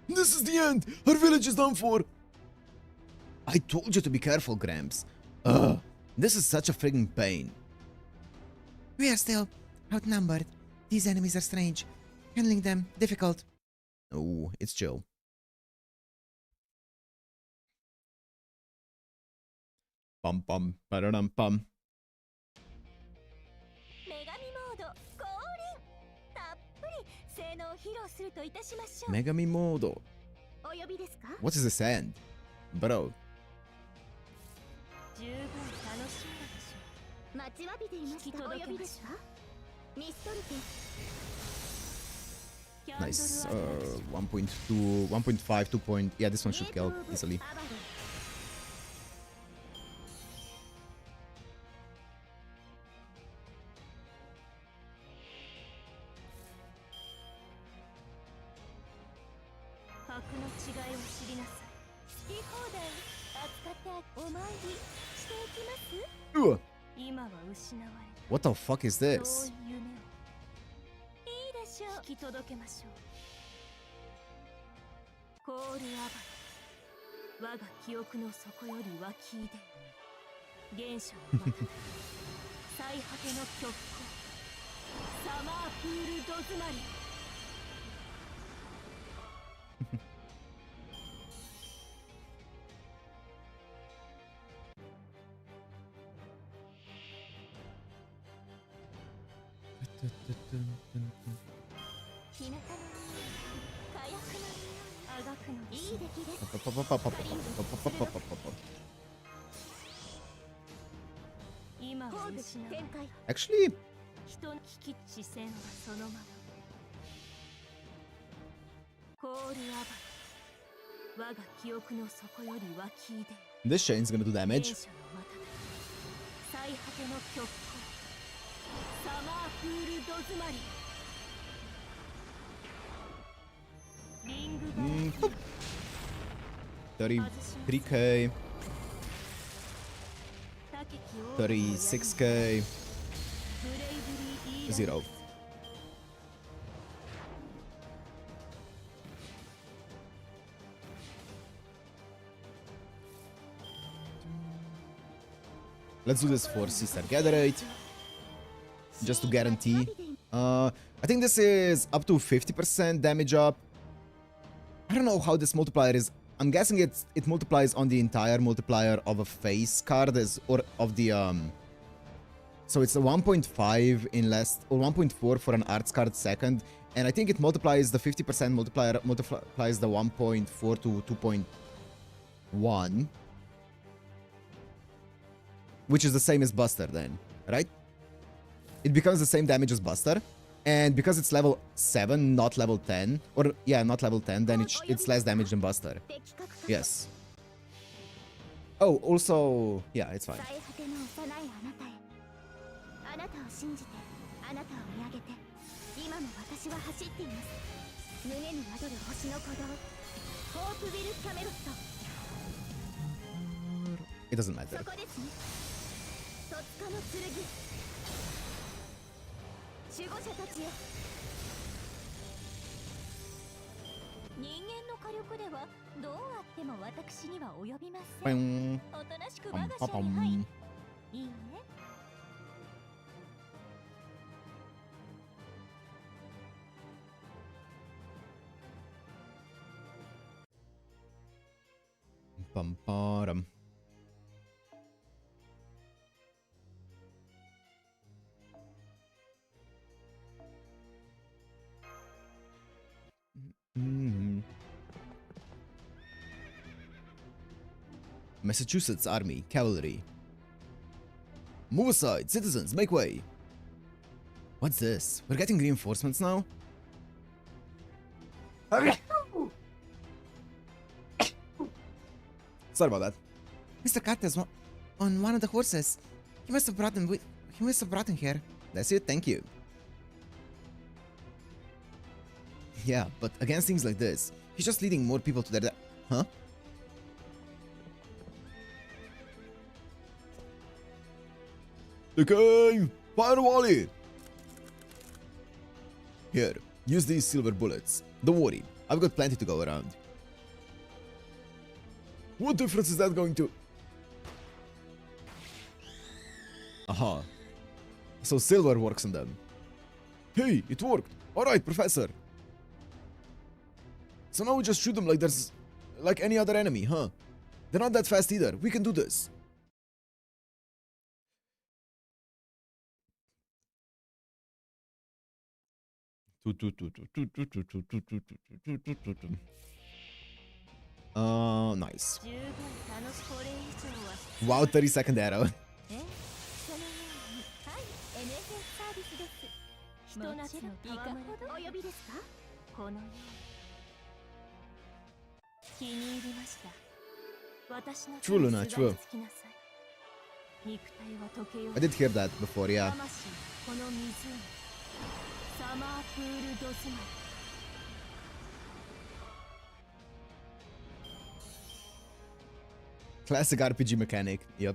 This is the end! Our village is done for! I told you to be careful, Gramps. Ugh, this is such a friggin' pain. We are still outnumbered. These enemies are strange. Handling them difficult. Oh, it's chill. Pum pum, pararam pum. 女神モード降臨。たっぷり性能を披露するといたしましょう。 Megami mode. お呼びですか？ What is this end? Bro. 十分楽しんだでしょう。待ちわびていました。お呼びですか？ミストルティ。 Nice. 1.2, 1.5, 2 point. Yeah, this one should kill easily. 格の違いを知りなさい。好き放題扱ってお参りしていきます。 Ugh. 今は失われ What the fuck is た。 this? そういう夢をいいでしょう。引き届けましょう。コールアバル。我が記憶の底より湧き出る。原初のまた最果ての極光。サマープールドズマリ。 日向の火薬のあがくのいい出来です。 今は失われた。 Actually, 人の危機視線はそのまま。コールアバル。我が記憶の底より湧き出る。 this chain's gonna do 原 damage. 初のまた最果ての極光。サマープールドズマリ。リングバー。 33k, 36k, 0. Let's do this for Sister Gatherite, just to guarantee. I think this is up to 50% damage up. I don't know how this multiplier is. I'm guessing it multiplies on the entire multiplier of a face card or of the so it's a 1.5 in less or 1.4 for an arts card second, and I think it multiplies the 50% multiplier multiplies the 1.4 to 2.1, which is the same as Buster then, right? It becomes the same damage as Buster. And because it's level 7, not level 10, or yeah, not level 10, then it's less damage than Buster. Yes. Oh, also, yeah, it's fine. 最果ての幼いあなたへ。あなたを信じて、あなたを見上げて、今も私は走っています。胸に宿る星の鼓動。ホープビル・キャメロット。 It doesn't matter. そこですね。戸塚の剣。守護者たちへ。人間の火力ではどうあっても私には及びません。 Boing. おとなしく我が社に入り。いいね。 Pum, param. Massachusetts Army, Cavalry. Move aside, citizens, make way. What's this? We're getting reinforcements now? Sorry about that. Mr. Carter's on one of the horses. He must have brought him here. That's it, thank you. Yeah, but against things like this, he's just leading more people to their death. Huh? Okay, fire volley! Here, use these silver bullets. Don't worry, I've got plenty to go around. What difference is that going to... Aha. So silver works on them. Hey, it worked! Alright, Professor! So now we just shoot them like there's... like any other enemy, huh? They're not that fast either. We can do this. Nice. Wow, 30-second arrow. ひと夏の戯歌お呼びですか？このよう気に入りました。私の True, Luna, true. つきなさい。肉体は溶けよう。 I did hear that before, yeah. 魂この湖サマープールドスマイ。 Classic RPG mechanic, yep.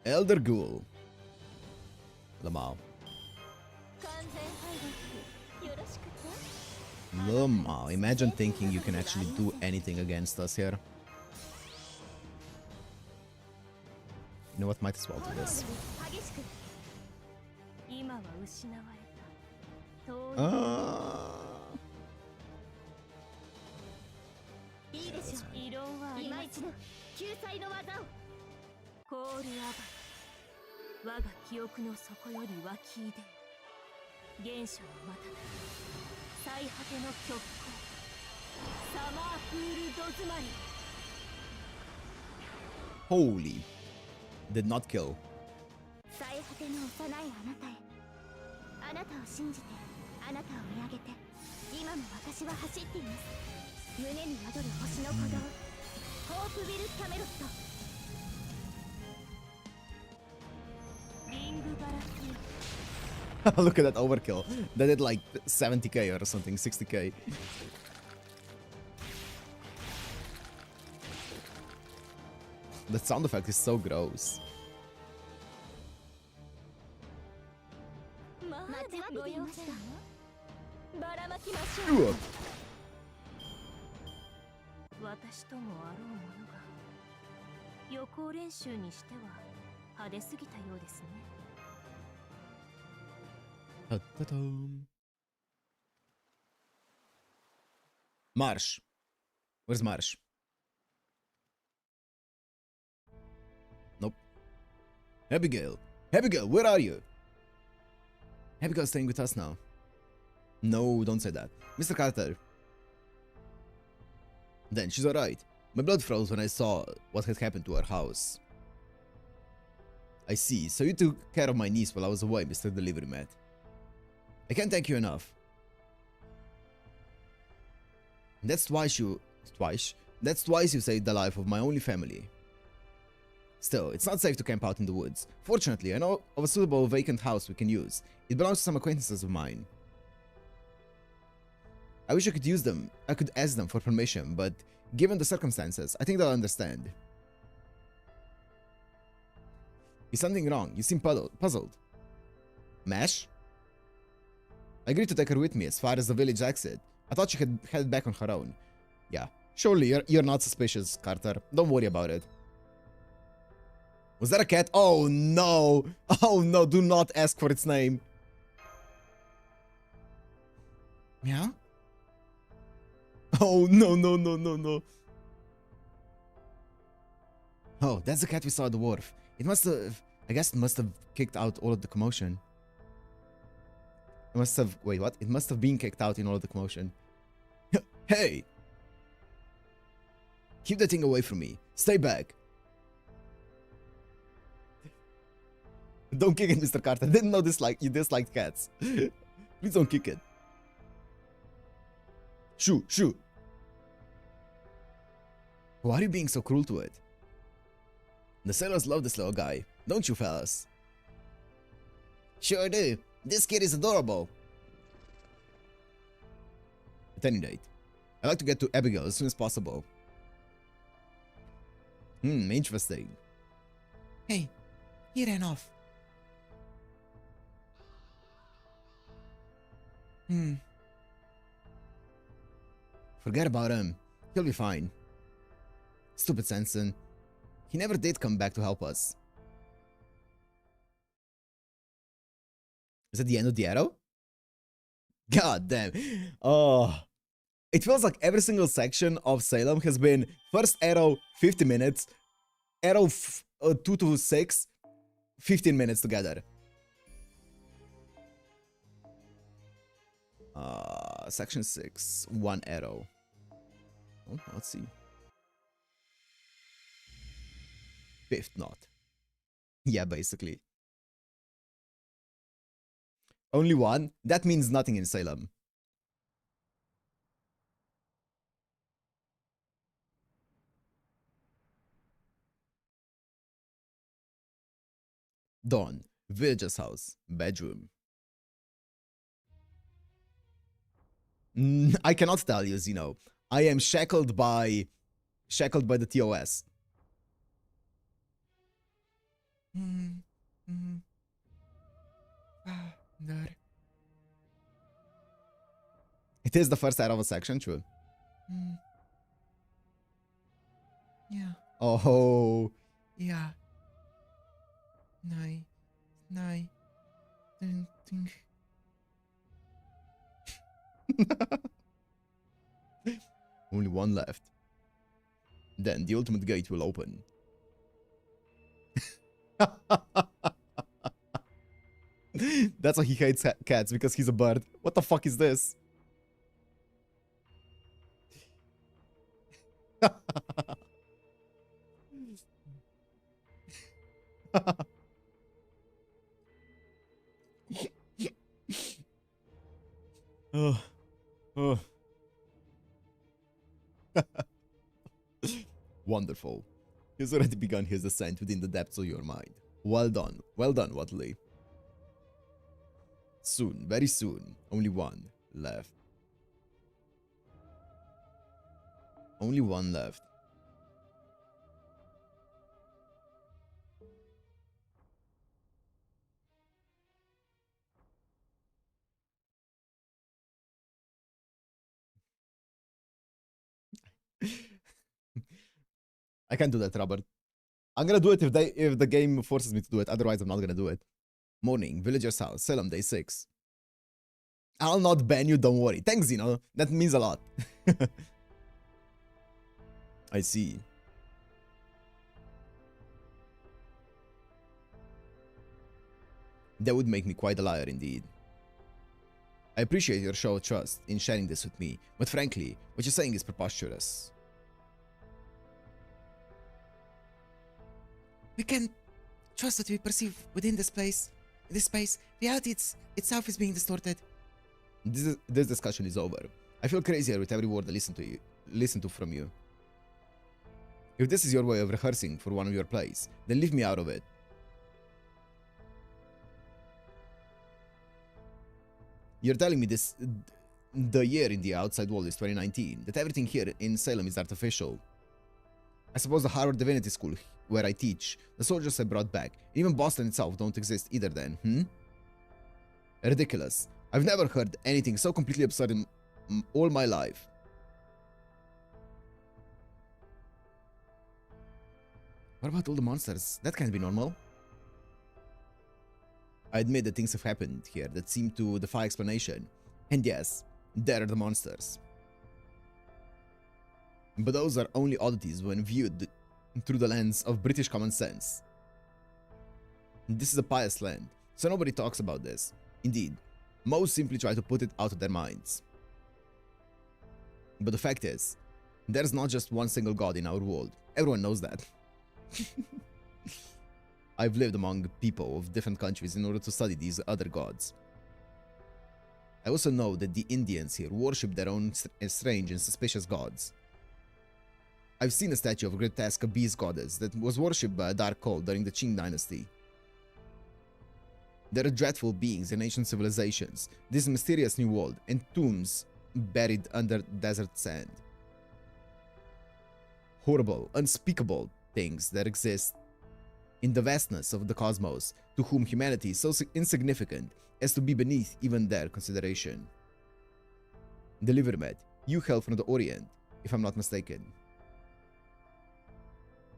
Elder Ghoul. Lamau. 完全敗北よろしくて。 Lamau. Imagine thinking you can actually do anything against us here. You know what? Might as well do this. 激しく今は失われた。遠いいいでしょう。異論はありません。救済の技を。コールアバイ。我が記憶の底より湧き出。原初の瞬く。最果ての極光。サマープールド詰まり。 Holy. Did not kill. 最果ての幼いあなたへ。あなたを信じて、あなたを見上げて、今も私は走っています。胸に宿る星の鼓動、ホープビル・キャメロット。リングバラティ。 Look at that overkill. That did like 70k or something, 60k. The sound effect is so gross. まあ、ご用件ばらまきましょう。 Ugh. 私ともあろうものが予行練習にしては派手すぎたようですね。 Ta-ta-dum. Marsh. Where's Marsh? Nope. Abigail. Abigail, where are you? Abigail's staying with us now. No, don't say that. Mr. Carter. Then she's alright. My blood froze when I saw what had happened to her house. I see. So you took care of my niece while I was away, Mr. Delivery Man. I can't thank you enough. That's twice you saved the life of my only family. Still, it's not safe to camp out in the woods. Fortunately, I know of a suitable vacant house we can use. It belongs to some acquaintances of mine. I wish I could use them. I could ask them for permission, but given the circumstances, I think they'll understand. Is something wrong? You seem puzzled. Mash? I agreed to take her with me as far as the village exit. I thought she had headed back on her own. Yeah, surely you're not suspicious, Carter. Don't worry about it. Was that a cat? Oh no! Oh no, do not ask for its name. Meow? Oh no, no, no, no, no. Oh, that's the cat we saw at the wharf. It must have... I guess it must have kicked out all of the commotion. It must have... Wait, what? It must have been kicked out in all of the commotion. Hey! Keep that thing away from me. Stay back. Don't kick it, Mr. Carter. I didn't know you disliked cats. Please don't kick it. Shoo, shoo. Why are you being so cruel to it? The sailors love this little guy, don't you fellas? Sure do. This kid is adorable. At any rate, I'd like to get to Abigail as soon as possible. Interesting. Hey, he ran off. Forget about him. He'll be fine. Stupid Sanson. He never did come back to help us. Is that the end of the arrow? God damn. Oh. It feels like every single section of Salem has been first arrow 50 minutes, arrow 2 to 6, 15 minutes together. Section 6, 1 arrow. Oh, let's see. 5th knot. Yeah, basically. Only 1? That means nothing in Salem. Dawn. Villager's house. Bedroom. I cannot tell you, Zeno. I am shackled by the TOS. It is the first out of a section, true. Yeah. Oh. Yeah. Nine. Ding. Only 1 left. Then the ultimate gate will open. That's why he hates cats, because he's a bird. What the fuck is this? Oh. Wonderful. He's already begun his ascent within the depths of your mind. Well done, Watley. Soon, very soon, only 1 left. Only 1 left. I can't do that, Robert. I'm gonna do it if the game forces me to do it. Otherwise, I'm not gonna do it. Morning, Villager's house, Salem, day 6. I'll not ban you, don't worry. Thanks, Zeno. That means a lot. I see. That would make me quite a liar indeed. I appreciate your show of trust in sharing this with me, but frankly, what you're saying is preposterous. We can trust what we perceive within this space. Reality itself is being distorted. This discussion is over. I feel crazier with every word I listen to from you. If this is your way of rehearsing for one of your plays, then leave me out of it. You're telling me the year in the outside world is 2019, that everything here in Salem is artificial. I suppose the Harvard Divinity School, where I teach, the soldiers I brought back, even Boston itself don't exist either then, Ridiculous. I've never heard anything so completely absurd in all my life. What about all the monsters? That can't be normal. I admit that things have happened here that seem to defy explanation. And yes, there are the monsters. But those are only oddities when viewed through the lens of British common sense. This is a pious land, so nobody talks about this. Indeed, most simply try to put it out of their minds. But the fact is, There's not just one single god in our world. Everyone knows that. I've lived among people of different countries in order to study these other gods. I also know that the Indians here worship their own strange and suspicious gods. I've seen a statue of a grotesque beast goddess that was worshipped by a dark cult during the Qing dynasty. There are dreadful beings in ancient civilizations, this mysterious new world, and tombs buried under desert sand. Horrible, unspeakable things that exist in the vastness of the cosmos, to whom humanity is so insignificant as to be beneath even their consideration. Delivermet, you hail from the Orient, if I'm not mistaken.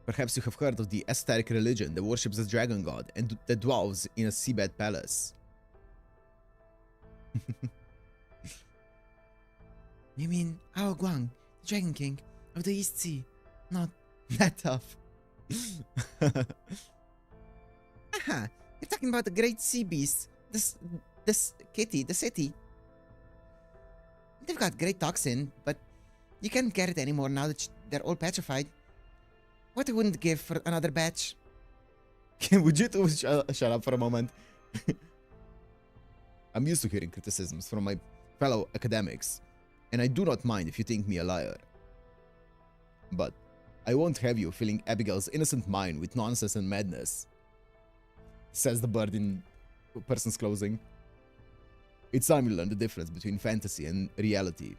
Perhaps you have heard of the esoteric religion that worships the dragon god and that dwells in a seabed palace. You mean Ao Guang, the Dragon King of the East Sea? Not that tough. Aha, you're talking about the great sea beast, this kitty, the city. They've got great toxin, but you can't get it anymore now that they're all petrified. What I wouldn't give for another batch. Would you two shut up for a moment? I'm used to hearing criticisms from my fellow academics, and I do not mind if you think me a liar. But I won't have you filling Abigail's innocent mind with nonsense and madness, says the bird in person's clothing. It's time you learn the difference between fantasy and reality.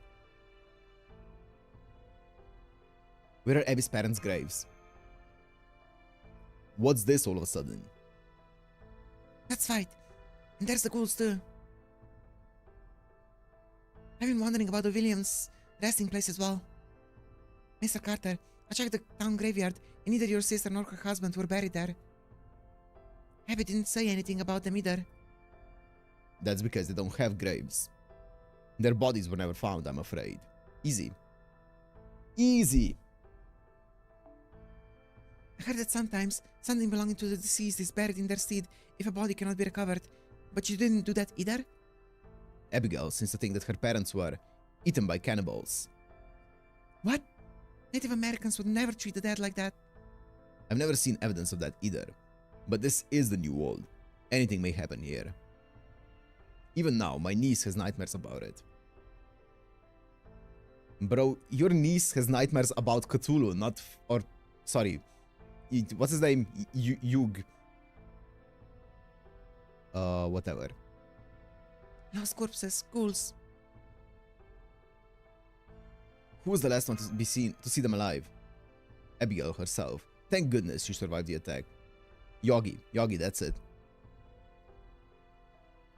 Where are Abby's parents' graves? What's this all of a sudden? That's right. And there's the ghouls too. I've been wondering about the Williams' resting place as well. Mr. Carter, I checked the town graveyard and neither your sister nor her husband were buried there. Abby didn't say anything about them either. That's because they don't have graves. Their bodies were never found, I'm afraid. Easy. Easy! I heard that sometimes something belonging to the deceased is buried in their stead if a body cannot be recovered. But you didn't do that either? Abigail seems to think that her parents were eaten by cannibals. What? Native Americans would never treat the dead like that. I've never seen evidence of that either. But this is the new world. Anything may happen here. Even now, my niece has nightmares about it. Bro, your niece has nightmares about Cthulhu, not... sorry. What's his name? Yug. Whatever. Lost corpses, ghouls. Who was the last one to see them alive? Abigail herself. Thank goodness she survived the attack. Yogi, that's it.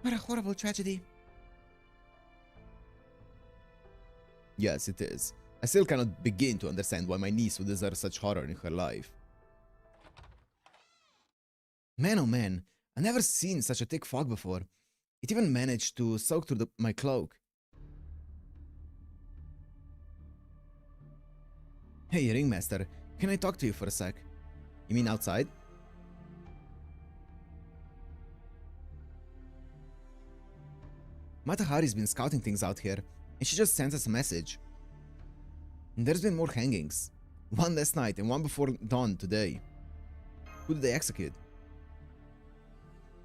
What a horrible tragedy. Yes, it is. I still cannot begin to understand why my niece would deserve such horror in her life. Man, oh man, I've never seen such a thick fog before. It even managed to soak through my cloak. Hey, Ringmaster, can I talk to you for a sec? You mean outside? Mata Hari's been scouting things out here, and she just sent us a message. And there's been more hangings. One last night and one before dawn today. Who did they execute?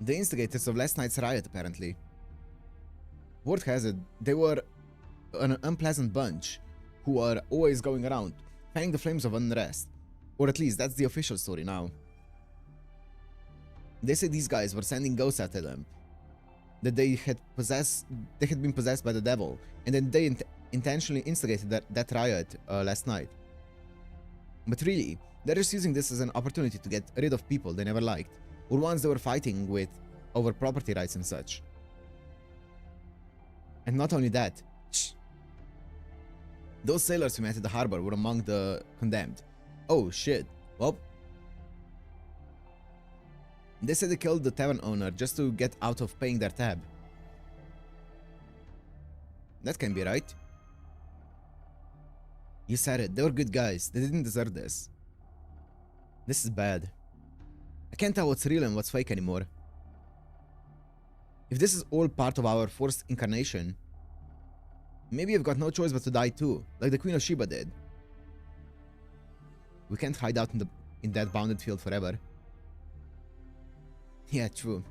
The instigators of last night's riot, apparently. Word has it, they were an unpleasant bunch who are always going around, fanning the flames of unrest. Or at least that's the official story now. They say these guys were sending ghosts after them, that they had been possessed by the devil, and then they intentionally instigated that riot last night. But really, they're just using this as an opportunity to get rid of people they never liked, or ones they were fighting with over property rights and such. And not only that, those sailors we met at the harbor were among the condemned. Oh shit, well, they said they killed the tavern owner just to get out of paying their tab. That can be right. You said it, they were good guys, they didn't deserve this. This is bad. I can't tell what's real and what's fake anymore. If this is all part of our forced incarnation, maybe I've got no choice but to die too, like the Queen of Sheba did. We can't hide out in that bounded field forever. Yeah, true.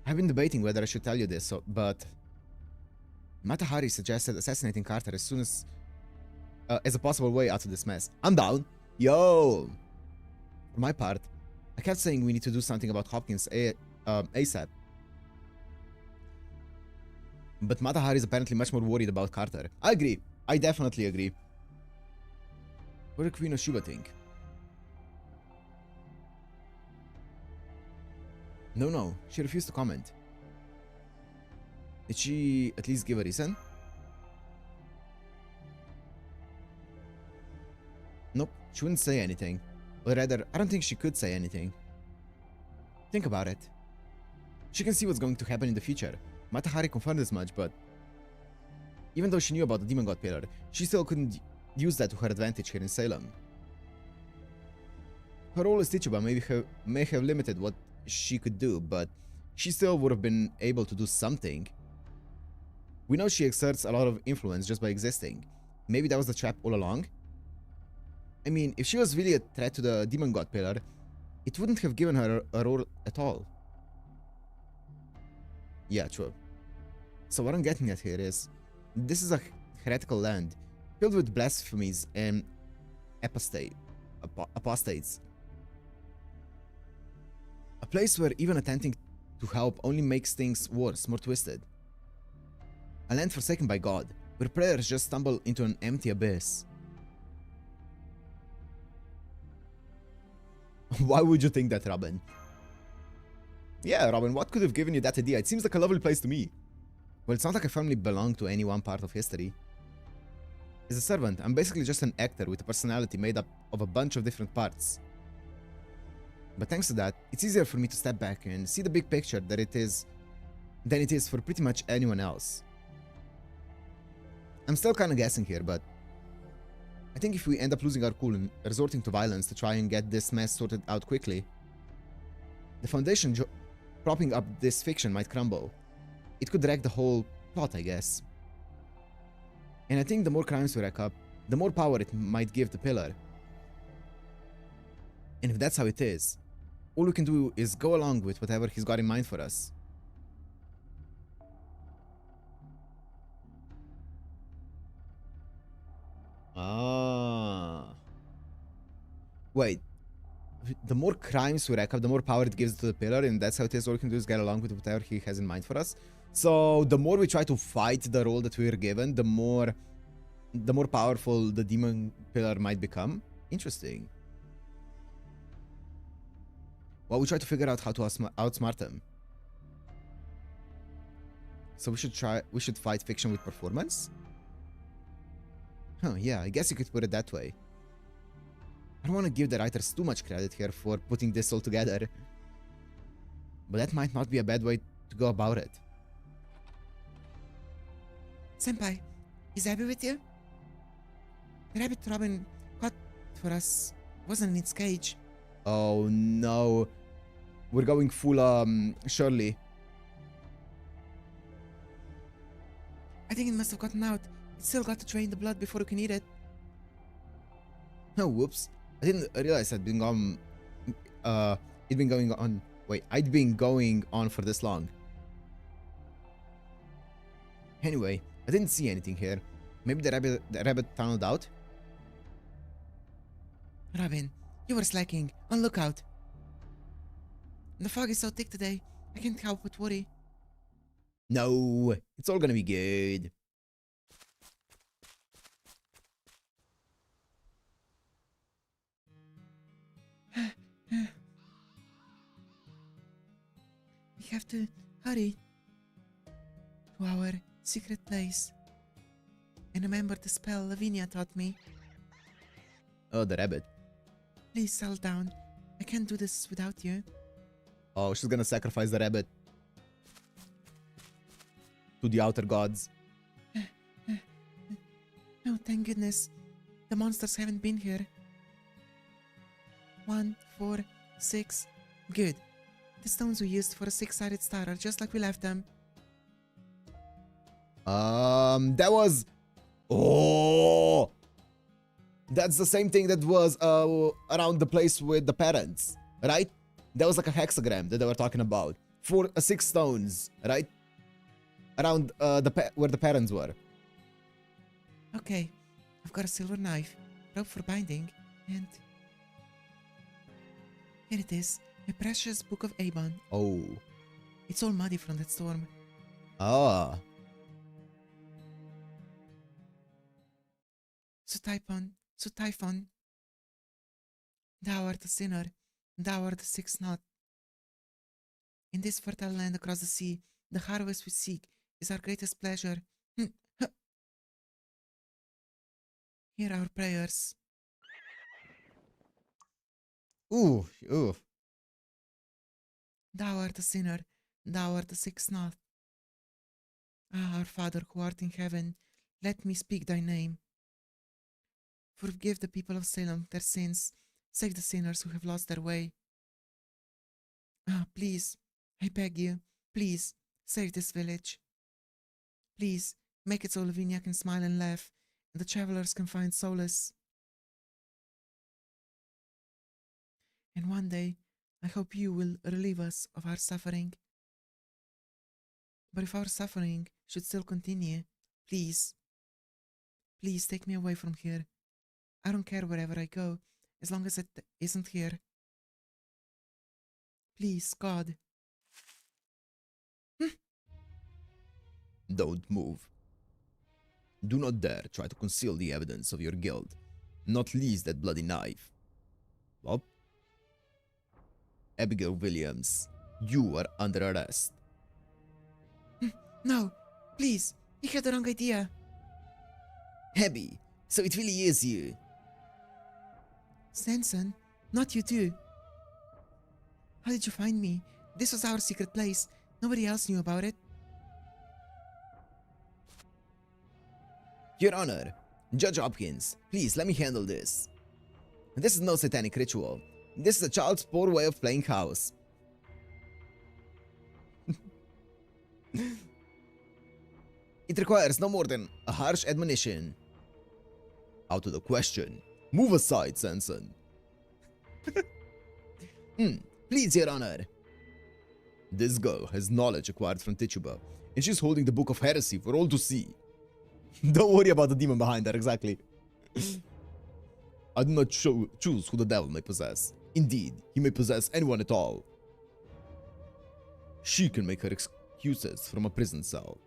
I've been debating whether I should tell you this, but Mata Hari suggested assassinating Carter as soon as a possible way out of this mess. I'm down. Yo! For my part, I kept saying we need to do something about Hopkins ASAP. But Mata Hari is apparently much more worried about Carter. I agree. I definitely agree. What did Queen of Sheba think? No, she refused to comment. Did she at least give a reason? Nope, she wouldn't say anything. Or rather, I don't think she could say anything. Think about it. She can see what's going to happen in the future. Mata Hari confirmed as much, but even though she knew about the Demon God Pillar, she still couldn't use that to her advantage here in Salem. Her role as Tichuba may have limited what she could do, but she still would have been able to do something. We know she exerts a lot of influence just by existing. Maybe that was the trap all along? I mean, if she was really a threat to the Demon God Pillar, it wouldn't have given her a role at all. Yeah, true. So what I'm getting at here is, this is a heretical land, filled with blasphemies and apostates. A place where even attempting to help only makes things worse, more twisted. A land forsaken by God, where prayers just stumble into an empty abyss. Why would you think that, Robin? Yeah, Robin, what could have given you that idea? It seems like a lovely place to me. Well, it's not like I firmly belong to any one part of history. As a servant, I'm basically just an actor with a personality made up of a bunch of different parts. But thanks to that, it's easier for me to step back and see the big picture than it is for pretty much anyone else. I'm still kinda guessing here, but I think if we end up losing our cool and resorting to violence to try and get this mess sorted out quickly, the foundation propping up this fiction might crumble. It could wreck the whole plot, I guess. And I think the more crimes we rack up, the more power it might give the pillar. And if that's how it is, all we can do is go along with whatever he's got in mind for us. Ah. Wait. The more crimes we rack up, the more power it gives to the pillar, and that's how it is. All we can do is get along with whatever he has in mind for us. So the more we try to fight the role that we're given, the more powerful the demon pillar might become. Interesting. Well, we try to figure out how to outsmart him. So we should fight fiction with performance? Huh, yeah, I guess you could put it that way. I don't want to give the writers too much credit here for putting this all together. But that might not be a bad way to go about it. Senpai, is Abby with you? The rabbit Robin caught for us wasn't in its cage. Oh no. We're going full, Shirley. I think it must have gotten out. It's still got to drain the blood before we can eat it. Oh, whoops. I didn't realize I'd been going on. Wait, I'd been going on for this long. Anyway, I didn't see anything here. Maybe the rabbit tunneled out? Robin, you were slacking. On lookout. The fog is so thick today, I can't help but worry. No, it's all gonna be good. We have to hurry to our secret place and remember the spell Lavinia taught me. Oh, the rabbit. Please settle down. I can't do this without you. Oh, she's gonna sacrifice the rabbit to the outer gods. Oh, thank goodness. The monsters haven't been here. 1, 4, 6. Good. The stones we used for a 6-sided star are just like we left them. That was... Oh! That's the same thing that was around the place with the parents, right? That was like a hexagram that they were talking about. 6 stones, right? Around where the parents were. Okay, I've got a silver knife, rope for binding, and here it is, my precious book of Avon. Oh. It's all muddy from that storm. Ah. So Typhon, thou art a sinner, thou art the sixth knot. In this fertile land across the sea, the harvest we seek is our greatest pleasure. Hear our prayers. Ooh, ooh. Thou art a sinner, thou art the sixth knot. Ah, our Father who art in heaven, let me speak thy name. Forgive the people of Salem their sins, save the sinners who have lost their way. Ah, please, I beg you, please, save this village. Please, make it so Lavinia can smile and laugh, and the travelers can find solace. And one day, I hope you will relieve us of our suffering. But if our suffering should still continue, please, please take me away from here. I don't care wherever I go, as long as it isn't here. Please, God. Don't move. Do not dare try to conceal the evidence of your guilt, not least that bloody knife. Bob? Abigail Williams, you are under arrest. No, please, you had the wrong idea. Abby, so it really is you. Sanson, not you too. How did you find me? This was our secret place. Nobody else knew about it. Your Honor, Judge Hopkins, please let me handle this. This is no satanic ritual. This is a child's poor way of playing house. It requires no more than a harsh admonition. Out of the question. Move aside, Sanson. Please, Your Honor. This girl has knowledge acquired from Tituba, and she's holding the Book of Heresy for all to see. Don't worry about the demon behind her, exactly. I do not choose who the devil may possess. Indeed, he may possess anyone at all. She can make her excuses from a prison cell.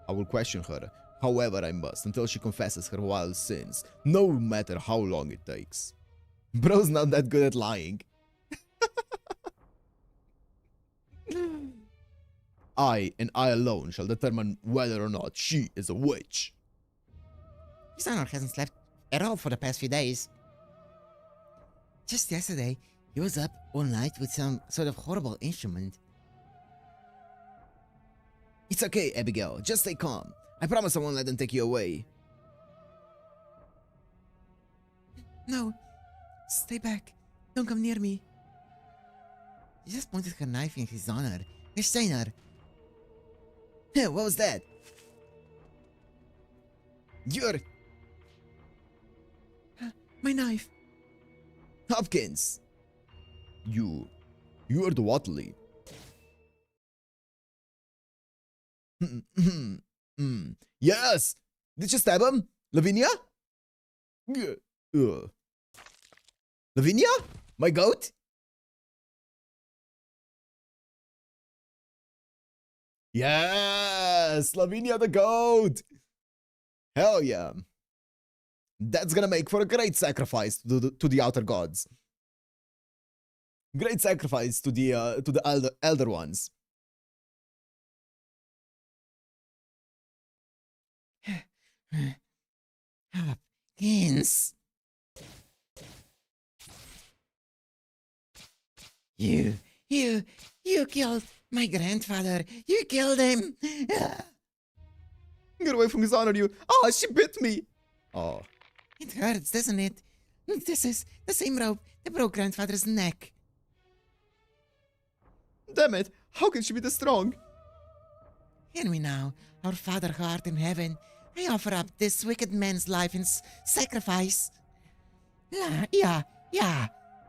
I will question her however I must until she confesses her wild sins, no matter how long it takes. Bro's not that good at lying. I and I alone shall determine whether or not she is a witch. His Honor hasn't slept at all for the past few days. Just yesterday, he was up all night with some sort of horrible instrument. It's okay, Abigail. Just stay calm. I promise I won't let them take you away. No, stay back. Don't come near me. She just pointed her knife in his honor. Steiner. What was that? You're... My knife. Hopkins. You are the Watley. Yes! Did you stab him? Lavinia? Lavinia? My goat? Yes! Lavinia the goat! Hell yeah. That's gonna make for a great sacrifice to the outer gods. Great sacrifice to the elder ones. Hopkins. You killed my grandfather. You killed him. Get away from his honor, you. Oh, she bit me. Oh. It hurts, doesn't it? This is the same rope that broke grandfather's neck. Damn it. How can she be this strong? Hear me now, our Father who art in heaven. I offer up this wicked man's life in sacrifice. Yeah.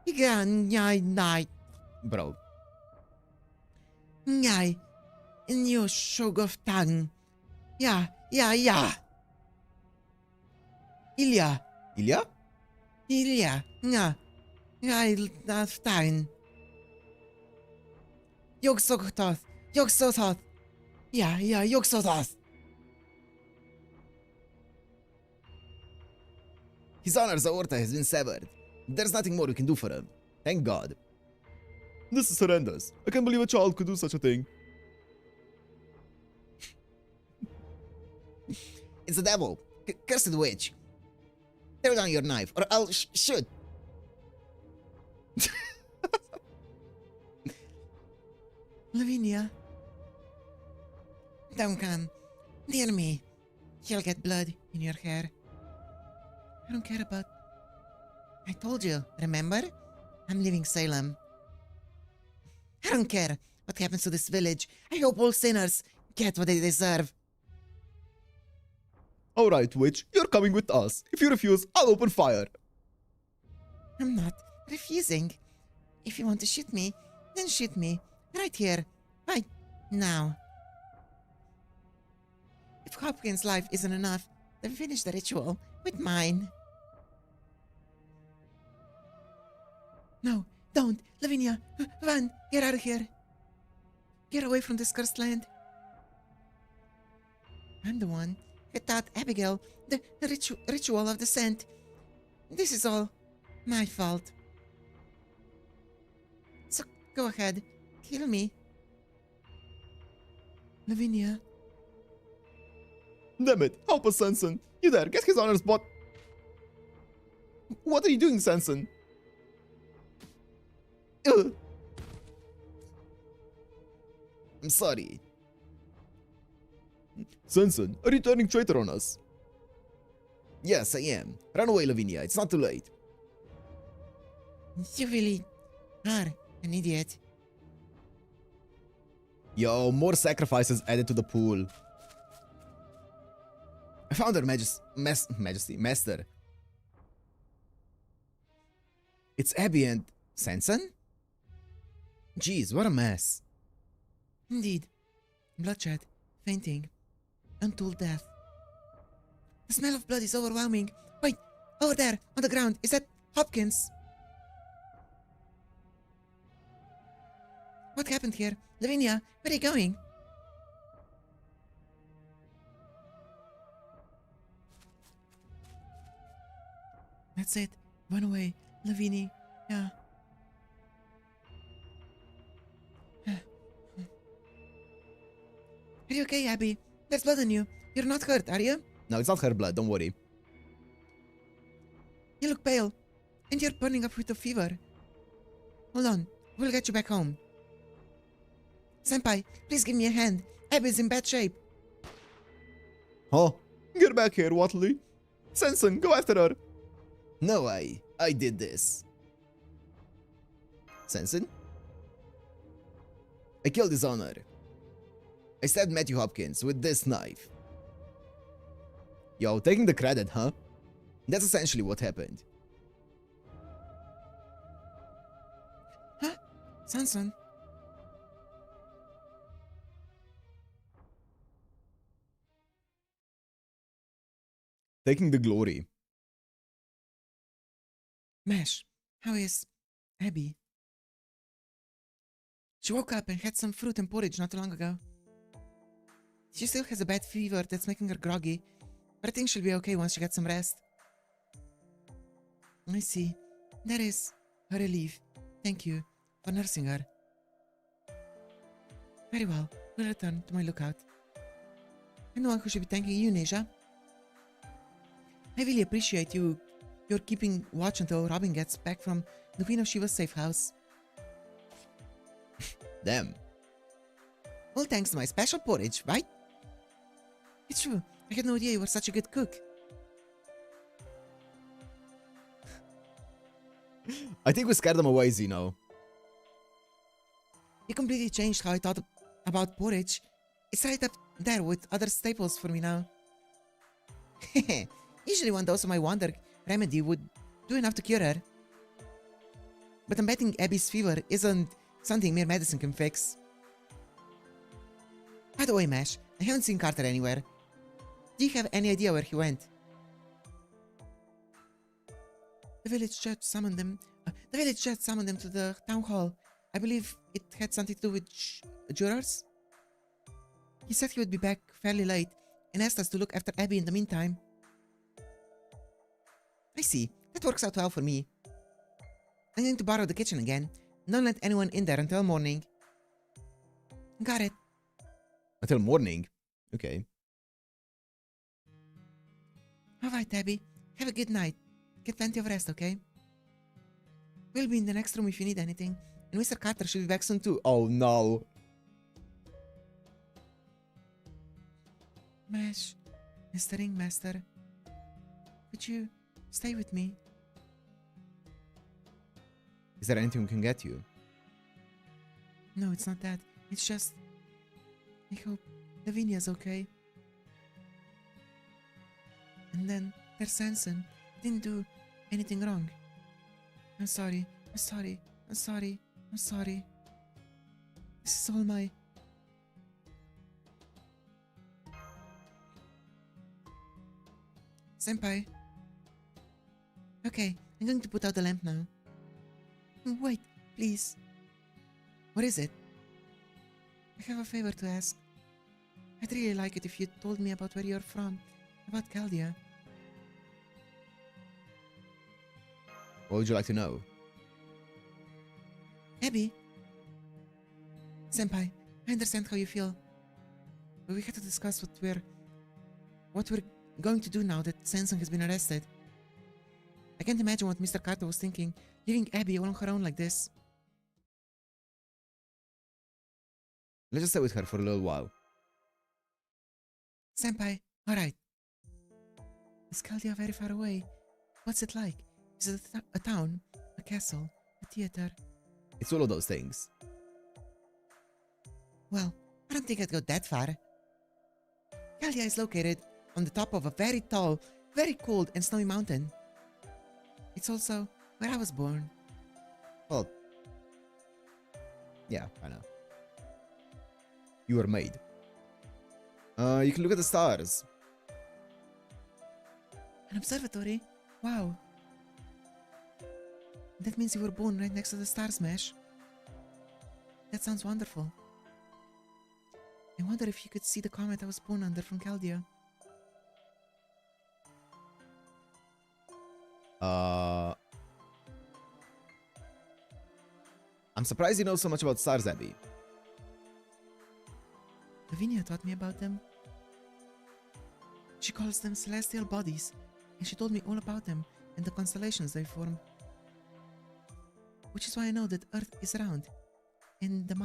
Night. Bro. Nyai. In your shog of tongue. Yeah. Ilya. Ilya? Nyai of tongue. Yogsototh. Yeah, Yogsototh. His honor's aorta has been severed. There's nothing more we can do for him. Thank God. This is horrendous. I can't believe a child could do such a thing. It's the devil. Cursed witch. Throw down your knife, or I'll shoot. Lavinia. Don't come near me. You'll get blood in your hair. I don't care about... I told you, remember? I'm leaving Salem. I don't care what happens to this village. I hope all sinners get what they deserve. Alright, witch. You're coming with us. If you refuse, I'll open fire. I'm not refusing. If you want to shoot me, then shoot me. Right here. Right now. If Hopkins' life isn't enough, then finish the ritual with mine. No, don't. Lavinia, run. Get out of here. Get away from this cursed land. I'm the one who taught Abigail the ritual of descent. This is all my fault. So go ahead. Kill me. Lavinia. Damn it. Help us, Sanson. You there. Get his honor's bot. What are you doing, Sanson? Ugh. I'm sorry. Sanson, are you turning traitor on us? Yes, I am. Run away, Lavinia. It's not too late. You really are an idiot. Yo, more sacrifices added to the pool. I found her master. It's Abby and Sanson? Jeez, what a mess. Indeed. Bloodshed, fainting, untold death. The smell of blood is overwhelming. Wait, over there, on the ground, is that Hopkins? What happened here? Lavinia, where are you going? That's it. Run away, Lavinia. Yeah. Are you okay, Abby? There's blood on you. You're not hurt, are you? No, it's not her blood, don't worry. You look pale. And you're burning up with a fever. Hold on. We'll get you back home. Senpai, please give me a hand. Abby's in bad shape. Huh? Get back here, Watley. Sanson, go after her. No, I did this. Sanson? I killed his honor. I stabbed Matthew Hopkins with this knife. Yo, taking the credit, huh? That's essentially what happened. Huh? Sanson? Taking the glory. Mesh, how is Abby? She woke up and had some fruit and porridge not too long ago. She still has a bad fever that's making her groggy, but I think she'll be okay once she gets some rest. I see. That is a relief. Thank you for nursing her. Very well. We'll return to my lookout. I'm the one who should be thanking you, Neja. I really appreciate your keeping watch until Robin gets back from the Queen of Sheba's safe house. Damn. Well, thanks to my special porridge, right? It's true. I had no idea you were such a good cook. I think we scared them away, Zeno. You completely changed how I thought about porridge. It's right up there with other staples for me now. Usually one dose of my wonder remedy would do enough to cure her. But I'm betting Abby's fever isn't something mere medicine can fix. By the way, Mesh, I haven't seen Carter anywhere. Do you have any idea where he went? The village judge summoned them. The village judge summoned them to the town hall. I believe it had something to do with jurors. He said he would be back fairly late and asked us to look after Abby in the meantime. I see. That works out well for me. I'm going to borrow the kitchen again. Don't let anyone in there until morning. Got it. Until morning? Okay. Alright, Abby. Have a good night. Get plenty of rest, okay? We'll be in the next room if you need anything. And Mr. Carter should be back soon too. Oh no. Mesh, Mr. Ringmaster, could you stay with me? Is there anything we can get you? No, it's not that. It's just... I hope Lavinia's okay. And then there's Sanson. He didn't do anything wrong. I'm sorry. I'm sorry. I'm sorry. I'm sorry. This is all my... Senpai. Okay, I'm going to put out the lamp now. Wait, please. What is it? I have a favor to ask. I'd really like it if you told me about where you're from. About Chaldea. What would you like to know? Abby. Senpai, I understand how you feel. But we had to discuss what we're going to do now that Sanson has been arrested. I can't imagine what Mr. Carter was thinking, leaving Abby all on her own like this. Let's just stay with her for a little while. Senpai, alright. Is Chaldea very far away? What's it like? Is it a town? A castle? A theater? It's all of those things. Well, I don't think I'd go that far. Chaldea is located on the top of a very tall, very cold and snowy mountain. It's also where I was born. Well, yeah, I know. You were made. You can look at the stars. An observatory? Wow. That means you were born right next to the stars, Mesh. That sounds wonderful. I wonder if you could see the comet I was born under from Chaldea. I'm surprised you know so much about stars, Abby. Lavinia taught me about them. She calls them celestial bodies, and she told me all about them and the constellations they form. Which is why I know that Earth is round, and that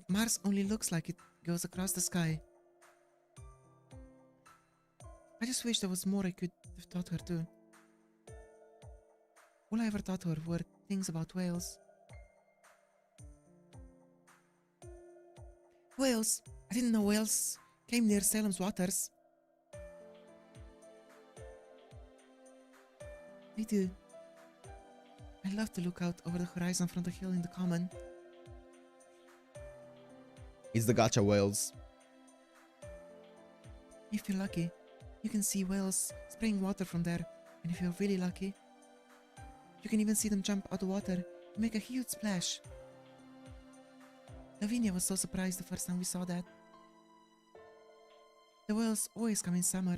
Mars only looks like it goes across the sky. I just wish there was more I could have taught her too. All I ever taught her were things about whales. Whales? I didn't know whales came near Salem's waters. They do. I love to look out over the horizon from the hill in the common. It's the gacha whales. If you're lucky, you can see whales spraying water from there, and if you're really lucky, you can even see them jump out of the water and make a huge splash. Lavinia was so surprised the first time we saw that. The whales always come in summer.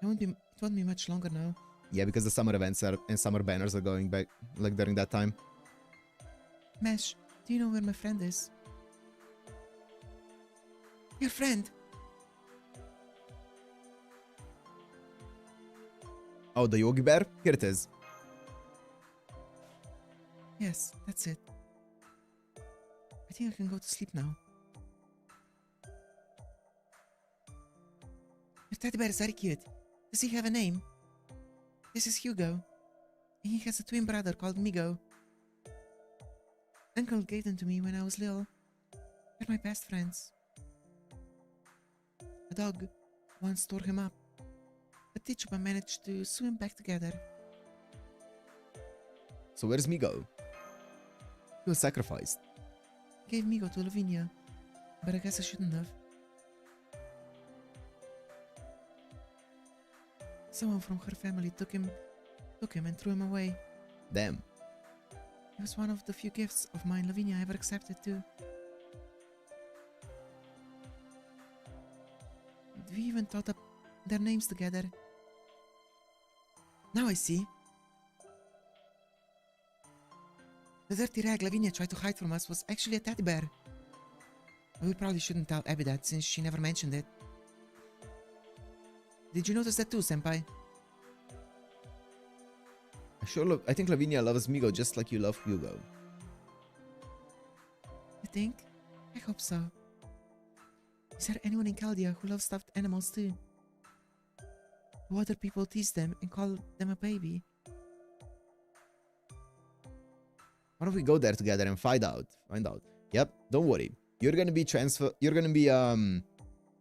It won't be much longer now. Yeah, because the summer events and summer banners are going back, like, during that time. Mesh, do you know where my friend is? Your friend? Oh, the Yogi Bear? Here it is. Yes, that's it. I think I can go to sleep now. Your teddy bear is very cute. Does he have a name? This is Hugo. And he has a twin brother called Migo. Uncle gave them to me when I was little. They're my best friends. A dog once tore him up, but Sheba managed to sew him back together. So where's Migo? He was sacrificed. Gave Migo to Lavinia, but I guess I shouldn't have. Someone from her family took him and threw him away. Damn. He was one of the few gifts of mine Lavinia ever accepted too. We even thought up their names together. Now I see. The dirty rag Lavinia tried to hide from us was actually a teddy bear. We probably shouldn't tell Abby that since she never mentioned it. Did you notice that too, Senpai? I think Lavinia loves Migo just like you love Hugo. You think? I hope so. Is there anyone in Chaldea who loves stuffed animals too? Do other people tease them and call them a baby? Why don't we go there together and find out? Yep, don't worry. You're gonna be in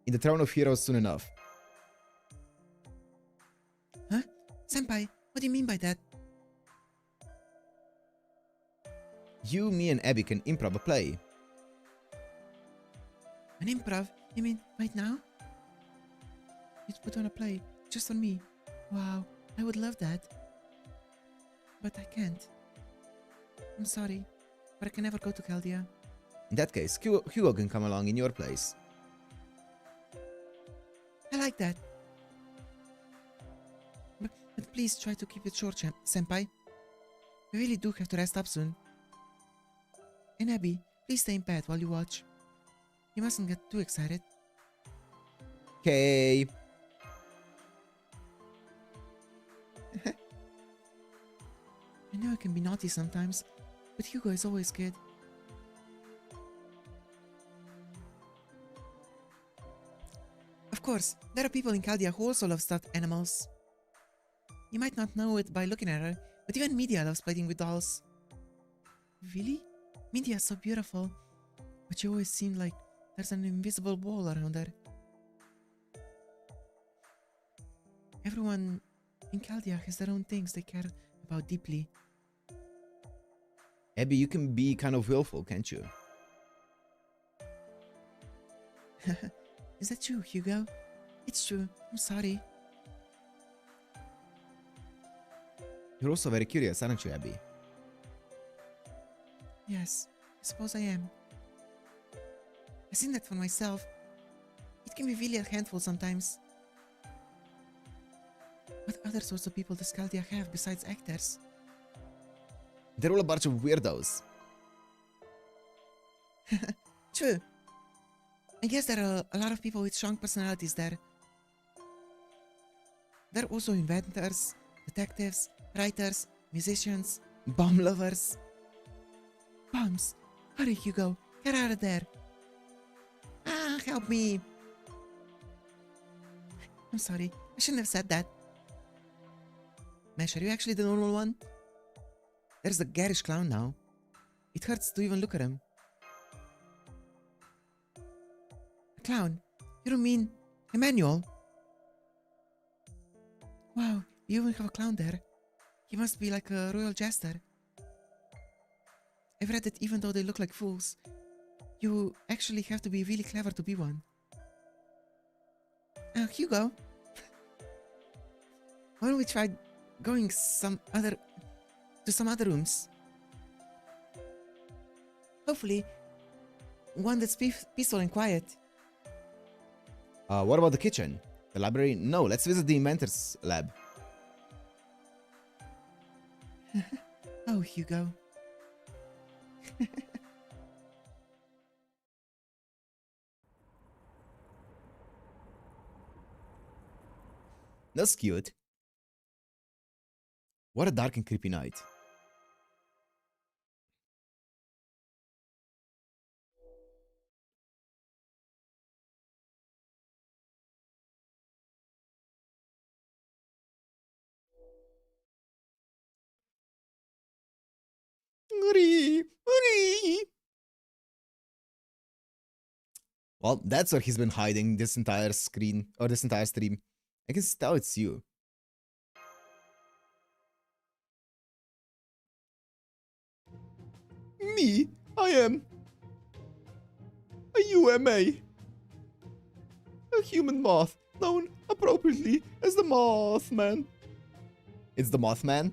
the Throne of Heroes soon enough. Huh? Senpai, what do you mean by that? You, me, and Abby can improv a play. An improv? You mean right now? You'd put on a play just on me. Wow, I would love that. But I can't. I'm sorry, but I can never go to Chaldea. In that case, Hugo can come along in your place. I like that. But please try to keep it short, Senpai. We really do have to rest up soon. And Abby, please stay in bed while you watch. You mustn't get too excited. Okay. I know I can be naughty sometimes, but Hugo is always good. Of course, there are people in Chaldea who also love stuffed animals. You might not know it by looking at her, but even Media loves playing with dolls. Really? Media is so beautiful, but she always seemed like there's an invisible wall around her. Everyone in Chaldea has their own things they care about deeply. Abby, you can be kind of willful, can't you? Is that true, Hugo? It's true. I'm sorry. You're also very curious, aren't you, Abby? Yes, I suppose I am. I've seen that for myself. It can be really a handful sometimes. What other sorts of people does Chaldea have besides actors? They're all a bunch of weirdos. True. I guess there are a lot of people with strong personalities there. There are also inventors, detectives, writers, musicians, bomb lovers. Bombs! Hurry, Hugo! Get out of there! Ah, help me! I'm sorry, I shouldn't have said that. Mesh, are you actually the normal one? There's the garish clown now. It hurts to even look at him. A clown? You don't mean Emmanuel? Wow, you even have a clown there. He must be like a royal jester. I've read that even though they look like fools, you actually have to be really clever to be one. Hugo? Why don't we try going to some other rooms? Hopefully, one that's peaceful and quiet. What about the kitchen? The library? No, let's visit the inventor's lab. Oh, Hugo. That's cute. What a dark and creepy night. Well, that's where he's been hiding this entire screen, or this entire stream. I can tell it's you. Me, I am a UMA, a human moth, known appropriately as the Mothman. It's the Mothman?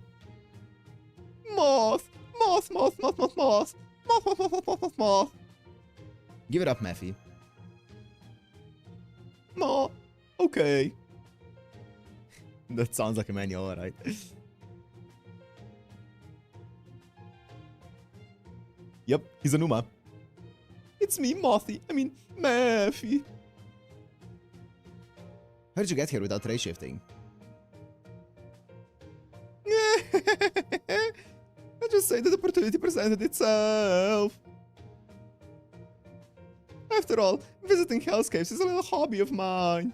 Moth! Moth, moth, moth, moth, moth! Moth, moth, moth, moth, moth, moth, moth! Give it up, Matthew. Moth. Okay. That sounds like a manual, alright. Yep, he's a Numa. It's me, Mothy. I mean, Matthew. How did you get here without ray shifting? I just say that opportunity presented itself. After all, visiting hellscapes is a little hobby of mine.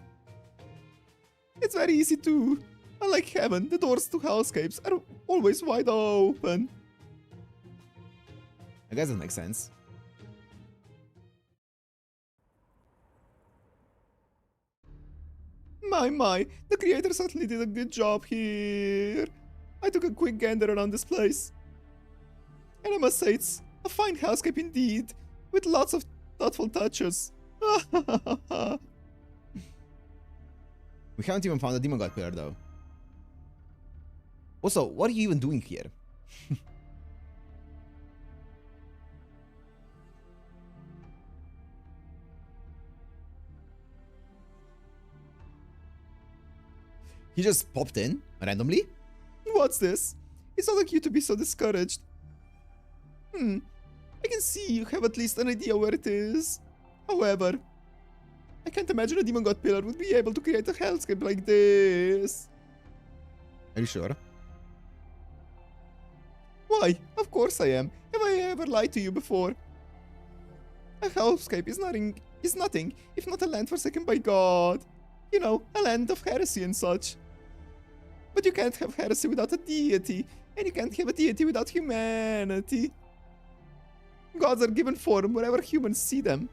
It's very easy too. Unlike heaven, the doors to hellscapes are always wide open. I guess that makes sense. My, the creator certainly did a good job here. I took a quick gander around this place. And I must say it's a fine hellscape indeed, with lots of thoughtful touches. We haven't even found a demon god pillar though. Also, what are you even doing here? He just popped in randomly? What's this? It's not like you to be so discouraged. I can see you have at least an idea where it is. However, I can't imagine a demon god pillar would be able to create a hellscape like this. Are you sure? Why? Of course I am. Have I ever lied to you before? A hellscape is nothing if not a land forsaken by God. You know, a land of heresy and such. But you can't have heresy without a deity, and you can't have a deity without humanity. Gods are given form wherever humans see them.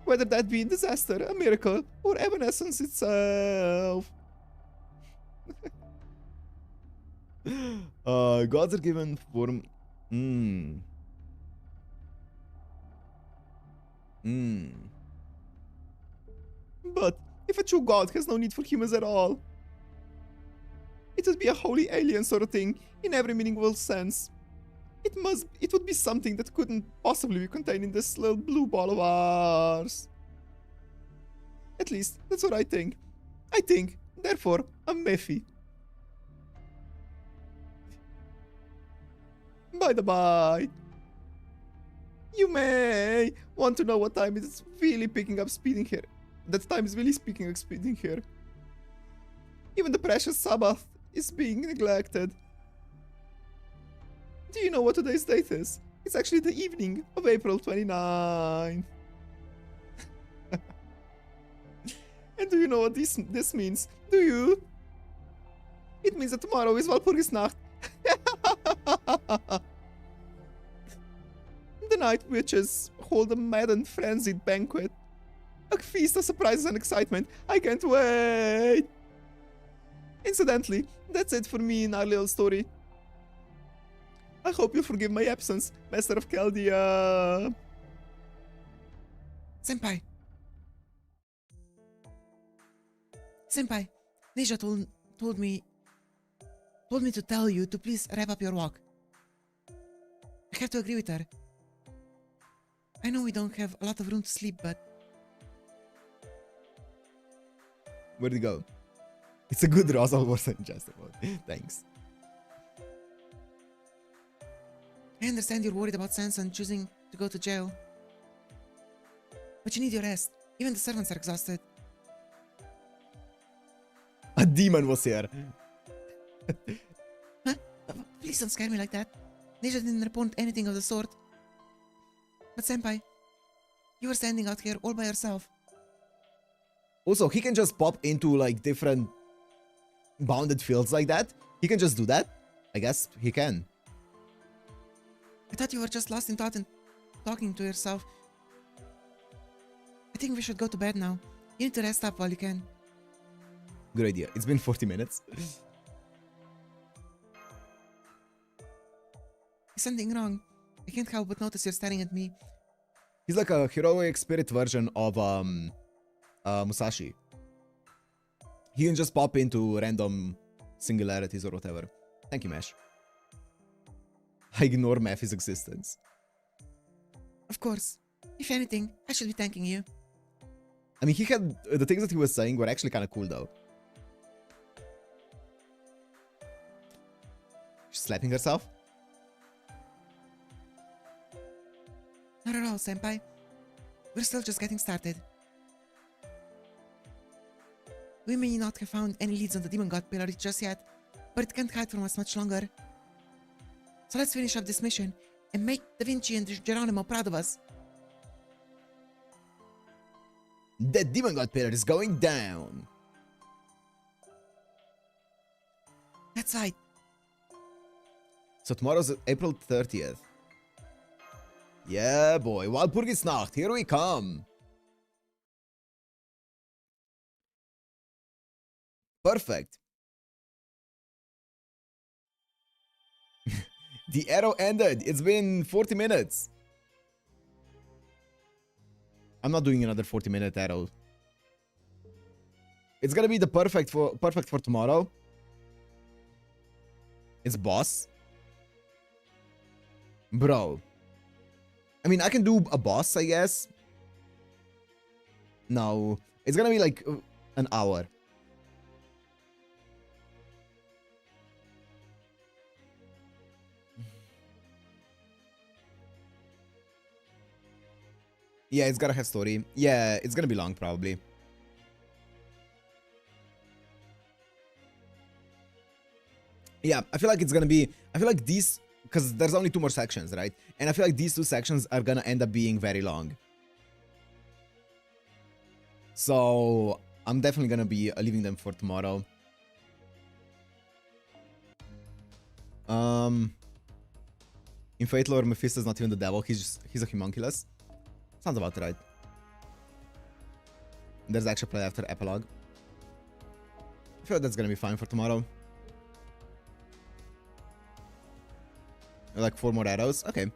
Whether that be disaster, a miracle, or evanescence itself. Gods are given form. But if a true god has no need for humans at all, it would be a holy alien sort of thing in every meaningful sense. It would be something that couldn't possibly be contained in this little blue ball of ours. At least, that's what I think. Therefore, I'm Mephi. By the by, you may want to know what time it's really picking up speeding here. That time is really picking up speeding here. Even the precious Sabbath is being neglected. Do you know what today's date is? It's actually the evening of April 29th. And do you know what this means? Do you? It means that tomorrow is Walpurgisnacht. The night witches hold a mad and frenzied banquet. A feast of surprises and excitement. I can't wait. Incidentally, that's it for me in our little story. I hope you forgive my absence, Master of Chaldea. Senpai. Senpai, Neja told me to tell you to please wrap up your walk. I have to agree with her. I know we don't have a lot of room to sleep, but... Where'd he go? It's a good Rosal wasn't just about. Thanks. I understand you're worried about Sanson choosing to go to jail. But you need your rest. Even the servants are exhausted. A demon was here. Huh? Please don't scare me like that. Neja didn't report anything of the sort. But Senpai, you were standing out here all by yourself. Also, he can just pop into like different bounded fields like that. He can just do that. I guess he can. I thought you were just lost in thought and talking to yourself. I think we should go to bed now. You need to rest up while you can. Good idea. It's been 40 minutes. Is something wrong? I can't help but notice you're staring at me. He's like a heroic spirit version of Musashi. He can just pop into random singularities or whatever. Thank you, Mesh. I ignore Mephi's existence. Of course. If anything, I should be thanking you. I mean, he had the things that he was saying were actually kind of cool, though. She's slapping herself. Not at all, Senpai. We're still just getting started. We may not have found any leads on the Demon God Pillar just yet, but it can't hide from us much longer. So let's finish up this mission and make Da Vinci and Geronimo proud of us. The Demon God Pillar is going down. That's right. So tomorrow's April 30th. Yeah, boy. Walpurgisnacht, here we come. Perfect. The arrow ended. It's been 40 minutes. I'm not doing another 40-minute arrow. It's gonna be the perfect for tomorrow. It's boss. Bro. I mean, I can do a boss, I guess. No. It's gonna be like an hour. Yeah, it's gotta have story. Yeah, it's gonna be long, probably. Yeah, I feel like it's gonna be... I feel like these... Because there's only 2 more sections, right? And I feel like these 2 sections are gonna end up being very long. So... I'm definitely gonna be leaving them for tomorrow. In Fate lore, Mephisto's not even the devil. He's a homunculus. Sounds about right. There's actually play after epilogue. I feel like that's gonna be fine for tomorrow. Like 4 more arrows. Okay.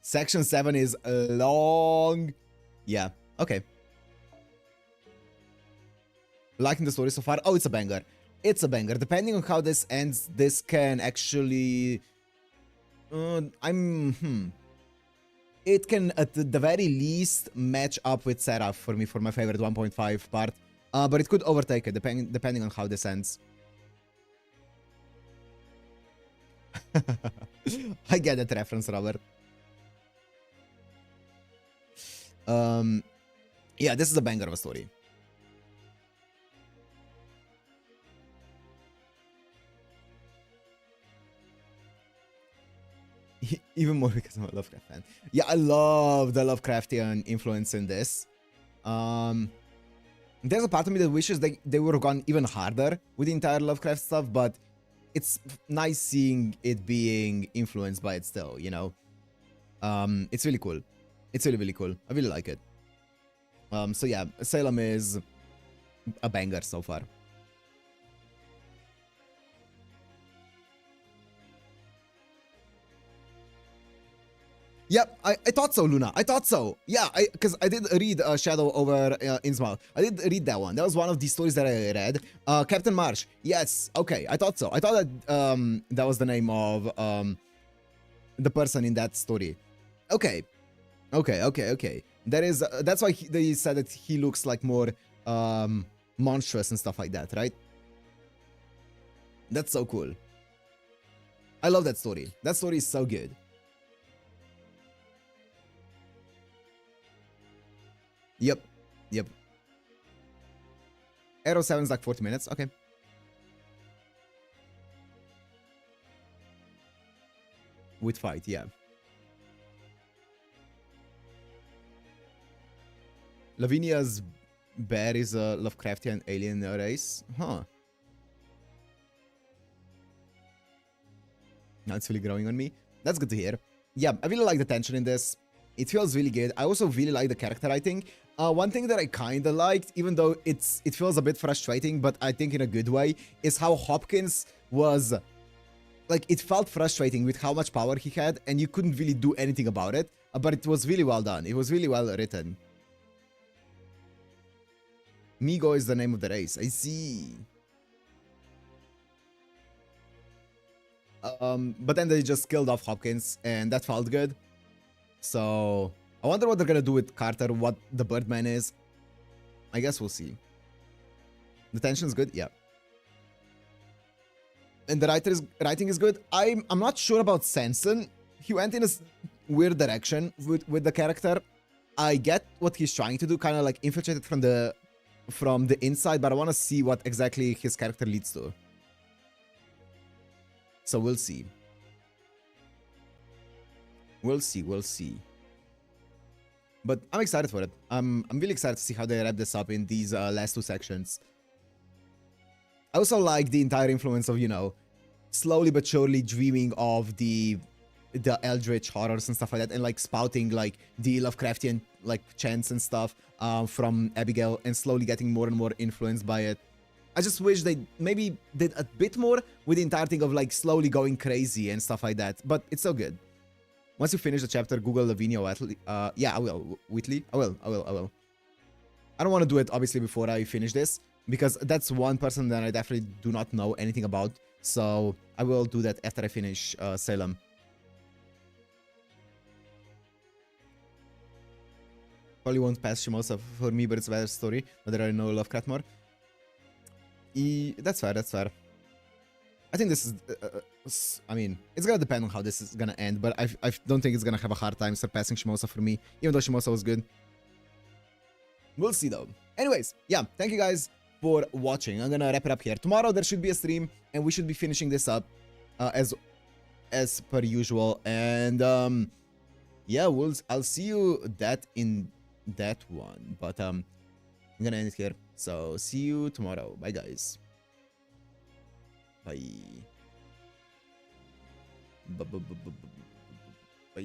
Section 7 is long. Yeah. Okay. Liking the story so far. Oh, it's a banger. It's a banger. Depending on how this ends, this can actually... It can, at the very least, match up with Seraph for me for my favorite 1.5 part. But it could overtake it, depending on how this ends. I get that reference, Robert. Yeah, this is a banger of a story. Even more because I'm a Lovecraft fan. Yeah, I love the Lovecraftian influence in this. There's a part of me that wishes they would have gone even harder with the entire Lovecraft stuff, but it's nice seeing it being influenced by it still, you know? It's really cool. It's really, really cool. I really like it. So yeah, Salem is a banger so far. Yep, I thought so, Luna. I thought so. Yeah, because I did read Shadow over Innsmouth. I did read that one. That was one of the stories that I read. Captain Marsh. Yes. Okay, I thought so. I thought that that was the name of the person in that story. Okay. Okay. That's why they said that he looks like more monstrous and stuff like that, right? That's so cool. I love that story. That story is so good. Yep. Arrow 7 is like 40 minutes. Okay. With fight, yeah. Lavinia's bear is a Lovecraftian alien race. Huh. Now it's really growing on me. That's good to hear. Yeah, I really like the tension in this. It feels really good. I also really like the character writing. One thing that I kind of liked, even though it feels a bit frustrating, but I think in a good way, is how Hopkins was... Like, it felt frustrating with how much power he had, and you couldn't really do anything about it. But it was really well done. It was really well written. Migo is the name of the race. I see. But then they just killed off Hopkins, and that felt good. So, I wonder what they're gonna do with Carter, what the Birdman is. I guess we'll see. The tension's good? Yeah. And the writing is good. I'm not sure about Sanson. He went in a weird direction with the character. I get what he's trying to do, kind of like infiltrated from the inside, but I want to see what exactly his character leads to. So we'll see. We'll see. But I'm excited for it. I'm really excited to see how they wrap this up in these last two sections. I also like the entire influence of, you know, slowly but surely dreaming of the eldritch horrors and stuff like that, and like spouting like the Lovecraftian like chants and stuff from Abigail, and slowly getting more and more influenced by it. I just wish they maybe did a bit more with the entire thing of like slowly going crazy and stuff like that, but it's so good. Once you finish the chapter, Google Lavinia Whitley. Yeah, I will. Whitley? I will. I don't want to do it, obviously, before I finish this, because that's one person that I definitely do not know anything about. So I will do that after I finish Salem. Probably won't pass Shimosa for me, but it's a better story. But there are no Lovecraft more. That's fair. I think this is... I mean, it's gonna depend on how this is gonna end, but I don't think it's gonna have a hard time surpassing Shimosa for me, even though Shimosa was good. We'll see though. Anyways, yeah, thank you guys for watching. I'm gonna wrap it up here. Tomorrow there should be a stream, and we should be finishing this up as per usual. And yeah, I'll see you in that one. But I'm gonna end it here. So see you tomorrow. Bye guys. Bye. Bye.